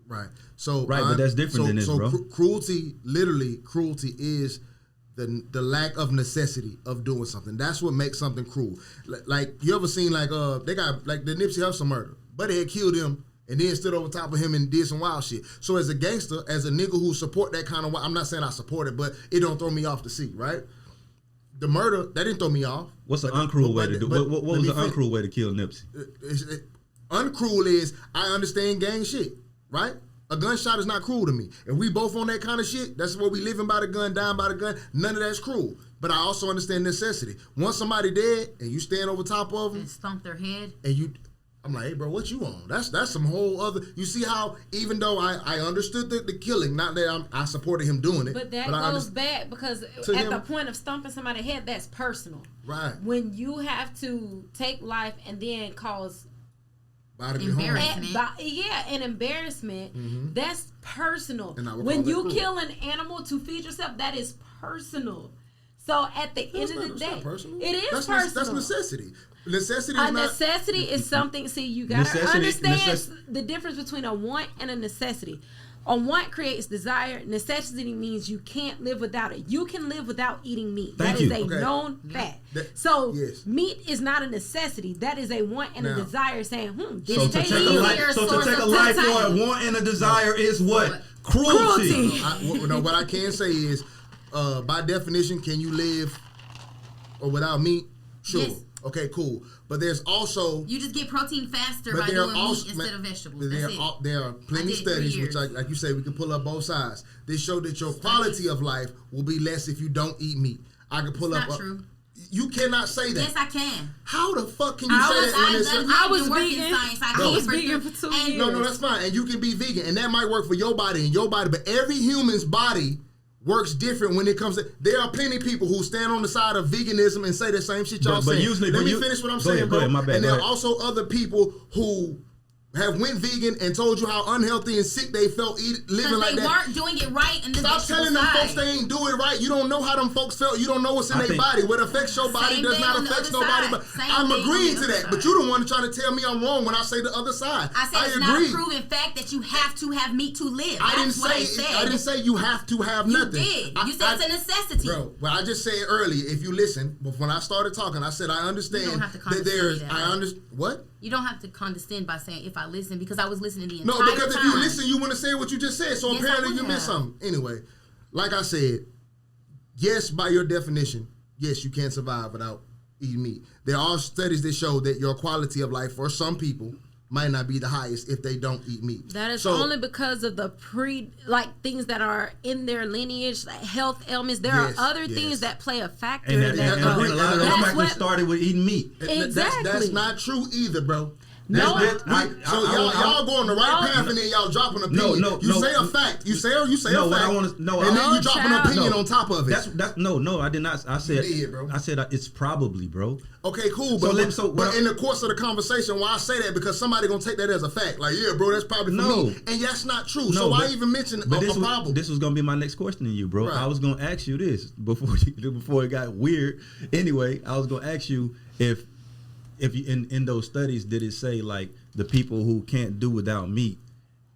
Right. So but that's different than this, bro. Cruelty is the lack of necessity of doing something. That's what makes something cruel. Like you ever seen they got like the Nipsey Hussle murder. Buddy had killed him and then stood over top of him and did some wild shit. So as a gangster, as a nigga who support that kind of, I'm not saying I support it, but it don't throw me off to see, right? The murder, that didn't throw me off. What's an uncruel way to do? What was the uncruel way to kill Nipsey? Uncruel is I understand gang shit, right? A gunshot is not cruel to me. If we both on that kind of shit, that's what we living by the gun, dying by the gun. None of that's cruel. But I also understand necessity. Once somebody dead and you stand over top of them and stomp their head, and I'm like, hey bro, what you on? That's some whole other. You see how even though I understood the killing, not that I supported him doing it, but that goes back because at the point of stomping somebody's head, that's personal. Right. When you have to take life and then cause embarrassment. An embarrassment. Mm-hmm. That's personal. When you kill an animal to feed yourself, that is personal. So at the end of the day, it is personal. That's necessity. Necessity is something. See, you gotta understand the difference between a want and a necessity. A want creates desire. Necessity means you can't live without it. You can live without eating meat. That is a known fact. So meat is not a necessity. That is a want and a desire saying, this so to take a life for a want and a desire is what? Cruelty. What I can say is, by definition, can you live without meat? Sure. Yes. Okay, cool. But there's also... You just get protein faster by doing meat instead of vegetables. There are plenty of studies, which, like you say, we can pull up both sides. They show that your quality of life will be less if you don't eat meat. I can pull up... Not true. You cannot say that. Yes, I can. How the fuck can you say that? I was vegan. I was vegan for 2 years. No, that's fine. And you can be vegan. And that might work for your body and your body. But every human's body... works different when it comes to. There are plenty of people who stand on the side of veganism and say the same shit y'all saying. Let me finish what I'm saying, bro. My bad, and there are also other people who have went vegan and told you how unhealthy and sick they felt living like that. They weren't doing it right in the Stop telling them folks they ain't do it right. You don't know how them folks felt. You don't know what's in their body. What affects your body does not affect nobody. But I'm agreeing to that. But you don't want to try to tell me I'm wrong when I say the other side. I said it's not a proven fact that you have to have meat to live. I didn't say you have to have nothing. You did. You said it's a necessity. Bro, well, I just said earlier, if you listen, but when I started talking, I said I understand that there's. What? You don't have to condescend by saying if I listen, because I was listening the entire time. No, because if you listen, you want to say what you just said. So apparently you missed something. Anyway, like I said, yes, by your definition, yes, you can't survive without eating meat. There are studies that show that your quality of life for some people might not be the highest if they don't eat meat. That is only because of the things that are in their lineage, like health ailments. There are other things that play a factor in that. A lot of those factors started with eating meat. Exactly. That's not true either, bro. No, y'all go on the right path and then y'all drop an opinion. You say a fact. You say a fact. And then you drop an opinion on top of it. I did not. I said it's probably, bro. Okay, cool. But in the course of the conversation, why I say that? Because somebody gonna take that as a fact. Like, yeah, bro, that's probably for me. And that's not true. So why even mention a problem? This was gonna be my next question to you, bro. Right. I was gonna ask you this before it got weird. Anyway, I was gonna ask you if you, in those studies, did it say like the people who can't do without meat,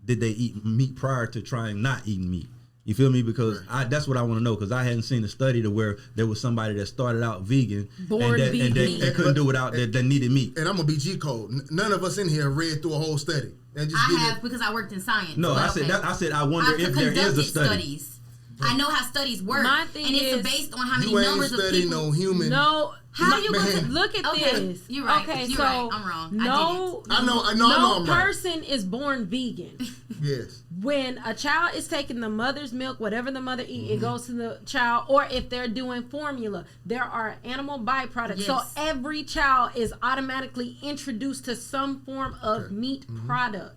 did they eat meat prior to trying not eating meat? You feel me? Because that's what I want to know, because I hadn't seen a study to where there was somebody that started out vegan and they couldn't do without that needed meat. And I'm gonna be G code. None of us in here read through a whole study. I have because I worked in science. No, I said I wonder if there is a study. Studies. I know how studies work, and it's based on how many numbers of people. No human. No. How you look at this? You're right. Okay, you're right. I'm wrong. No person is born vegan. Yes. When a child is taking the mother's milk, whatever the mother eats, it goes to the child. Or if they're doing formula, there are animal byproducts. Yes. So every child is automatically introduced to some form of meat product.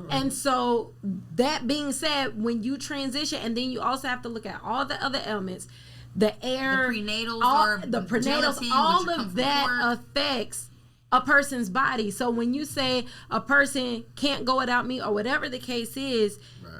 And so that being said, when you transition, and then you also have to look at all the other elements, the air, the prenatals, all of that affects a person's body. So when you say a person can't go without meat or whatever the case is,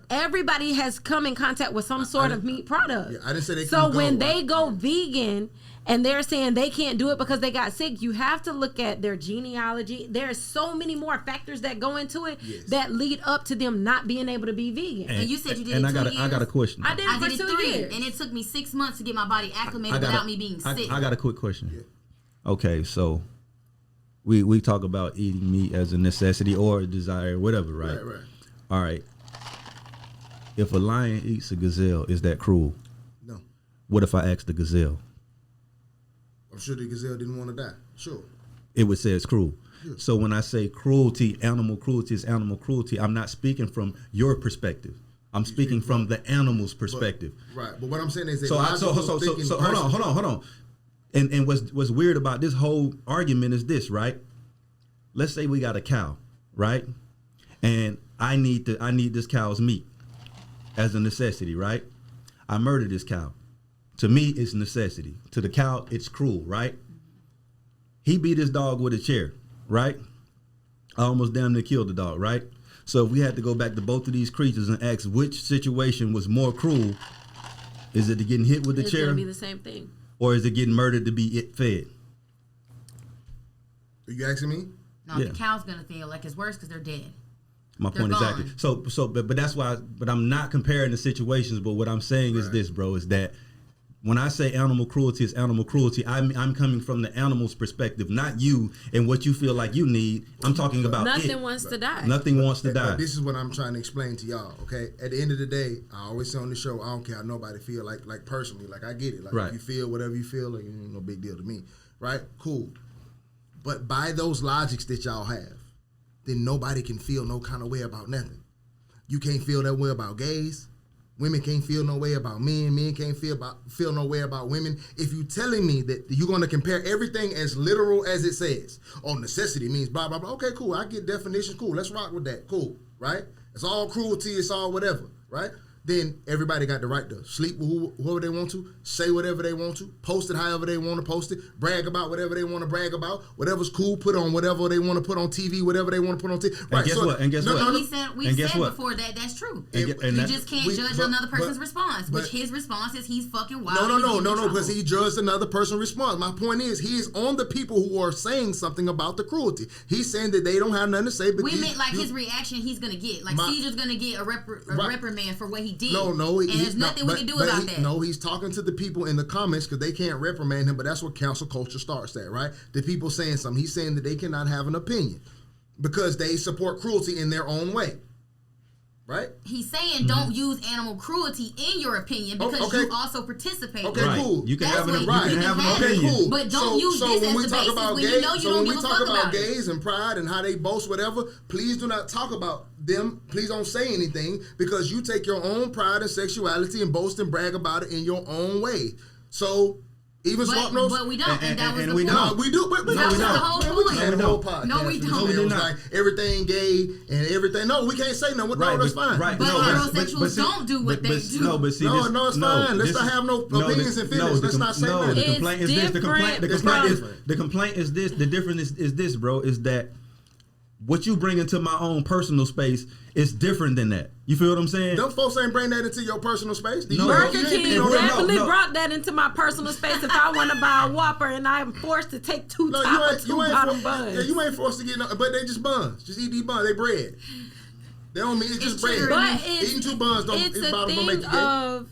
everybody has come in contact with some sort of meat product. I didn't say they so can when go, they go vegan and they're saying they can't do it because they got sick, you have to look at their genealogy. There's so many more factors that go into it that lead up to them not being able to be vegan. And you said you did and it 2 I years? got a question. I did it for 2 3, years. and it took me 6 months to get my body acclimated without me being sick. I got a quick question. Okay, so we talk about eating meat as a necessity or a desire, whatever, right? Right. All right. If a lion eats a gazelle, is that cruel? No. What if I asked the gazelle? I'm sure the gazelle didn't want to die. Sure. It would say it's cruel. Yeah. So when I say cruelty, animal cruelty is animal cruelty, I'm not speaking from your perspective. I'm speaking from the animal's perspective. But what I'm saying is that so hold on. And what's weird about this whole argument is this, right? Let's say we got a cow, right? And I need this cow's meat as a necessity, right? I murder this cow. To me, it's necessity. To the cow, it's cruel, right? He beat his dog with a chair, right? I almost damn near killed the dog, right? So if we had to go back to both of these creatures and ask which situation was more cruel, is it getting hit with the chair? It's going to be the same thing. Or is it getting murdered to be fed? Are you asking me? No, the cow's gonna feel like it's worse because they're dead. My point exactly. But that's why. But I'm not comparing the situations. But what I'm saying is this, bro, is that when I say animal cruelty is animal cruelty, I'm coming from the animal's perspective, not you and what you feel like you need. I'm talking about nothing wants to die. Nothing wants to die. This is what I'm trying to explain to y'all. Okay, at the end of the day, I always say on the show, I don't care how nobody feel. Like personally, like I get it. Like if you feel whatever you feel, like no big deal to me. Right? Cool. But by those logics that y'all have, then nobody can feel no kind of way about nothing. You can't feel that way about gays. Women can't feel no way about men. Men can't feel no way about women. If you telling me that you're going to compare everything as literal as it says, necessity means blah, blah, blah. Okay, cool. I get definition. Cool. Let's rock with that. Cool. Right? It's all cruelty. It's all whatever. Right? Then everybody got the right to sleep with whoever they want to, say whatever they want to, post it however they want to post it, brag about whatever they want to brag about, whatever's cool, put on whatever they want to put on TV, whatever they want to put on TV. Right. And guess what? We said before that that's true. You just can't judge another person's response, which his response is he's fucking wild. No, because he judged another person's response. My point is he is on the people who are saying something about the cruelty. He's saying that they don't have nothing to say. But we meant like his reaction he's going to get. Like Caesar's going to get a reprimand for what he did. No, and there's nothing we can do about that. No, he's talking to the people in the comments because they can't reprimand him, but that's what cancel culture starts at, right? The people saying something. He's saying that they cannot have an opinion because they support cruelty in their own way. Right? He's saying don't use animal cruelty in your opinion because you also participate. Okay, cool. You can have an opinion. Cool. But don't use this as the basis when you know you don't give a fuck about it. So when we talk about gays and pride and how they boast whatever, please do not talk about them. Please don't say anything because you take your own pride and sexuality and boast and brag about it in your own way. So even swap notes. But we don't, and that was the point. No, we do, but that was the whole point. The whole podcast. No, we don't. It was like everything gay and everything. No, we can't say nothing. No, that's fine. But heterosexuals don't do what they do. No, it's fine. Let's not have no opinions and feelings. Let's not say that. The complaint is this. The complaint is this. The difference is this, bro. Is that what you bring into my own personal space is different than that. You feel what I'm saying? Them folks ain't bring that into your personal space. Burger King definitely brought that into my personal space. If I want to buy a Whopper and I'm forced to take two top or two bottom buns. Yeah, you ain't forced to get no, but they just buns. Just eat these buns. They bread. They don't mean it's just bread. But eating two buns don't. It's a thing of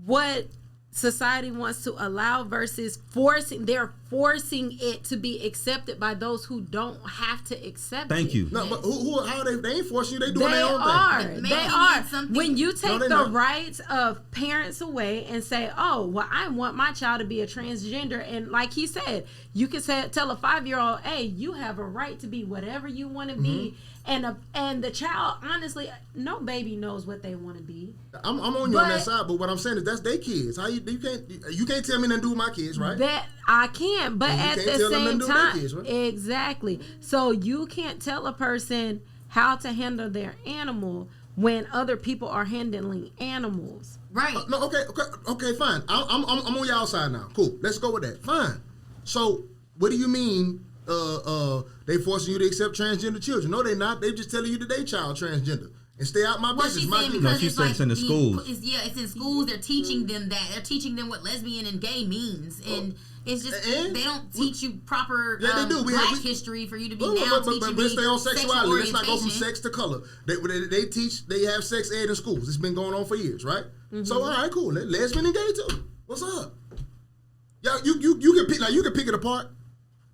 what society wants to allow versus forcing. They're forcing it to be accepted by those who don't have to accept it. Thank you. No, but how are they? They ain't forcing you. They doing their own thing. They are. When you take the rights of parents away and say, "Oh, well, I want my child to be a transgender," and like he said, you can tell a 5-year-old, "Hey, you have a right to be whatever you want to be." And the child, honestly, no baby knows what they want to be. I'm on you on that side, but what I'm saying is that's their kids. How you can't tell me nothing to do with my kids, right? That I can't, but at the same time, kids, right? Exactly. So you can't tell a person how to handle their animal when other people are handling animals. Right. No. Okay. Fine. I'm on y'all side now. Cool. Let's go with that. Fine. So what do you mean? they forcing you to accept transgender children. No, they not. They just telling you that they child transgender. And stay out my business. She's saying No, she said it's in the schools. It's in schools. They're teaching them that. They're teaching them what lesbian and gay means. And it's just, they don't teach you proper they do. black history for you to be now teaching but let's stay on sexuality. Let's not go from orientation. sex to color. They have sex ed in schools. It's been going on for years, right? So, all right, cool. Lesbian and gay, too. What's up? Y'all, you can pick it apart.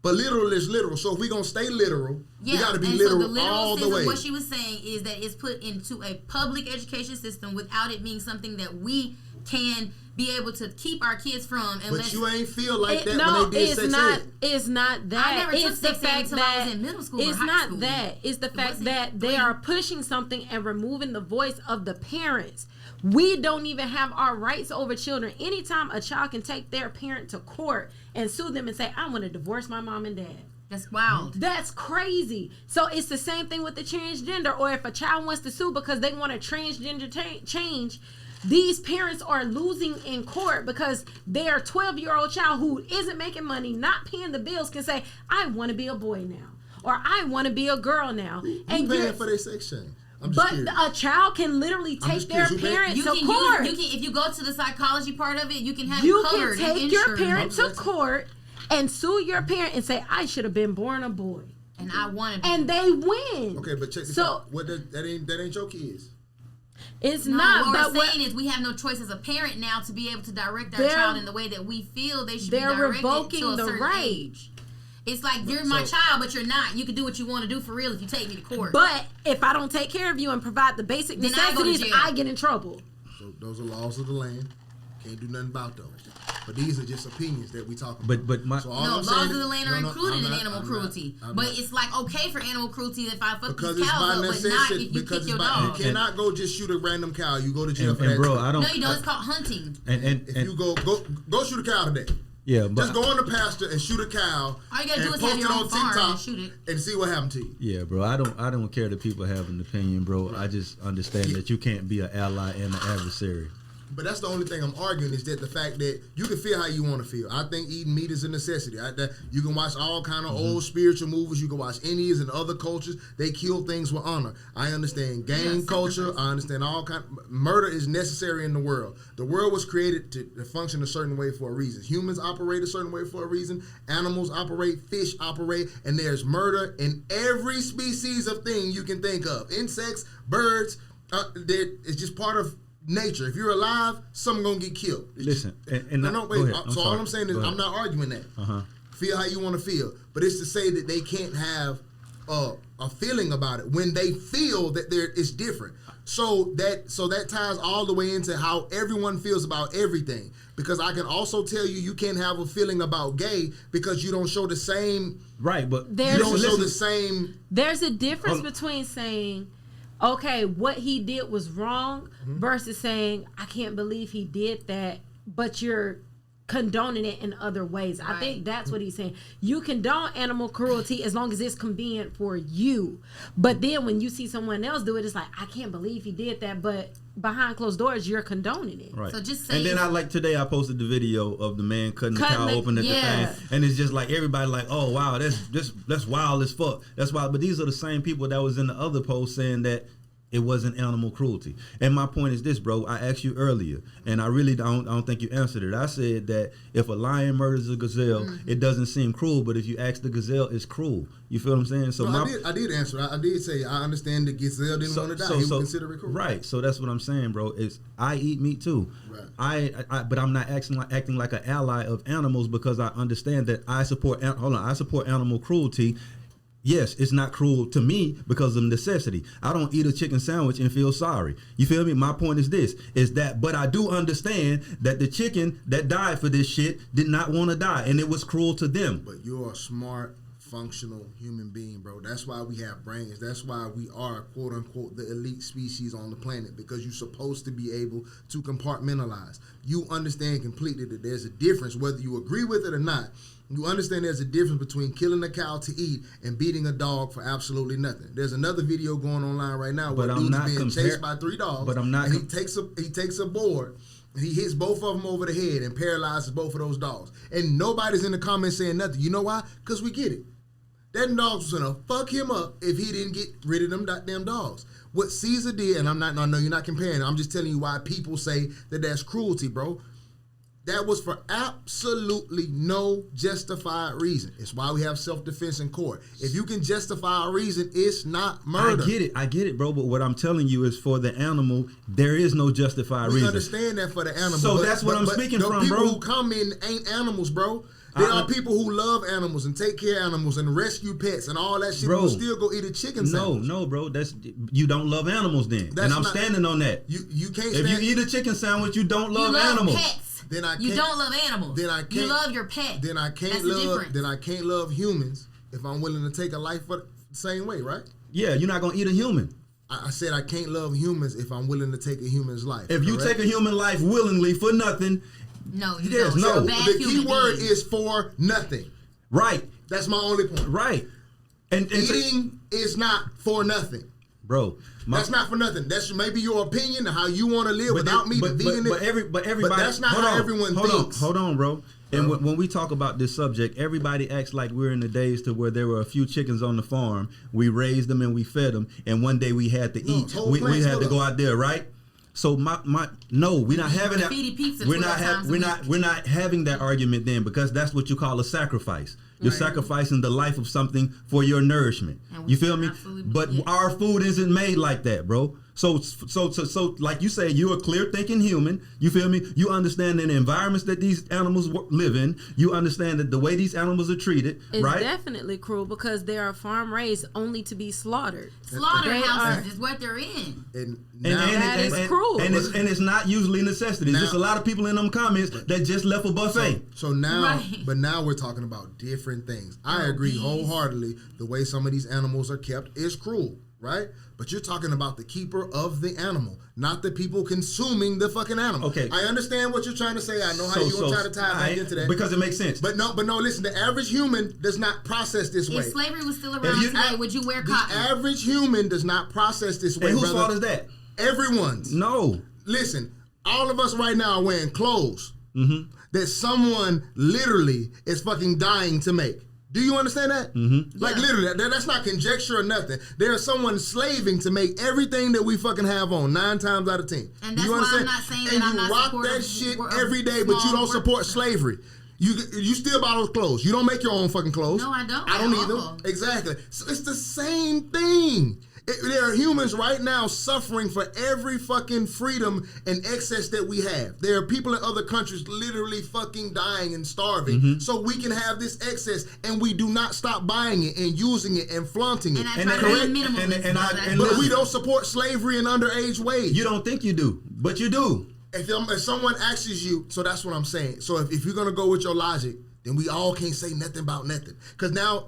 But literal is literal. So if we're going to stay literal, we got to be literal, so the all the way. What she was saying is that it's put into a public education system without it being something that we can be able to keep our kids from. But you ain't feel like that no, when they did sex ed. It's not that. I never took it's the sex ed fact until that I was in middle school or it's high not school. that. It's the fact wasn't that they are pushing something and removing the voice of the parents. We don't even have our rights over children. Anytime a child can take their parent to court and sue them and say, I want to divorce my mom and dad. That's wild. That's crazy. So it's the same thing with the transgender. Or if a child wants to sue because they want a transgender change, these parents are losing in court because their 12-year-old child who isn't making money, not paying the bills, can say, I want to be a boy now. Or I want to be a girl now. Who's paying for their sex change? But a child can literally take their parent to court. If you go to the psychology part of it, you can have you it covered. can take your parent to court and sue your parent and say, I should have been born a boy. And I want to. And they win. Okay, but check this out. That ain't your kids. It's no, not. What but we're saying is we have no choice as a parent now to be able to direct our child in the way that we feel they should be directed revoking to a the certain right. age. It's like you're my child, but you're not. You can do what you want to do for real if you take me to court. But if I don't take care of you and provide the basic Then necessities, I get in trouble. So those are laws of the land. Can't do nothing about those. But these are just opinions that we talk about. But my laws of the land are included in animal cruelty. But it's like okay for animal cruelty if I fuck these cows up, but not if you kick your dog. You cannot go just shoot a random cow. You go to jail for that. Bro, I don't. No, you don't. It's called hunting. If you go shoot a cow today. Yeah, but just go on the pasture and shoot a cow. All you gotta do is have your own farm and shoot it and see what happened to you. Yeah, bro. I don't care that people have an opinion, bro. I just understand that you can't be an ally and an adversary. But that's the only thing I'm arguing is that the fact that you can feel how you want to feel. I think eating meat is a necessity. You can watch all kind of old spiritual movies. You can watch Indians and other cultures. They kill things with honor. I understand gang culture. I understand all kind. Murder is necessary in the world. The world was created to function a certain way for a reason. Humans operate a certain way for a reason. Animals operate. Fish operate. And there's murder in every species of thing you can think of. Insects, birds. It's just part of nature. If you're alive, something gonna get killed. Listen, wait. So all I'm saying is I'm not arguing that. Feel how you want to feel, but it's to say that they can't have a feeling about it when they feel that it's different. So that ties all the way into how everyone feels about everything. Because I can also tell you can't have a feeling about gay because you don't show the same. Right, but you don't show the same. There's a difference between saying, okay, what he did was wrong versus saying, I can't believe he did that, but you're condoning it in other ways. Right. I think that's what he's saying. You condone animal cruelty as long as it's convenient for you. But then when you see someone else do it, it's like, I can't believe he did that, but behind closed doors, you're condoning it. Right. So just say. And then today I posted the video of the man cutting the cow open at the thing, and it's just like everybody like, oh wow, that's wild as fuck. That's wild. But these are the same people that was in the other post saying that it wasn't animal cruelty. And my point is this, bro. I asked you earlier, and I really don't think you answered it. I said that if a lion murders a gazelle, it doesn't seem cruel, but if you ask the gazelle, it's cruel. You feel what I'm saying? So I did answer. I did say I understand the gazelle didn't want to die. He would consider it cruel. Right. So that's what I'm saying, bro. Is I eat meat too. Right. But I'm not acting like an ally of animals because I understand that I support animal cruelty. Yes, it's not cruel to me because of necessity. I don't eat a chicken sandwich and feel sorry. You feel me? My point is this, but I do understand that the chicken that died for this shit did not want to die, and it was cruel to them. But you're a smart, functional human being, bro. That's why we have brains. That's why we are, quote unquote, the elite species on the planet, because you're supposed to be able to compartmentalize. You understand completely that there's a difference, whether you agree with it or not. You understand there's a difference between killing a cow to eat and beating a dog for absolutely nothing. There's another video going online right now where a dude's being chased by 3 dogs. But I'm not. And he takes a board and he hits both of them over the head and paralyzes both of those dogs. And nobody's in the comments saying nothing. You know why? Because we get it. That dog was gonna fuck him up if he didn't get rid of them goddamn dogs. What Caesar did, and I know you're not comparing. I'm just telling you why people say that that's cruelty, bro. That was for absolutely no justified reason. It's why we have self-defense in court. If you can justify a reason, it's not murder. I get it, bro. But what I'm telling you is for the animal, there is no justified reason. We understand that for the animal. So that's what I'm speaking from, bro. The people who come in ain't animals, bro. There are people who love animals and take care of animals and rescue pets and all that shit. Bro, who still go eat a chicken sandwich. No, bro. You don't love animals then. And I'm standing on that. You can't. If you eat a chicken sandwich, you don't love animals. Pets. Then I can't, you don't love animals. Then I can't, you love your pet. Then I can't That's love. The difference. Then I can't love humans if I'm willing to take a life for the same way, right? Yeah, you're not gonna eat a human. I said I can't love humans if I'm willing to take a human's life. If you take a human life willingly for nothing, no, you don't. No. The key word is for nothing. Right. That's my only point. Right. And eating is not for nothing. Bro, that's not for nothing. That's maybe your opinion of how you want to live without me. But everybody. But that's not how everyone thinks. Hold on, bro. And when we talk about this subject, everybody acts like we're in the days to where there were a few chickens on the farm. We raised them and we fed them, and one day we had to eat. We had to go out there, right? So no, we're not having that. We're not having that argument then, because that's what you call a sacrifice. You're sacrificing the life of something for your nourishment. You feel me? But our food isn't made like that, bro. So like you say, you're a clear thinking human. You feel me? You understand the environments that these animals live in. You understand that the way these animals are treated, right? It's definitely cruel because they are farm raised only to be slaughtered. Slaughterhouses is what they're in. And that is cruel. And it's not usually necessity. It's just a lot of people in them comments that just left a buffet. So now, but now we're talking about different things. I agree wholeheartedly. The way some of these animals are kept is cruel, right? But you're talking about the keeper of the animal, not the people consuming the fucking animal. Okay. I understand what you're trying to say. I know how you're going to try to tie back into that. Because it makes sense. But no, listen, the average human does not process this way. If slavery was still around today, would you wear cotton? The average human does not process this way, and whose fault is that? Everyone's. No. Listen, all of us right now are wearing clothes that someone literally is fucking dying to make. Do you understand that? Like literally, that's not conjecture or nothing. There's someone slaving to make everything that we fucking have on 9 times out of 10. And that's why I'm not saying that I'm not supportive. And you rock that shit every day, but you don't support slavery. You still buy those clothes. You don't make your own fucking clothes. No, I don't. I don't either. Exactly. So it's the same thing. There are humans right now suffering for every fucking freedom and excess that we have. There are people in other countries literally fucking dying and starving so we can have this excess, and we do not stop buying it and using it and flaunting it. But we don't support slavery and underage wage. You don't think you do, but you do. If someone asks you, so that's what I'm saying. So if you're going to go with your logic, then we all can't say nothing about nothing. Because now,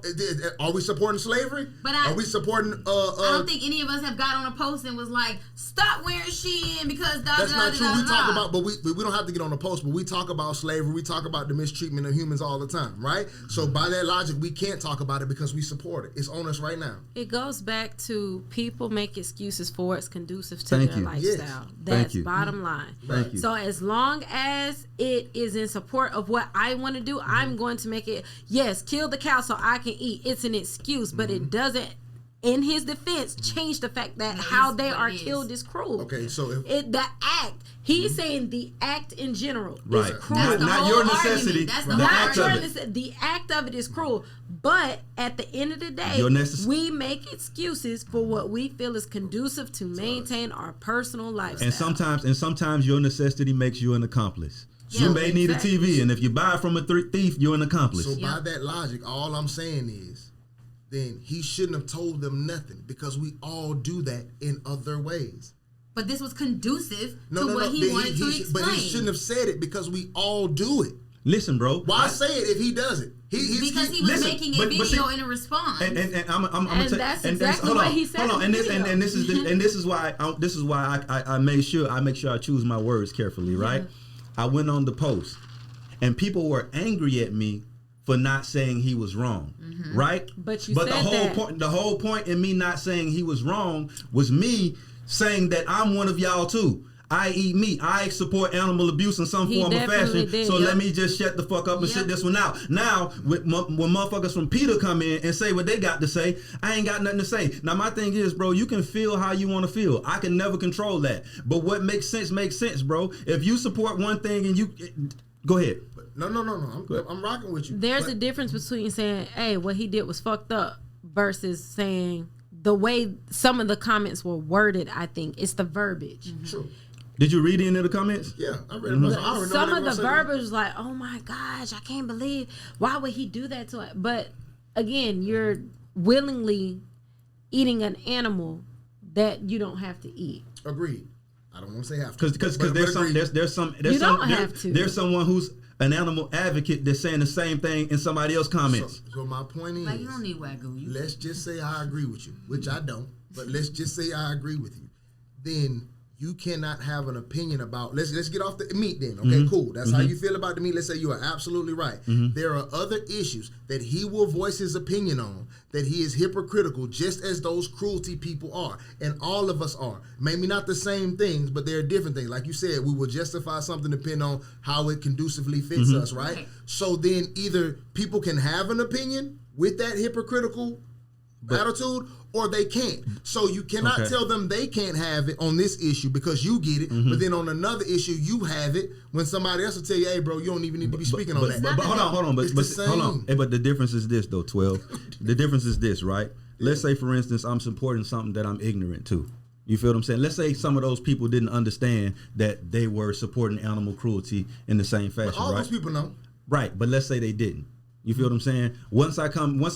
are we supporting slavery? Are we supporting... I don't think any of us have got on a post and was like, stop wearing Shein because... That's not true. We talk about... But we don't have to get on a post, but we talk about slavery. We talk about the mistreatment of humans all the time, right? So by that logic, we can't talk about it because we support it. It's on us right now. It goes back to people make excuses for what's conducive to their lifestyle. Yes. That's bottom line. Thank you. So as long as it is in support of what I want to do, I'm going to make it, yes, kill the cow so I can eat. It's an excuse, but it doesn't, in his defense, change the fact that how they are killed is cruel. Okay, so the act, he's saying the act in general is cruel. Not your necessity. The act of it is cruel. But at the end of the day, we make excuses for what we feel is conducive to maintain our personal lifestyle. And sometimes your necessity makes you an accomplice. You may need a TV, and if you buy it from a thief, you're an accomplice. So by that logic, all I'm saying is, then he shouldn't have told them nothing, because we all do that in other ways. But this was conducive to what he wanted to explain. But he shouldn't have said it, because we all do it. Listen, bro. Why say it if he does it? Because he was making a video in a response. And that's exactly what he said. Hold on, and this is why I make sure I choose my words carefully, right? I went on the post, and people were angry at me for not saying he was wrong, right? But the whole point in me not saying he was wrong was me saying that I'm one of y'all too. I eat meat. I support animal abuse in some form or fashion. So let me just shut the fuck up and sit this one out. Now, when motherfuckers from PETA come in and say what they got to say, I ain't got nothing to say. Now, my thing is, bro, you can feel how you want to feel. I can never control that. But what makes sense, bro. If you support one thing and you... Go ahead. No. I'm rocking with you. There's a difference between saying, hey, what he did was fucked up versus saying the way some of the comments were worded, I think. It's the verbiage. True. Did you read any of the comments? Yeah, I read it. Some of the verbiage was like, oh my gosh, I can't believe, why would he do that to it? But again, you're willingly eating an animal that you don't have to eat. Agreed. I don't want to say have to. Because there's someone who's an animal advocate that's saying the same thing in somebody else's comments. So my point is, like, you don't need wagyu. Let's just say I agree with you, which I don't, but let's just say I agree with you. Then you cannot have an opinion about, let's get off the meat then. Okay, cool. That's how you feel about the meat. Let's say you are absolutely right. There are other issues that he will voice his opinion on that he is hypocritical, just as those cruelty people are. And all of us are. Maybe not the same things, but there are different things. Like you said, we will justify something depending on how it conducively fits us, right? Okay. So then either people can have an opinion with that hypocritical attitude, or they can't. So you cannot tell them they can't have it on this issue because you get it, but then on another issue you have it when somebody else will tell you, hey bro, you don't even need to be speaking on that. But hold on. But hold on. Hey, but the difference is this though, 12. The difference is this, right? Let's say for instance I'm supporting something that I'm ignorant to. You feel what I'm saying? Let's say some of those people didn't understand that they were supporting animal cruelty in the same fashion, but all those people know. Right, but let's say they didn't. You feel what I'm saying? Once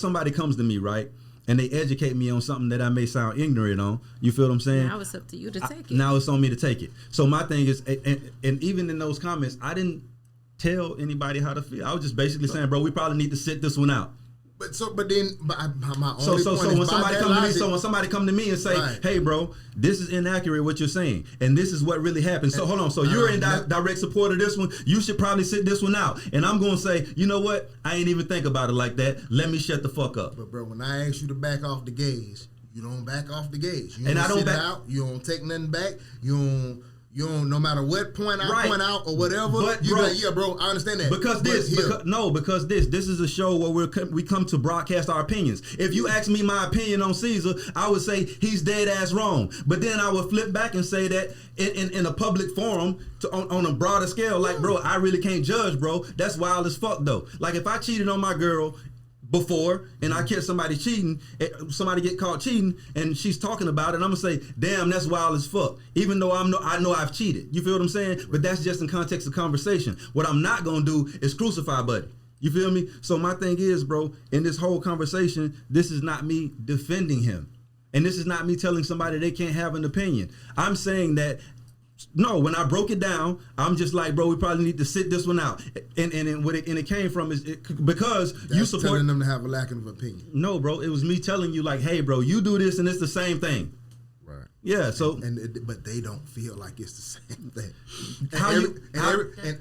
somebody comes to me, right? And they educate me on something that I may sound ignorant on. You feel what I'm saying? Now it's up to you to take it. Now it's on me to take it. So my thing is, and even in those comments, I didn't tell anybody how to feel. I was just basically saying, bro, we probably need to sit this one out. But then my only point is, when somebody come to me and say, right, hey bro, this is inaccurate what you're saying, and this is what really happened. So hold on, so you're in direct support of this one, you should probably sit this one out. And I'm gonna say, you know what, I ain't even think about it like that, let me shut the fuck up. But bro, when I ask you to back off the gauge, you don't back off the gauge. You don't sit out, you don't take nothing back, you don't, no matter what point I point out or whatever, but you like, yeah, bro, I understand that. Because this is a show where we come to broadcast our opinions. If you ask me my opinion on Caesar, I would say he's dead ass wrong. But then I would flip back and say that in a public forum on a broader scale, like, bro, I really can't judge, bro. That's wild as fuck, though. Like, if I cheated on my girl before and I catch somebody cheating, somebody get caught cheating and she's talking about it, I'm gonna say, damn, that's wild as fuck, even though I know I've cheated. You feel what I'm saying? But that's just in context of conversation. What I'm not gonna do is crucify Buddy. You feel me? So my thing is, bro, in this whole conversation, this is not me defending him, and this is not me telling somebody they can't have an opinion. I'm saying that, no, when I broke it down, I'm just like, bro, we probably need to sit this one out. And it came from is because that's you support telling them to have a lack of opinion. No, bro, it was me telling you like, hey, bro, you do this and it's the same thing. Right. Yeah. So but they don't feel like it's the same thing.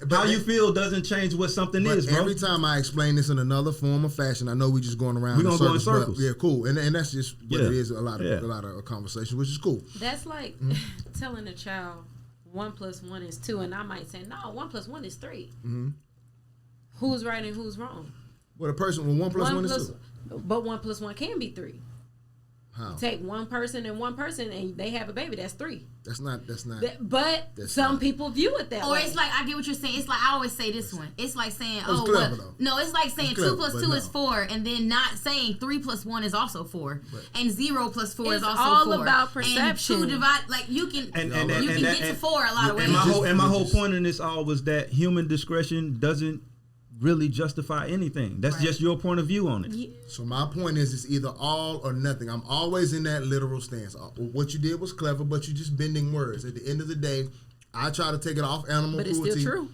How you feel doesn't change what something is, bro. Every time I explain this in another form or fashion, I know we just going around. We're gonna go in circles. Yeah, cool. And that's just what it is. A lot of conversation, which is cool. That's like telling a child 1 + 1 is 2, and I might say, no, 1 + 1 is 3. Mm-hmm. Who's right and who's wrong? Well, a person with 1 + 1 is 2. But 1 + 1 can be 3. How? Take one person and they have a baby. That's 3. That's not. But some people view it that way. Or it's like, I get what you're saying. It's like, I always say this one. It's like saying, no, it's like saying 2 + 2 is 4, and then not saying 3 + 1 is also 4, and 0 + 4 is also 4. It's all about perception. And 2 divide, like you can get to 4 a lot of ways. And my whole point in this all was that human discretion doesn't really justify anything. That's just your point of view on it. So my point is, it's either all or nothing. I'm always in that literal stance. What you did was clever, but you're just bending words. At the end of the day, I try to take it off animal cruelty. But it's still true.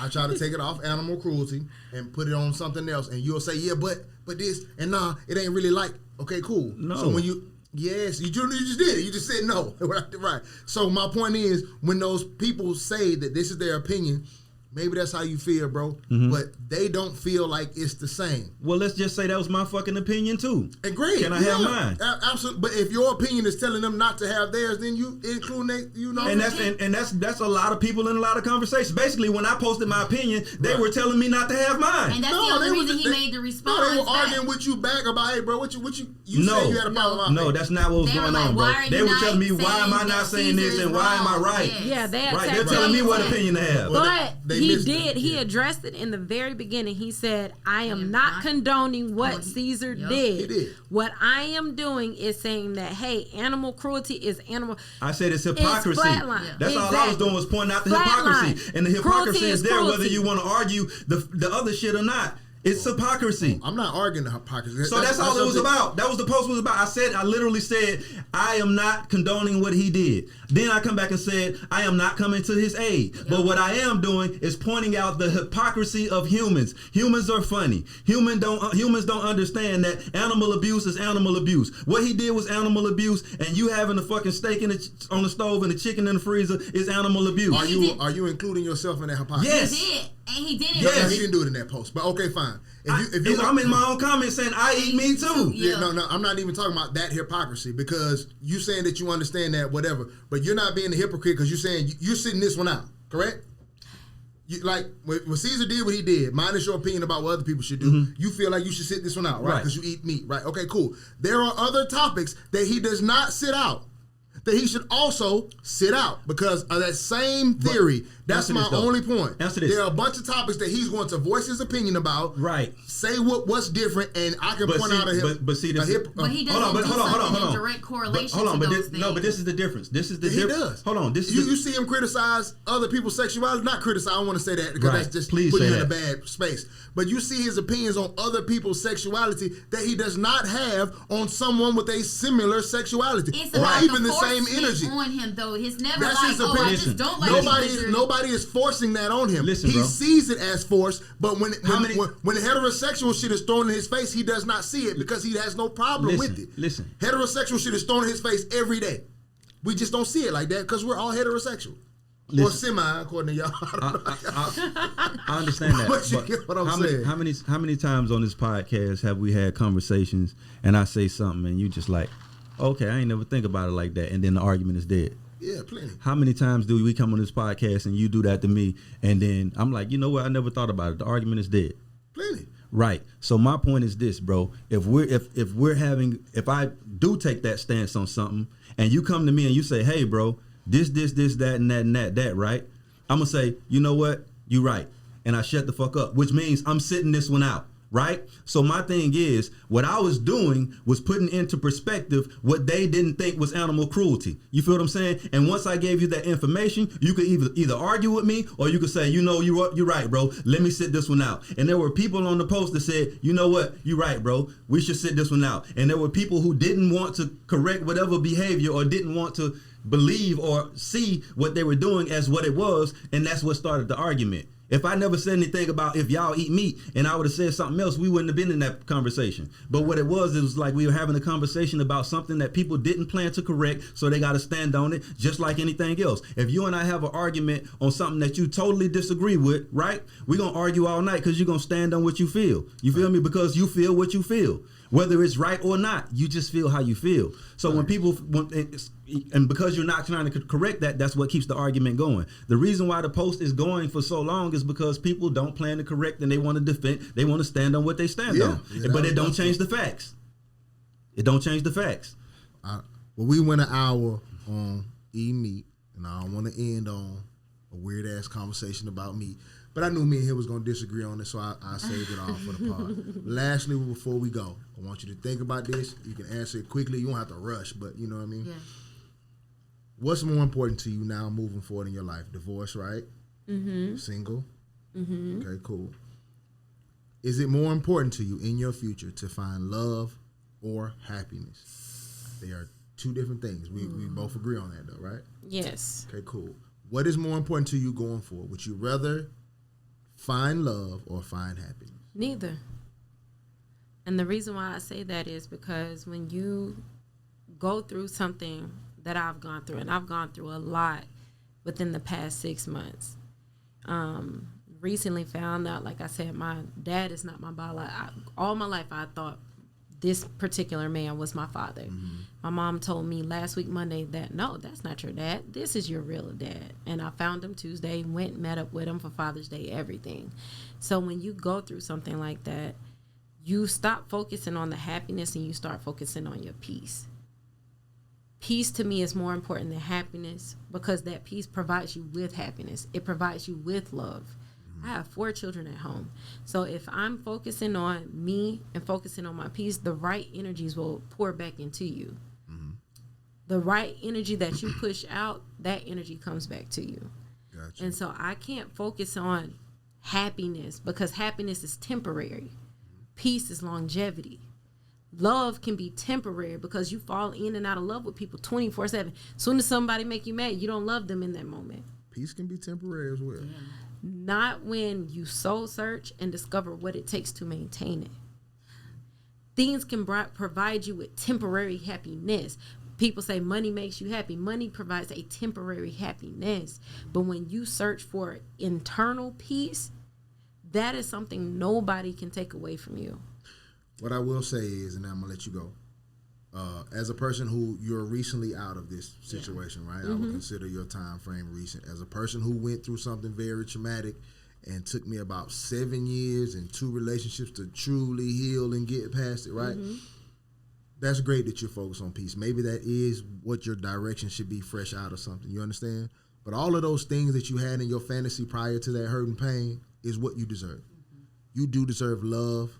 I try to take it off animal cruelty and put it on something else, and you'll say, yeah, but this, and nah, it ain't really like, okay, cool. No. So when you just did it. You just said no. Right. So my point is, when those people say that this is their opinion, Maybe that's how you feel, bro. But they don't feel like it's the same. Well, let's just say that was my fucking opinion too. And great. Can I have mine? Absolutely. But if your opinion is telling them not to have theirs, then you include And that's a lot of people in a lot of conversations. Basically, when I posted my opinion, they were telling me not to have mine. And that's the only reason he made the response. No, they were arguing with you back about, hey, bro, what you said you had a problem. No, that's not what was going on, bro. They were telling me, why am I not saying this and why am I right? Yes. Yeah, they're telling me what opinion to have. But he addressed it in the very beginning. He said, I am not condoning what Caesar did. What I am doing is saying that, hey, animal cruelty is animal. I said it's hypocrisy. That's all I was doing was pointing out the hypocrisy. And the hypocrisy is there whether you want to argue the other shit or not. It's hypocrisy. I'm not arguing the hypocrisy. So that's all it was about. That was the post was about. I literally said, I am not condoning what he did. Then I come back and said, I am not coming to his aid. Yep. But what I am doing is pointing out the hypocrisy of humans. Humans are funny. Humans don't understand that animal abuse is animal abuse. What he did was animal abuse, and you having a fucking steak on the stove and a chicken in the freezer is animal abuse. Are you including yourself in that hypocrisy? Yes. He did. And he did it. Yes. He didn't do it in that post. But okay, fine. I'm in my own comments saying I eat meat too. Yeah, no, I'm not even talking about that hypocrisy because you saying that you understand that whatever, but you're not being a hypocrite because you're saying you're sitting this one out, correct? Like when Caesar did what he did, minus your opinion about what other people should do, you feel like you should sit this one out, right? Because you eat meat, right? Okay, cool. There are other topics that he does not sit out, that he should also sit out because of that same theory. That's my only point. There are a bunch of topics that he's going to voice his opinion about. Right. Say what's different, and I can point out a But he doesn't hold on. In direct correlation to those things. But this is the difference. This is the difference. He does. Hold on. You see him criticize other people's sexuality. Not criticize. I don't want to say that because that's just putting you in a bad space. But you see his opinions on other people's sexuality that he does not have on someone with a similar sexuality or even the same energy. On him though, it's never that's like, his opinion. I just don't like Nobody is forcing that on him. Listen, he bro. sees it as force, but when heterosexual shit is thrown in his face, he does not see it because he has no problem with it. Listen. Heterosexual shit is thrown in his face every day. We just don't see it like that because we're all heterosexual. Or semi, according to y'all. I understand that. But you get what I'm saying. How many times on this podcast have we had conversations and I say something and you just like, okay, I ain't never think about it like that, and then the argument is dead. Yeah, plenty. How many times do we come on this podcast and you do that to me, and then I'm like, you know what? I never thought about it. The argument is dead. Plenty. Right. So my point is this, bro. If I do take that stance on something, and you come to me and you say, hey, bro, this, that, and that, right? I'm gonna say, you know what? You right, and I shut the fuck up, which means I'm sitting this one out. Right? So my thing is, what I was doing was putting into perspective what they didn't think was animal cruelty. You feel what I'm saying? And once I gave you that information, you could either argue with me or you could say, you know, you're right, bro. Let me sit this one out. And there were people on the post that said, you know what? You're right, bro. We should sit this one out. And there were people who didn't want to correct whatever behavior or didn't want to believe or see what they were doing as what it was. And that's what started the argument. If I never said anything about if y'all eat meat and I would have said something else, we wouldn't have been in that conversation. But what it was like we were having a conversation about something that people didn't plan to correct, so they got to stand on it just like anything else. If you and I have an argument on something that you totally disagree with, right, we're going to argue all night because you're going to stand on what you feel. You feel me? Because you feel what you feel. Whether it's right or not, you just feel how you feel. So when people and because you're not trying to correct that, that's what keeps the argument going. The reason why the post is going for so long is because people don't plan to correct and they want to defend. They want to stand on what they stand on. Yeah, but it don't change the facts. It don't change the facts. Well, we went an hour on meat, and I don't want to end on a weird ass conversation about meat. But I knew me and him was going to disagree on it, so I saved it all for the pod. Lastly, before we go, I want you to think about this. You can answer it quickly. You don't have to rush, but you know what I mean? Yeah. What's more important to you now moving forward in your life? Divorce, right? Mm-hmm. Single? Mm-hmm. Okay, cool. Is it more important to you in your future to find love or happiness? They are two different things. We both agree on that, though, right? Yes. Okay, cool. What is more important to you going forward? Would you rather find love or find happiness? Neither. And the reason why I say that is because when you go through something that I've gone through, and I've gone through a lot within the past 6 months, recently found out, like I said, my dad is not my biological. All my life I thought this particular man was my father. My mom told me last week Monday that no, that's not your dad. This is your real dad. And I found him Tuesday, went, met up with him for Father's Day, everything. So when you go through something like that, you stop focusing on the happiness and you start focusing on your peace. Peace to me is more important than happiness, because that peace provides you with happiness. It provides you with love. I have 4 children at home. So if I'm focusing on me and focusing on my peace, the right energies will pour back into you. The right energy that you push out, that energy comes back to you. Gotcha. And so I can't focus on happiness, because happiness is temporary. Peace is longevity. Love can be temporary, because you fall in and out of love with people 24/7. Soon as somebody make you mad, you don't love them in that moment. Peace can be temporary as well. Not when you soul search and discover what it takes to maintain it. Things can provide you with temporary happiness. People say money makes you happy. Money provides a temporary happiness. But when you search for internal peace, that is something nobody can take away from you. What I will say is, and I'm going to let you go, as a person who you're recently out of this situation, right? I would consider your time frame recent. As a person who went through something very traumatic and took me about 7 years and 2 relationships to truly heal and get past it, right? That's great that you're focused on peace. Maybe that is what your direction should be, fresh out of something. You understand? But all of those things that you had in your fantasy prior to that hurt and pain is what you deserve. You do deserve love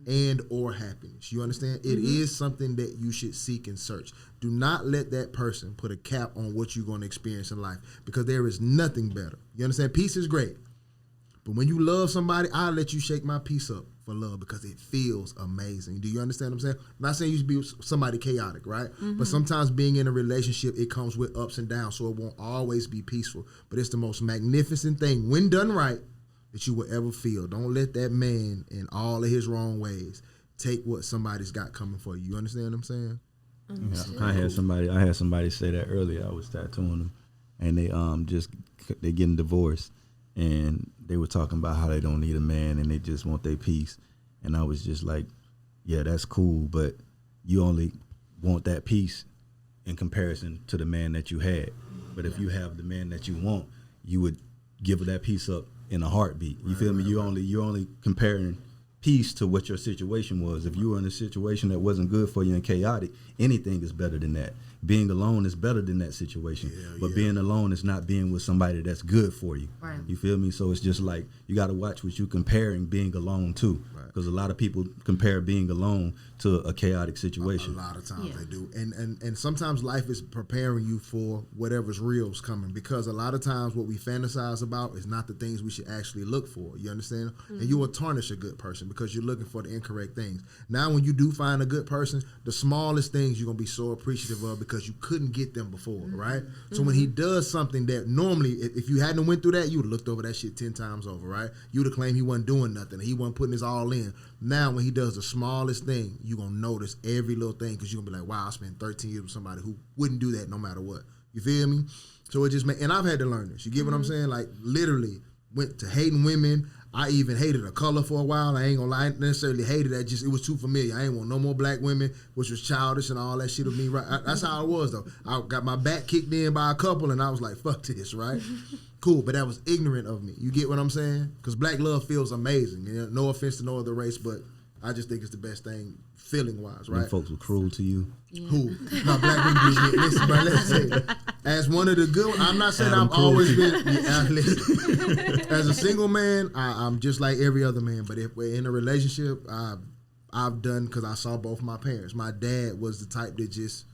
and or happiness. You understand? It is something that you should seek and search. Do not let that person put a cap on what you're going to experience in life, because there is nothing better. You understand? Peace is great. But when you love somebody, I'll let you shake my peace up for love, because it feels amazing. Do you understand what I'm saying? I'm not saying you should be somebody chaotic, right? But sometimes being in a relationship, it comes with ups and downs, so it won't always be peaceful. But it's the most magnificent thing, when done right, that you will ever feel. Don't let that man and all of his wrong ways take what somebody's got coming for you. You understand what I'm saying? Yeah, I had somebody say that earlier. I was tattooing them, and they getting divorced, and they were talking about how they don't need a man and they just want their peace. And I was just like, yeah, that's cool, but you only want that peace in comparison to the man that you had. But if you have the man that you want, you would give that peace up in a heartbeat. You feel me? You're only comparing peace to what your situation was. If you were in a situation that wasn't good for you and chaotic, anything is better than that. Being alone is better than that situation. But being alone is not being with somebody that's good for you. Right. You feel me? So it's just like, you got to watch what you comparing being alone to. Because a lot of people compare being alone to a chaotic situation. A lot of times they do. And sometimes life is preparing you for whatever's real is coming, because a lot of times what we fantasize about is not the things we should actually look for. You understand? And you will tarnish a good person because you're looking for the incorrect things. Now when you do find a good person, the smallest things you're going to be so appreciative of, because you couldn't get them before, right? So when he does something that normally, if you hadn't went through that, you would have looked over that shit 10 times over, right? You would have claimed he wasn't doing nothing. He wasn't putting his all in. Now when he does the smallest thing, you're going to notice every little thing, because you're going to be like, wow, I spent 13 years with somebody who wouldn't do that no matter what. You feel me? So it just and I've had to learn this. You get what I'm saying? Like, literally went to hating women. I even hated a color for a while. I ain't gonna lie, I didn't necessarily hated that. Just, it was too familiar. I ain't want no more black women, which was childish and all that shit of me. Right? That's how I was though. I got my back kicked in by a couple, and I was like, fuck this, right? Cool, but that was ignorant of me. You get what I'm saying? Because black love feels amazing. You know, no offense to no other race, but I just think it's the best thing feeling wise, right? When folks were cruel to you. Yeah. Who? No, black women do. Listen, bro, let's say, as one of the good, I'm not saying I've always been, listen, as a single man, I'm just like every other man, but if we're in a relationship, I've done, because I saw both my parents. My dad was the type that just,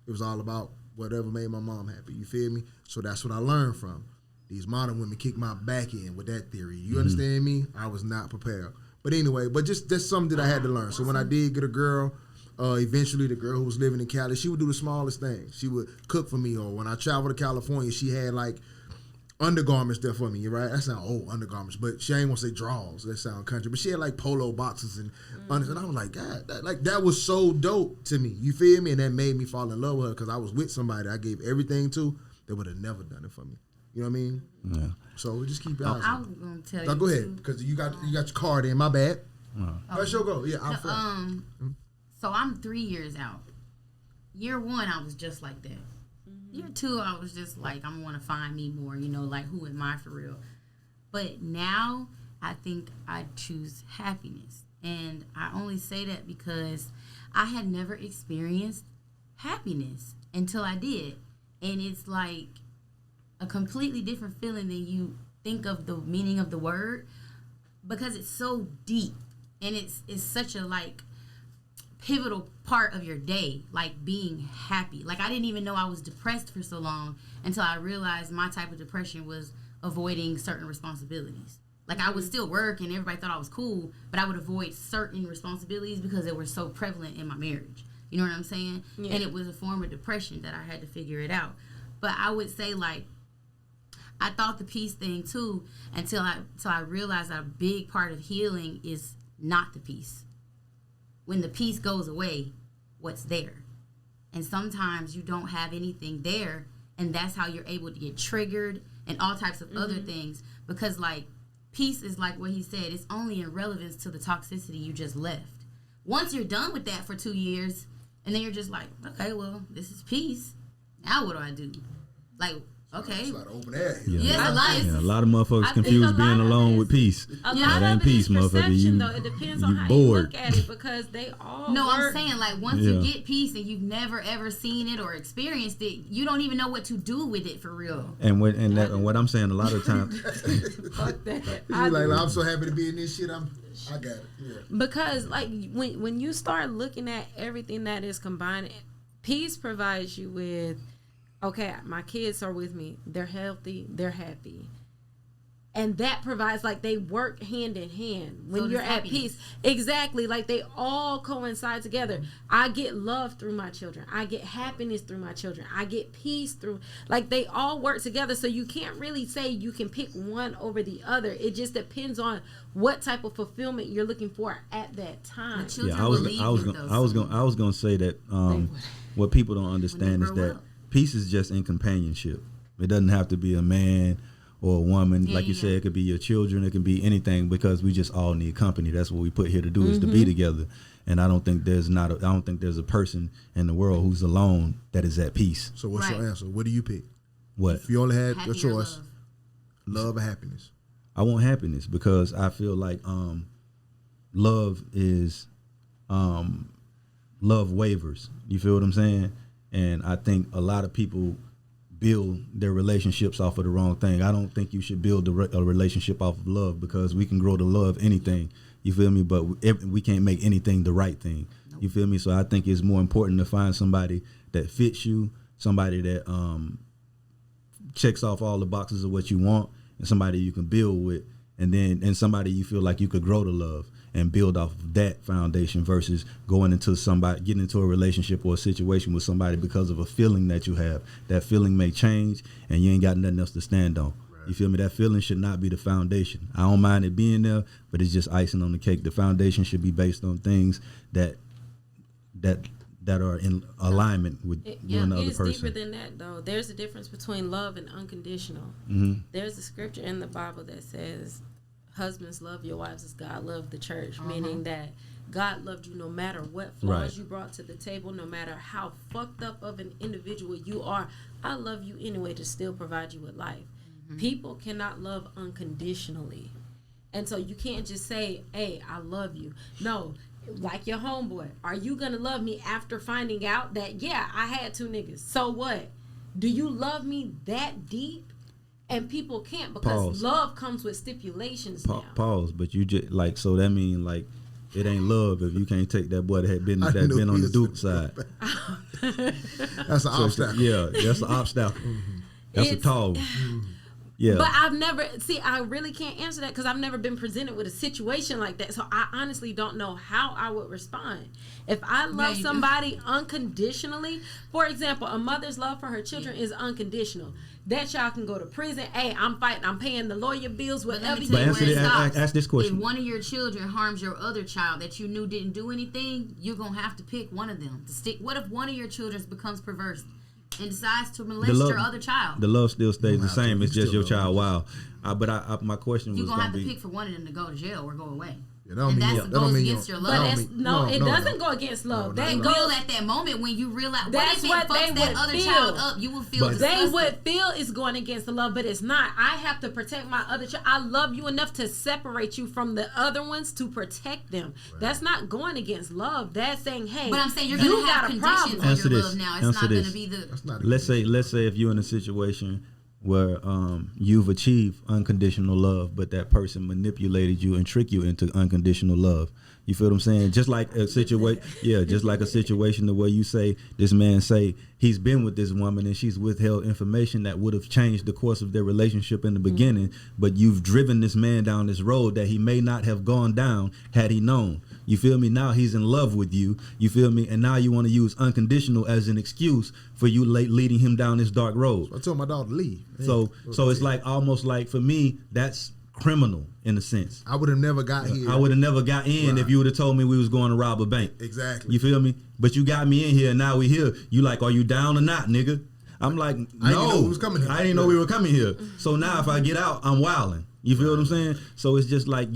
it was all about whatever made my mom happy, you feel me? So that's what I learned from. These modern women kick my back in with that theory. You understand me? I was not prepared. But anyway, but just that's something that I had to learn. So when I did get a girl, eventually the girl who was living in Cali, she would do the smallest things. She would cook for me, or when I traveled to California, she had like undergarments there for me, right? That sound old, undergarments, but she ain't gonna say drawers. That sound country. But she had like polo boxes and and I was like, God, that was so dope to me. You feel me? And that made me fall in love with her, because I was with somebody I gave everything to that would have never done it for me. You know what I mean? Yeah. So we just keep your eyes I on was it. gonna tell Now you go too. ahead, because you got your card in. My bad. Let's go. Yeah, I'm The, so I'm 3 years out. Year 1, I was just like that. Year 2, I was just like, I'm gonna find me more. You know, like who am I for real? But now I think I choose happiness, and I only say that because I had never experienced happiness until I did, and it's like a completely different feeling than you think of the meaning of the word, because it's so deep and it's such a like pivotal part of your day, like being happy. Like I didn't even know I was depressed for so long until I realized my type of depression was avoiding certain responsibilities. Like I would still work and everybody thought I was cool, but I would avoid certain responsibilities because they were so prevalent in my marriage. You know what I'm saying? Yeah. And it was a form of depression that I had to figure it out. But I would say like I thought the peace thing too until I realized that a big part of healing is not the peace. When the peace goes away, what's there? And sometimes you don't have anything there, and that's how you're able to get triggered and all types of other things. Because like peace is like what he said, it's only in relevance to the toxicity you just left. Once you're done with that for 2 years, and then you're just like, okay, well, this is peace. Now what do I do? Like, okay. It's a lot of open air. Yeah, a lot of motherfuckers confuse being alone with peace. A That lot ain't of it peace, is motherfucker. perception, though. It depends on how bored. you look at it, because they all No, work. I'm saying like once you get peace and you've never ever seen it or experienced it, you don't even know what to do with it for real. And what I'm saying a lot of times, Fuck that. You're like, I'm so happy to be in this shit. I got it. Yeah. Because like when you start looking at everything that is combined, peace provides you with, okay, my kids are with me, they're healthy, they're happy, and that provides, like, they work hand in hand when So you're does at happiness. peace. Exactly, like they all coincide together. I get love through my children, I get happiness through my children, I get peace through, like, they all work together. So you can't really say you can pick one over the other. It just depends on what type of fulfillment you're looking for at that time. The children yeah, I was gonna say that what people don't understand is that peace is just in companionship. It doesn't have to be a man or a woman. Like you said, it could be your children. It can be anything, because we just all need company. That's what we put here to do, is to be together. And I don't think there's a person in the world who's alone that is at peace. So what's your answer? What do you pick? What? If you only had Happy your or choice, love or happiness? I want happiness, because I feel like love is love wavers. You feel what I'm saying? And I think a lot of people build their relationships off of the wrong thing. I don't think you should build a relationship off of love, because we can grow to love anything. You feel me? But we can't make anything the right thing. Nope. You feel me? So I think it's more important to find somebody that fits you, somebody that checks off all the boxes of what you want, and somebody you can build with, and somebody you feel like you could grow to love and build off of that foundation, versus getting into a relationship or a situation with somebody because of a feeling that you have. That feeling may change and you ain't got nothing else to stand on. Right. You feel me? That feeling should not be the foundation. I don't mind it being there, but it's just icing on the cake. The foundation should be based on things that are in alignment with you and the other person. It's deeper than that, though. There's a difference between love and unconditional. There's a scripture in the Bible that says, husbands, love your wives as God loved the church, meaning that God loved you no matter what flaws you brought to the table, no matter how fucked up of an individual you are. I love you anyway to still provide you with life. People cannot love unconditionally. And so you can't just say, hey, I love you. No, like your homeboy, are you going to love me after finding out that, yeah, I had 2 niggas? So what? Do you love me that deep? And people can't, because love comes with stipulations now. Pause. But you just like, so that mean like it ain't love if you can't take that boy that had been on the Duke side. That's an obstacle. Yeah, that's an obstacle. That's a tall. Yeah. But I really can't answer that, because I've never been presented with a situation like that. So I honestly don't know how I would respond. If I love somebody unconditionally, for example, a mother's love for her children is unconditional. That child can go to prison. Hey, I'm fighting. I'm paying the lawyer bills, whatever. Ask this question. If one of your children harms your other child that you knew didn't do anything, you're going to have to pick one of them to stick. What if one of your children becomes perverse? and decides to molest your other child. The love still stays the same. It's just your child. Love. Wow. But my question was You're gonna have to be, pick for one of them to go to jail or go away. Yeah, and that goes against your love. But it doesn't go against love. It will at that moment when you realize that's what they that other feel. child up. You will feel disgusted. They would feel it's going against the love, but it's not. I have to protect my other child. I love you enough to separate you from the other ones to protect them. Right. That's not going against love. That's saying, hey, but I'm saying you're going to have conditions on your love now. It's not going to be the. Let's say if you're in a situation where you've achieved unconditional love, but that person manipulated you and tricked you into unconditional love. You feel what I'm saying? Just like a situation, just like a situation the way you say this man say he's been with this woman and she's withheld information that would have changed the course of their relationship in the beginning, but you've driven this man down this road that he may not have gone down had he known. You feel me? Now he's in love with you. You feel me? And now you want to use unconditional as an excuse for you leading him down this dark road. So I told my dog to leave. So it's like almost like for me, that's criminal in a sense. I would have never got here. I would have never got in if you would have told me we was going to rob a bank. Exactly. You feel me? But you got me in here and now we here. You like, are you down or not, nigga? I'm like, no. I didn't know we was coming here. I didn't know we were coming here. So now if I get out, I'm wilding. You feel what I'm saying? So it's just like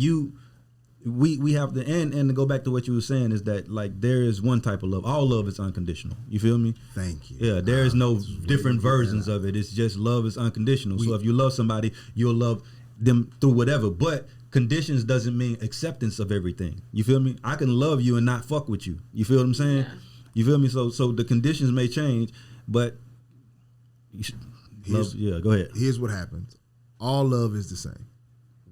we have to and to go back to what you were saying is that like there is one type of love. All love is unconditional. You feel me? Thank you. Yeah, there is no different versions of it. It's just love is unconditional. So if you love somebody, you'll love them through whatever. But conditions doesn't mean acceptance of everything. You feel me? I can love you and not fuck with you. You feel what I'm saying? Yeah. You feel me? So the conditions may change, but go ahead. Here's what happens. All love is the same.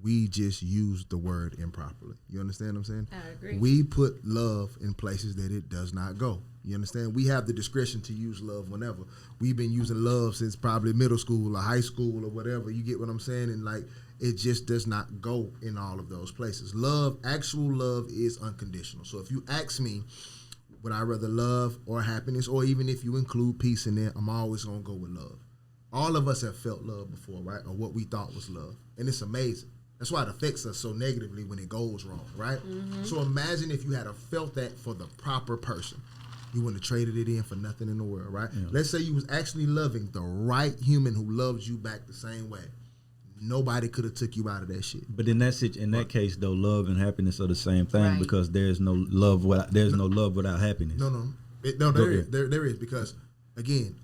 We just use the word improperly. You understand what I'm saying? I agree. We put love in places that it does not go. You understand? We have the discretion to use love whenever. We've been using love since probably middle school or high school or whatever. You get what I'm saying? And like, it just does not go in all of those places. Love, actual love is unconditional. So if you ask me, would I rather love or happiness, or even if you include peace in there, I'm always going to go with love. All of us have felt love before, right? Or what we thought was love. And it's amazing. That's why it affects us so negatively when it goes wrong, right? Mm-hmm. So imagine if you had felt that for the proper person. You wouldn't have traded it in for nothing in the world, right? Yeah. Let's say you was actually loving the right human who loves you back the same way. Nobody could have took you out of that shit. But in that case, though, love and happiness are the same thing because there's no love without happiness. No, there is because again,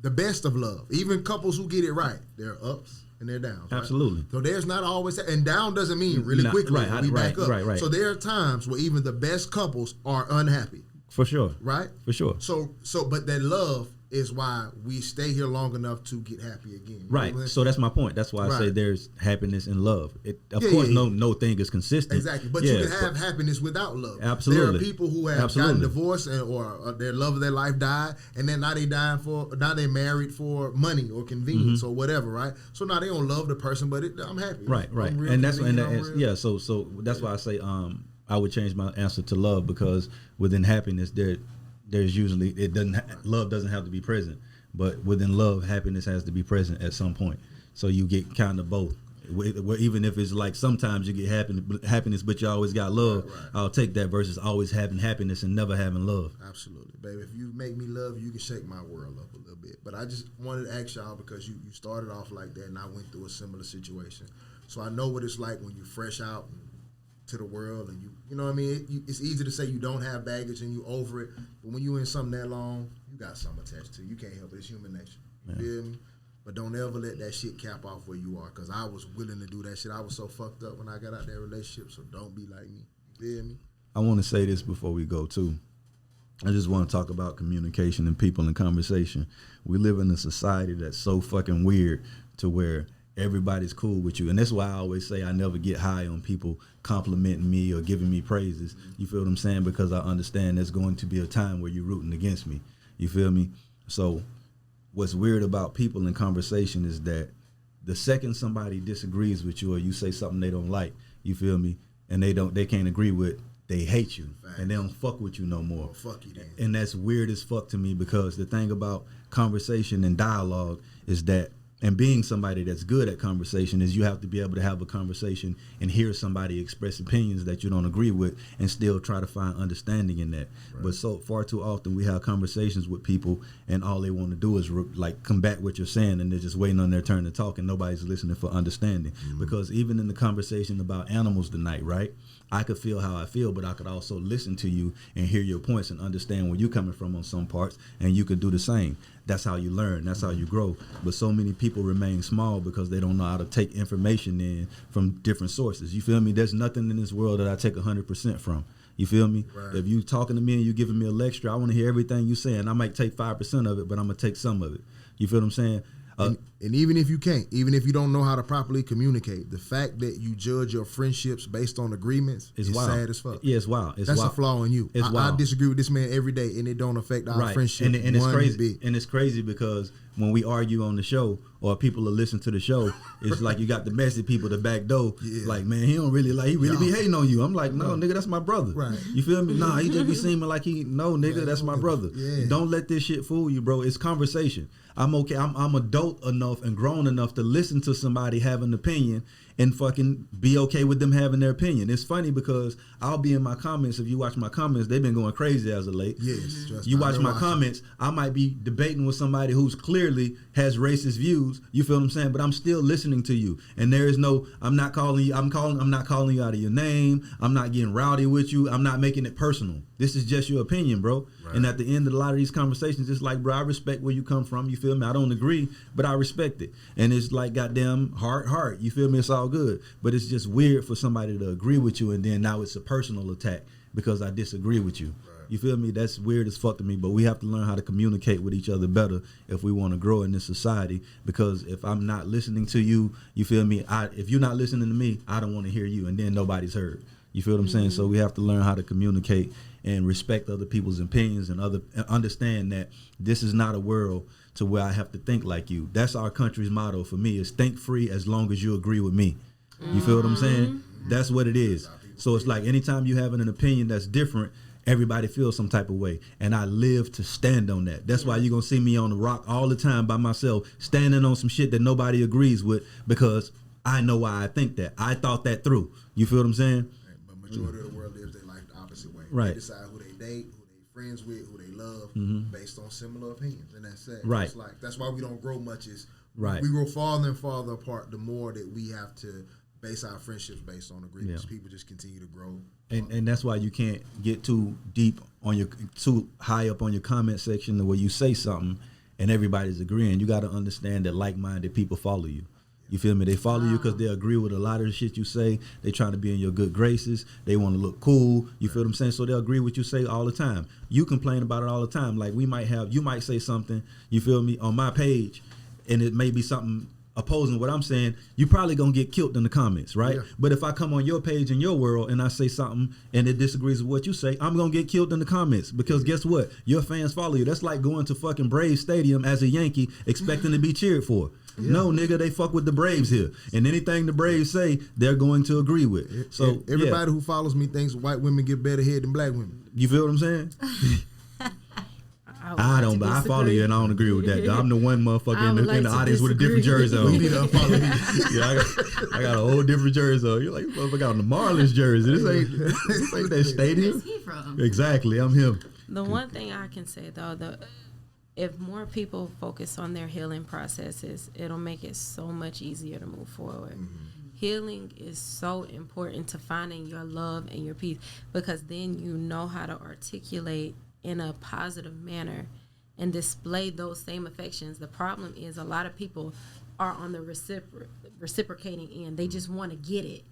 the best of love, even couples who get it right, there are ups and they're downs. Right? Absolutely. So there's not always and down doesn't mean really quickly we back up. Right. So there are times where even the best couples are unhappy. For sure. Right? For sure. So but that love is why we stay here long enough to get happy again. Right. So that's my point. That's why I say there's happiness in love. Of course, no thing is consistent. Exactly. But you can have happiness without love. Absolutely. There are people who have gotten divorced or their love of their life died, and then now they married for money or convenience or whatever, right? So now they don't love the person, but I'm happy. Right. And that's so that's why I say I would change my answer to love because within happiness there's usually love doesn't have to be present, but within love, happiness has to be present at some point. So you get kind of both. Even if it's like sometimes you get happiness, but you always got love. Right. I'll take that versus always having happiness and never having love. Absolutely, baby. If you make me love you, you can shake my world up a little bit. But I just wanted to ask y'all because you started off like that, and I went through a similar situation. So I know what it's like when you fresh out to the world, and you know what I mean. It's easy to say you don't have baggage and you over it, but when you in something that long, you got something attached to you. You can't help it. It's human nature. You feel me? But don't ever let that shit cap off where you are, because I was willing to do that shit. I was so fucked up when I got out that relationship, so don't be like me. You feel me? I want to say this before we go too. I just want to talk about communication and people and conversation. We live in a society that's so fucking weird to where everybody's cool with you. And that's why I always say I never get high on people complimenting me or giving me praises. You feel what I'm saying? Because I understand there's going to be a time where you're rooting against me. You feel me? So what's weird about people in conversation is that the second somebody disagrees with you or you say something they don't like, you feel me? And they can't agree with, they hate you. Facts. And they don't fuck with you no more. Well, fuck you then. And that's weird as fuck to me because the thing about conversation and dialogue is that And being somebody that's good at conversation is you have to be able to have a conversation and hear somebody express opinions that you don't agree with and still try to find understanding in that. Right. But so far too often we have conversations with people and all they want to do is like combat what you're saying, and they're just waiting on their turn to talk and nobody's listening for understanding. Because even in the conversation about animals tonight, right? I could feel how I feel, but I could also listen to you and hear your points and understand where you're coming from on some parts, and you could do the same. That's how you learn. That's how you grow. But so many people remain small because they don't know how to take information in from different sources. You feel me? There's nothing in this world that I take 100% from. You feel me? Right. If you talking to me and you giving me a lecture, I want to hear everything you saying. I might take 5% of it, but I'm going to take some of it. You feel what I'm saying? And even if you can't, even if you don't know how to properly communicate, the fact that you judge your friendships based on agreements is sad as fuck. Yeah, it's wild. That's a flaw in you. I disagree with this man every day, and it don't affect our friendship. And it's crazy. And it's crazy because when we argue on the show or people are listening to the show, it's like you got the messy people, the back door. Yeah. Like, man, he really be hating on you. I'm like, no, nigga, that's my brother. Right. You feel me? Nah, he just be seeming like nigga, that's my brother. Yeah. Don't let this shit fool you, bro. It's conversation. I'm okay. I'm adult enough and grown enough to listen to somebody have an opinion and fucking be okay with them having their opinion. It's funny because I'll be in my comments. If you watch my comments, they've been going crazy as of late. Yes. You watch my comments, I might be debating with somebody who's clearly has racist views. You feel what I'm saying? But I'm still listening to you. And there is no, I'm not calling you out of your name. I'm not getting rowdy with you. I'm not making it personal. This is just your opinion, bro. Right. And at the end of a lot of these conversations, it's like, bro, I respect where you come from. You feel me? I don't agree, but I respect it. And it's like, goddamn, heart. You feel me? It's all good. But it's just weird for somebody to agree with you and then now it's a personal attack because I disagree with you. Right. You feel me? That's weird as fuck to me, but we have to learn how to communicate with each other better if we want to grow in this society, because if I'm not listening to you, you feel me? If you're not listening to me, I don't want to hear you, and then nobody's heard. You feel what I'm saying? So we have to learn how to communicate and respect other people's opinions and understand that this is not a world to where I have to think like you. That's our country's motto for me, is think free as long as you agree with me. You feel what I'm saying? That's what it is. So it's like anytime you having an opinion that's different, everybody feels some type of way. And I live to stand on that. That's why you're going to see me on the rock all the time by myself, standing on some shit that nobody agrees with, because I know why I think that. I thought that through. You feel what I'm saying? But majority of the world lives their life the opposite way. Right. They decide who they date, who they friends with, who they love, based on similar opinions. And that's it. Right. It's like, that's why we don't grow much. Right. We grow farther and farther apart the more that we have to base our friendships based on agreements. Yeah. People just continue to grow. And that's why you can't get too deep on too high up on your comment section where you say something and everybody's agreeing. You got to understand that like-minded people follow you. You feel me? They follow you because they agree with a lot of the shit you say. They trying to be in your good graces. They want to look cool. You feel what I'm saying? So they'll agree with you say all the time. You complain about it all the time. Like you might say something, you feel me, on my page, and it may be something opposing what I'm saying. You probably gonna get killed in the comments, right? Yeah. But if I come on your page in your world and I say something and it disagrees with what you say, I'm gonna get killed in the comments, because guess what? Your fans follow you. That's like going to fucking Braves Stadium as a Yankee expecting to be cheered for. Yeah. No, nigga, they fuck with the Braves here. And anything the Braves say, they're going to agree with. So everybody who follows me thinks white women get better head than black women. You feel what I'm saying? I don't, but I follow you and I don't agree with that. I'm the one motherfucker in the audience with a different jersey on. You need to unfollow me. Yeah, I got a whole different jersey on. You're like, motherfucker on the Marlins jersey. This ain't that stadium. Where's he from? Exactly, I'm him. The one thing I can say though, if more people focus on their healing processes, it'll make it so much easier to move forward. Mm-hmm. Healing is so important to finding your love and your peace, because then you know how to articulate in a positive manner and display those same affections. The problem is a lot of people are on the reciprocating end. They just want to get it.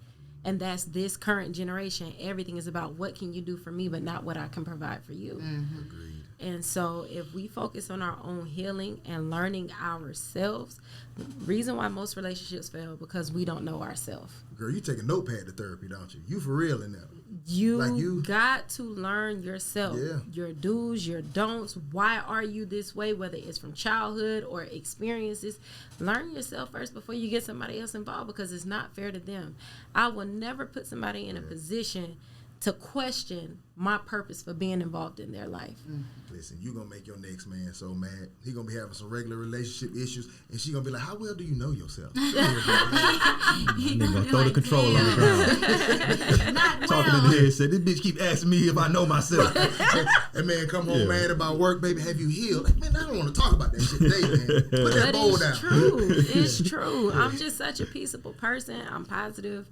And that's this current generation. Everything is about what can you do for me, but not what I can provide for you. Mm-hmm. Agreed. And so if we focus on our own healing and learning ourselves, the reason why most relationships fail, because we don't know ourselves. Girl, you take a notepad to therapy, don't you? You for real in that. You got to learn yourself, your do's, your don'ts. Why are you this way? Whether it's from childhood or experiences, learn yourself first before you get somebody else involved, because it's not fair to them. I will never put somebody in a position to question my purpose for being involved in their life. Listen, you gonna make your next man so mad. He gonna be having some regular relationship issues, and she gonna be like, "How well do you know yourself?" Nigga gonna throw the controller on the ground. Not Talking in the head, said, "This bitch keep asking me if I know myself." And man, come home mad about work, baby. Have you healed? Like, man, I don't want to talk about that shit today, man. Put that But bowl it's down. true. It's true. I'm just such a peaceable person. I'm positive,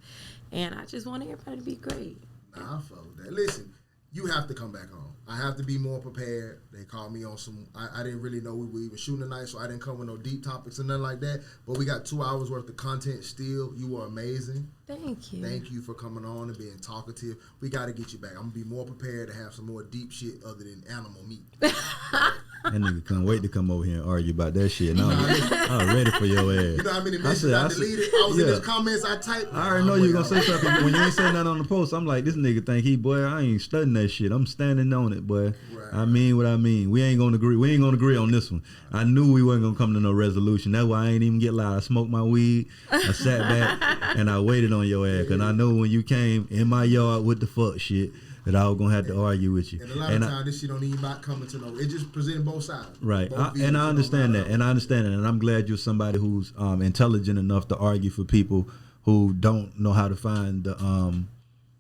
and I just want everybody to be great. Nah, I fuck with that. Listen, you have to come back home. I have to be more prepared. They called me on some. I didn't really know we were even shooting tonight, so I didn't come with no deep topics or nothing like that. But we got 2 hours worth of content still. You are amazing. Thank you. Thank you for coming on and being talkative. We got to get you back. I'm gonna be more prepared to have some more deep shit other than animal meat. That nigga couldn't wait to come over here and argue about that shit. No, I'm ready for your ass. You know how many messages I deleted? I was in his comments. I typed. I already know you gonna say something. When you ain't saying nothing on the post, I'm like, this nigga think boy, I ain't studying that shit. I'm standing on it, boy. Right. I mean what I mean. We ain't gonna agree. We ain't gonna agree on this one. I knew we wasn't gonna come to no resolution. That's why I ain't even get loud. I smoked my weed. I sat back and I waited on your ass. Cause I know when you came in my yard with the fuck shit, that I was gonna have to argue with you. And a lot of times, this shit don't even not coming to no. It just presenting both sides. Right, Both and I understand that, and I'm glad you're somebody who's intelligent enough to argue for people who don't know how to find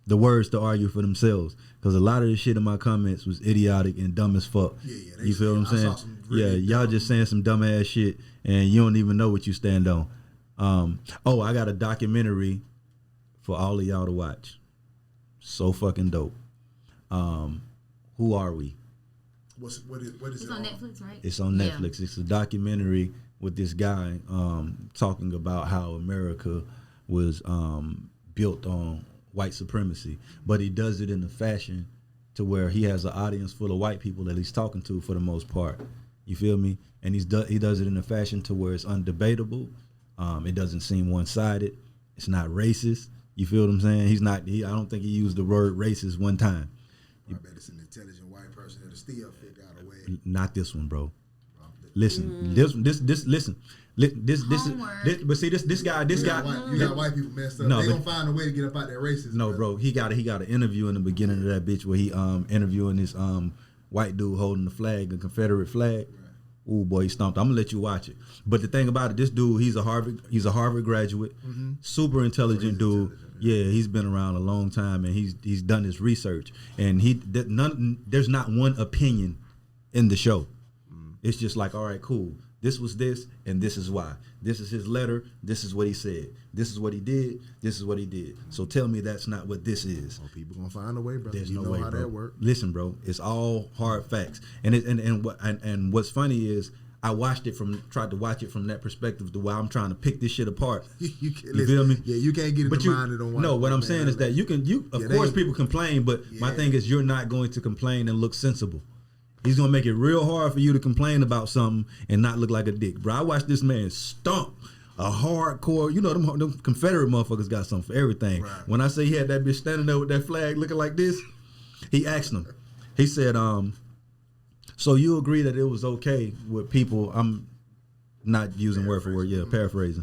the words to argue for themselves. Because a lot of the shit in my comments was idiotic and dumb as fuck. Yeah, you feel what I'm saying? Really y'all just saying some dumb ass shit, and you don't even know what you stand on. I got a documentary for all of y'all to watch. So fucking dope. Who Are We? What is It's it on Netflix, right? It's on Netflix. It's a documentary with this guy talking about how America was built on white supremacy, but he does it in a fashion to where he has an audience full of white people that he's talking to for the most part. You feel me? And he does it in a fashion to where it's undebatable. It doesn't seem one-sided. It's not racist. You feel what I'm saying? I don't think he used the word racist one time. I bet it's an intelligent white person that'll still figure out a way. Not this one, bro. Listen, listen. But see, this guy. You got white people messed up. They gonna find a way to get up out that racism. No, bro. He got an interview in the beginning of that bitch where he interviewing this white dude holding the flag, a Confederate flag. Right. Ooh, boy, he stomped. I'm gonna let you watch it. But the thing about it, this dude, he's a Harvard graduate, super intelligent dude. Yeah, he's been around a long time and he's done his research. And there's not one opinion in the show. It's just like, all right, cool. This was this, and this is why. This is his letter. This is what he said. This is what he did. This is what he did. So tell me that's not what this is. Oh, people gonna find a way, bro. There's you no know way, how bro. that work. Listen, bro. It's all hard facts. And what's funny is I tried to watch it from that perspective to where I'm trying to pick this shit apart. you feel me? Yeah, you can't get it reminded on. No, what I'm saying is that of course people complain, but my thing is you're not going to complain and look sensible. He's gonna make it real hard for you to complain about something and not look like a dick, bro. I watched this man stomp a hardcore. You know them Confederate motherfuckers got something for everything. Right. When I say he had that bitch standing there with that flag looking like this, he asked him. He said, "So you agree that it was okay with people?" I'm not using word for word. Yeah, paraphrasing.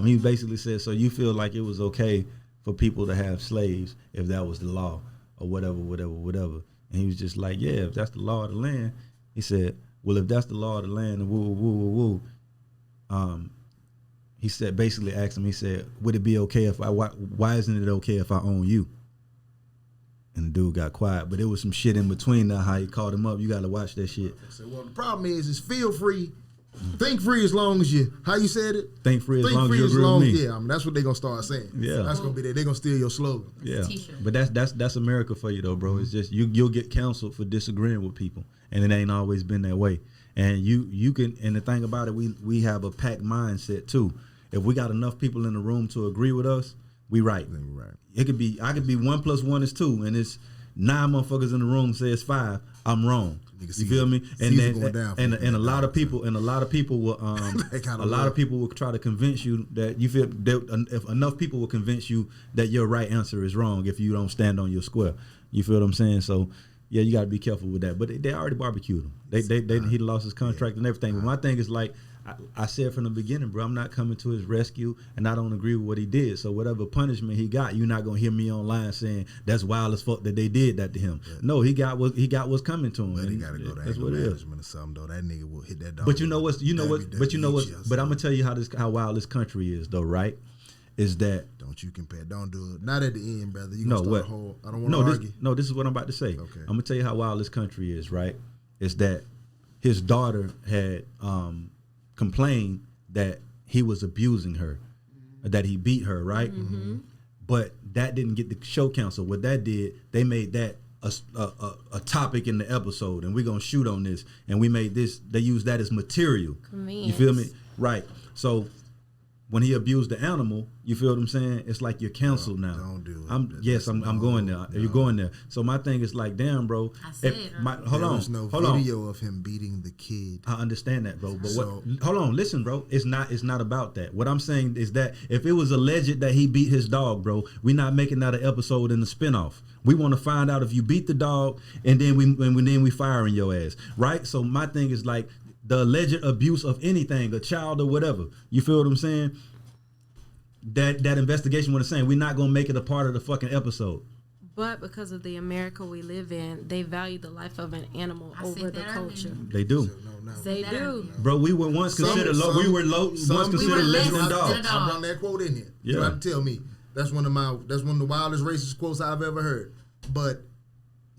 He basically said, "So you feel like it was okay for people to have slaves if that was the law or whatever." And he was just like, yeah, if that's the law of the land. He said, well, if that's the law of the land, and woo. He said, basically asked him, he said, would it be okay why isn't it okay if I own you? And the dude got quiet, but there was some shit in between there, how he called him up. You got to watch that shit. I said, well, the problem is feel free. Think free as long as you, how you said it? Think free as long as you agree with me. Yeah, that's what they're going to start saying. Yeah. That's going to be there. They're going to steal your slogan. Yeah. But that's America for you though, bro. It's just you'll get canceled for disagreeing with people. And it ain't always been that way. And you can, and the thing about it, we have a pack mindset too. If we got enough people in the room to agree with us, we right. Right. I could be 1 + 1 is 2, and it's 9 motherfuckers in the room say it's 5. I'm wrong. You feel me? And a lot of people will will try to convince you that you feel that if enough people will convince you that your right answer is wrong if you don't stand on your square. You feel what I'm saying? So yeah, you got to be careful with that. But they already barbecued him. He lost his contract and everything. But my thing is like, I said from the beginning, bro, I'm not coming to his rescue, and I don't agree with what he did. So whatever punishment he got, you're not gonna hear me online saying that's wild as fuck that they did that to him. Yeah. No, he got what's coming to him. But he gotta go to anger management or something though. That nigga will hit that dog. But you know what? But I'm gonna tell you how wild this country is, though, right? Is that don't you compare? Don't do it. Not at the end, brother. You gonna start a whole. I don't want to argue. This is what I'm about to say. Okay. I'm gonna tell you how wild this country is, right? Is that his daughter had complained that he was abusing her, that he beat her, right? Mm-hmm. But that didn't get the show counsel. What that did, they made that a topic in the episode, and we're gonna shoot on this. And we made this. They used that as material. Convenience. You feel me? Right. So when he abused the animal, you feel what I'm saying? It's like you're canceled now. Don't do it. I'm going there. You're going there. So my thing is like, damn, bro. I said hold on. There's no video of him beating the kid. I understand that, bro. But hold on, listen, bro. It's not about that. What I'm saying is that if it was alleged that he beat his dog, bro, we're not making that an episode in the spinoff. We want to find out if you beat the dog, and then we firing your ass, right? So my thing is like, the alleged abuse of anything, a child or whatever. You feel what I'm saying? That investigation, what I'm saying, we're not going to make it a part of the fucking episode. But because of the America we live in, they value the life of an animal over the culture. They do. They do. Bro, we were once considered less than dogs. I brought that quote in here. Yeah. You have to tell me. That's one of the wildest racist quotes I've ever heard. But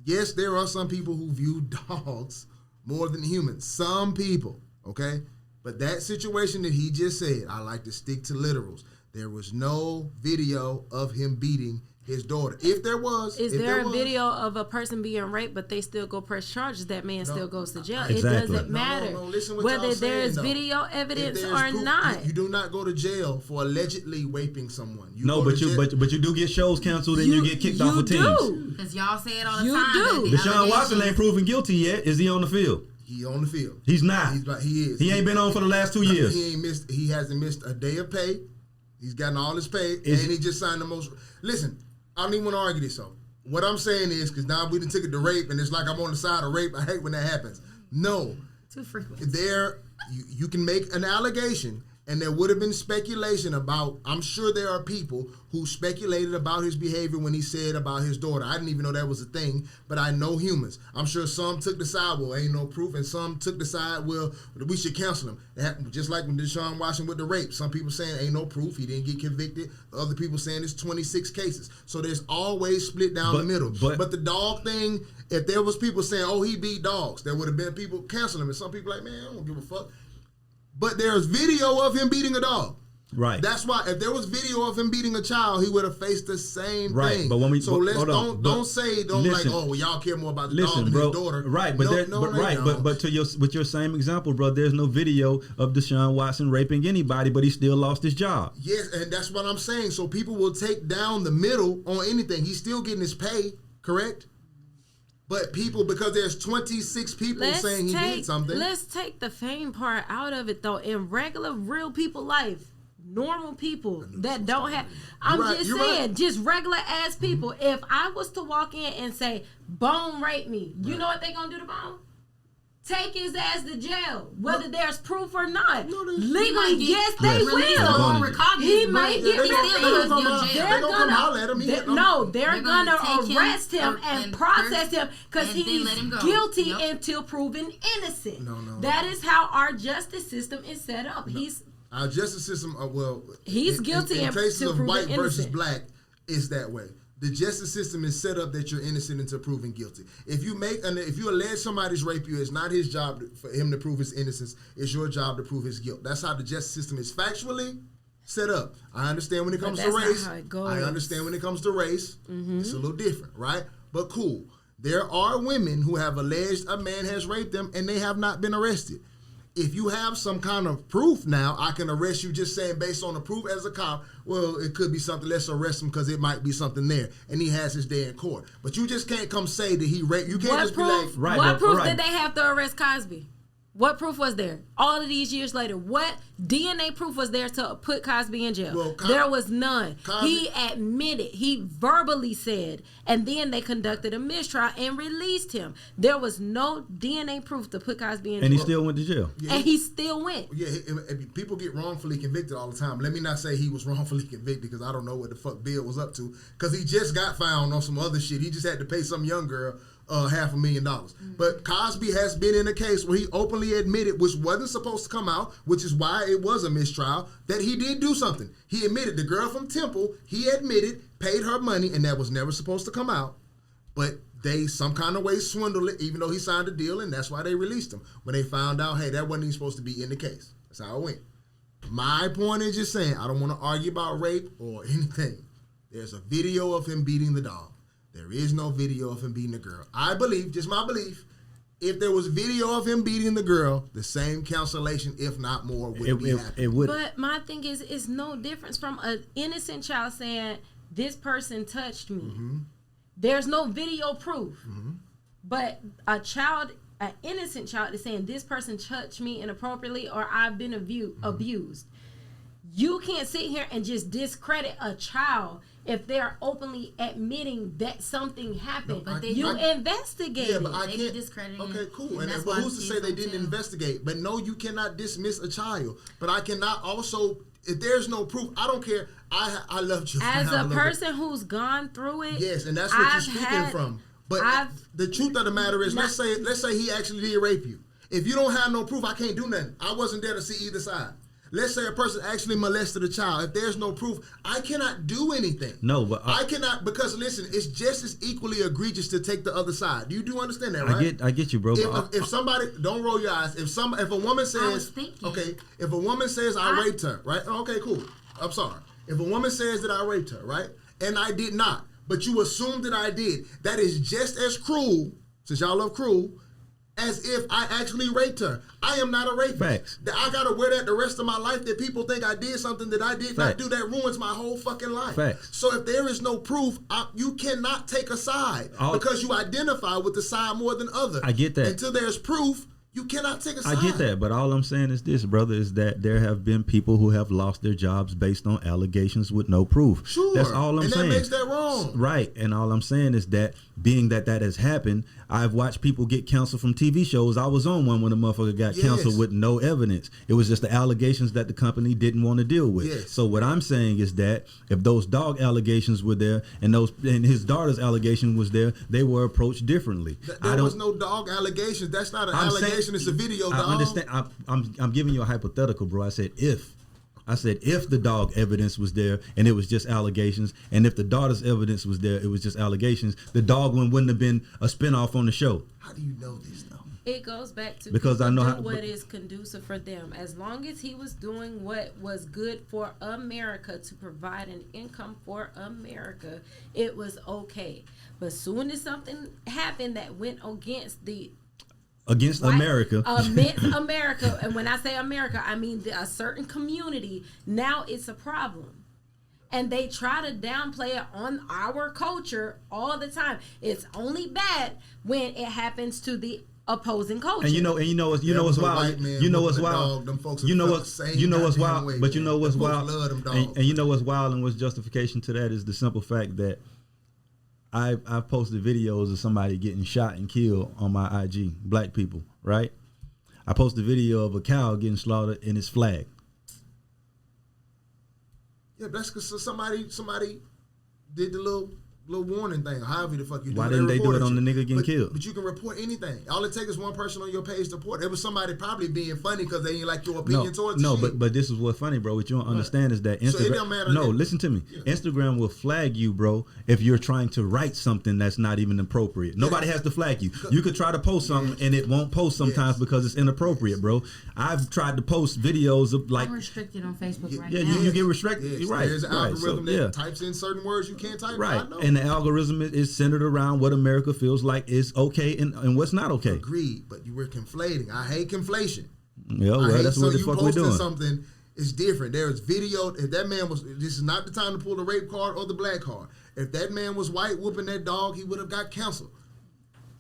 yes, there are some people who view dogs more than humans. Some people, okay? But that situation that he just said, I like to stick to literals. There was no video of him beating his daughter. If there was, is there a video of a person being raped, but they still go press charges? That man still goes to jail. Exactly. It doesn't matter whether there's video evidence or proof, not. You do not go to jail for allegedly raping someone. But you do get shows canceled and you get kicked off of teams. Because y'all say it all the time. Deshaun Watson ain't proven guilty yet. Is he on the field? He on the field. He's not. He is. He ain't been on for the last 2 years. He hasn't missed a day of pay. He's gotten all his pay, and he just signed the most. Listen, I don't even want to argue this. So what I'm saying is, because now we done took it to rape, and it's like I'm on the side of rape. I hate when that happens. No, too frequent. You can make an allegation, and there would have been speculation about. I'm sure there are people who speculated about his behavior when he said about his daughter. I didn't even know that was a thing, but I know humans. I'm sure some took the side, well, ain't no proof, and some took the side, well, we should cancel him. Just like when Deshaun Watson with the rape. Some people saying ain't no proof, he didn't get convicted. Other people saying it's 26 cases. So there's always split down the middle. But the dog thing, if there was people saying, oh, he beat dogs, there would have been people canceling him. And some people like, man, I don't give a fuck. But there's video of him beating a dog. Right. That's why if there was video of him beating a child, he would have faced the same thing. But when we don't like, oh, well, y'all care more about the dog than his daughter. Right, but with your same example, bro, there's no video of Deshaun Watson raping anybody, but he still lost his job. Yes, and that's what I'm saying. So people will take down the middle on anything. He's still getting his pay, correct? But people, because there's 26 people saying he did something. Let's take the fame part out of it, though. In regular, real people life, normal people that don't have, just regular ass people. If I was to walk in and say, Bone raped me, you know what they gonna do to Bone? Take his ass to jail, whether there's proof or not. Legally, yes, they will. He might get released. They're gonna arrest him and process him because he's guilty until proven innocent. That is how our justice system is set up. Our justice system, he's guilty in cases of white versus innocent. black, is that way. The justice system is set up that you're innocent until proven guilty. If you allege somebody's raped you, it's not his job for him to prove his innocence. It's your job to prove his guilt. That's how the justice system is factually set up. I understand when it comes to race. I understand when it comes to race. Mm-hmm. It's a little different, right? But cool. There are women who have alleged a man has raped them and they have not been arrested. If you have some kind of proof now, I can arrest you just saying based on the proof as a cop, well, it could be something, let's arrest him because it might be something there. And he has his day in court. But you just can't come say that he raped. You can't just be like... What proof did they have to arrest Cosby? What proof was there? All of these years later, what DNA proof was there to put Cosby in jail? Well, there was none. Cosby, he admitted, he verbally said, and then they conducted a mistrial and released him. There was no DNA proof to put Cosby in jail. And he still went to jail. Yeah, and he still went. Yeah, people get wrongfully convicted all the time. Let me not say he was wrongfully convicted because I don't know what the fuck Bill was up to. Because he just got found on some other shit. He just had to pay some young girl $500,000. Mm-hmm. But Cosby has been in a case where he openly admitted, which wasn't supposed to come out, which is why it was a mistrial, that he did do something. He admitted the girl from Temple, he admitted, paid her money, and that was never supposed to come out. But they some kind of way swindled it, even though he signed a deal, and that's why they released him. When they found out, hey, that wasn't even supposed to be in the case. That's how it went. My point is just saying, I don't want to argue about rape or anything. There's a video of him beating the dog. There is no video of him beating the girl. I believe, just my belief, if there was video of him beating the girl, the same cancellation, if not more, would be happening. It would. But my thing is, it's no difference from an innocent child saying, this person touched me. Mm-hmm. There's no video proof. Mm-hmm. But an innocent child is saying, this person touched me inappropriately or I've been abused. You can't sit here and just discredit a child if they're openly admitting that something happened. No, but you investigate. Yeah, but I They can't. discredit it. Okay, cool. And that's But why who's to kids say they don't didn't tell. investigate? But no, you cannot dismiss a child. But I cannot also, if there's no proof, I don't care. I love you. As a person who's gone through it, Yes, and that's what you're speaking from. But the truth of the matter is, let's say he actually did rape you. If you don't have no proof, I can't do nothing. I wasn't there to see either side. Let's say a person actually molested a child. If there's no proof, I cannot do anything. No, but I cannot, because listen, it's just as equally egregious to take the other side. You do understand that, right? I get you, bro. If somebody, don't roll your eyes. If a woman says, okay, if a woman says I raped her, right? Okay, cool. I'm sorry. If a woman says that I raped her, right, and I did not, but you assume that I did, that is just as cruel, since y'all love cruel, as if I actually raped her. I am not a rapist. Facts. I gotta wear that the rest of my life, that people think I did something that I did not do. That ruins my whole fucking life. Facts. So if there is no proof, you cannot take a side because you identify with the side more than other. I get that. Until there's proof, you cannot take a side. I get that, but all I'm saying is this, brother, is that there have been people who have lost their jobs based on allegations with no proof. Sure. That's all I'm saying. And that makes that wrong. Right. And all I'm saying is that being that has happened, I've watched people get canceled from TV shows. I was on one when a motherfucker got canceled with no evidence. It was just the allegations that the company didn't want to deal with. Yes. So what I'm saying is that if those dog allegations were there and his daughter's allegation was there, they were approached differently. There was no dog allegations. That's not an allegation. It's a video, dog. I understand. I'm giving you a hypothetical, bro. I said if the dog evidence was there and it was just allegations, and if the daughter's evidence was there, it was just allegations, the dog one wouldn't have been a spinoff on the show. How do you know this, though? It goes back to because I know what is conducive for them. As long as he was doing what was good for America to provide an income for America, it was okay. But soon as something happened that went against America. Against America. And when I say America, I mean a certain community. Now it's a problem. And they try to downplay it on our culture all the time. It's only bad when it happens to the opposing culture. And you know what's wild. You know what's wild. You know what's wild. But you know what's wild. And you know what's wild and what's justification to that is the simple fact that I've posted videos of somebody getting shot and killed on my IG, black people, right? I posted a video of a cow getting slaughtered in its flag. Yeah, that's because somebody did the little warning thing, or however the fuck you do it. Why didn't they do it on the nigga getting killed? But you can report anything. All it takes is one person on your page to report. It was somebody probably being funny because they didn't like your opinion towards the shit. but this is what's funny, bro. What you don't understand is that Instagram. So it don't matter. No, listen to me. Yeah. Instagram will flag you, bro, if you're trying to write something that's not even appropriate. Nobody has to flag you. You could try to post something and it won't post sometimes because it's inappropriate, bro. I've tried to post videos of like. I'm restricted on Facebook right now. Yeah, you get restricted. Yes. Right. There's an algorithm that types in certain words you can't type. Right. And the algorithm is centered around what America feels like is okay and what's not okay. Agreed, but you were conflating. I hate conflation. Yeah, well, that's what the fuck we're doing. Something is different. There is video. If that man was, this is not the time to pull the rape card or the black card. If that man was white whooping that dog, he would have got canceled.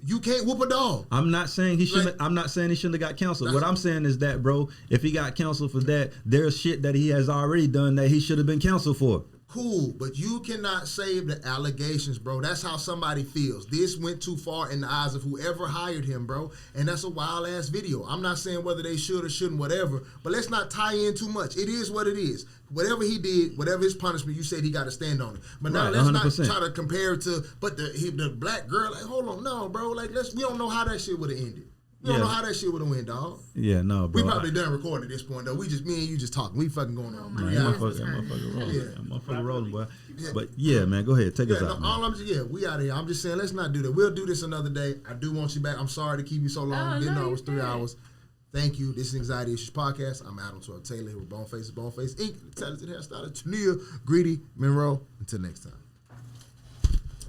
You can't whoop a dog. I'm not saying he shouldn't. I'm not saying he shouldn't have got counseled. What I'm saying is that, bro, if he got counseled for that, there's shit that he has already done that he should have been counseled for. Cool, but you cannot save the allegations, bro. That's how somebody feels. This went too far in the eyes of whoever hired him, bro. And that's a wild ass video. I'm not saying whether they should or shouldn't, whatever. But let's not tie in too much. It is what it is. Whatever he did, whatever his punishment, you said he got to stand on it. But now let's 100%. not try to compare it to. But the black girl, like, hold on, no, bro. Like, we don't know how that shit would have ended. We don't know how that shit would have went, dog. Yeah, no, bro. We probably done recording at this point, though. Me and you just talking. We fucking going on. That motherfucker rolling. Yeah. That motherfucker rolling, boy. But yeah, man, go ahead. Take us out, man. We out of here. I'm just saying, let's not do that. We'll do this another day. I do want you back. I'm sorry to keep you so long. Didn't know it was 3 hours. Thank you. This is Anxiety Issues Podcast. I'm Adam 12 Taylor here with Boneface Inc. Talented hairstylist Tania Greedy Monroe. Until next time.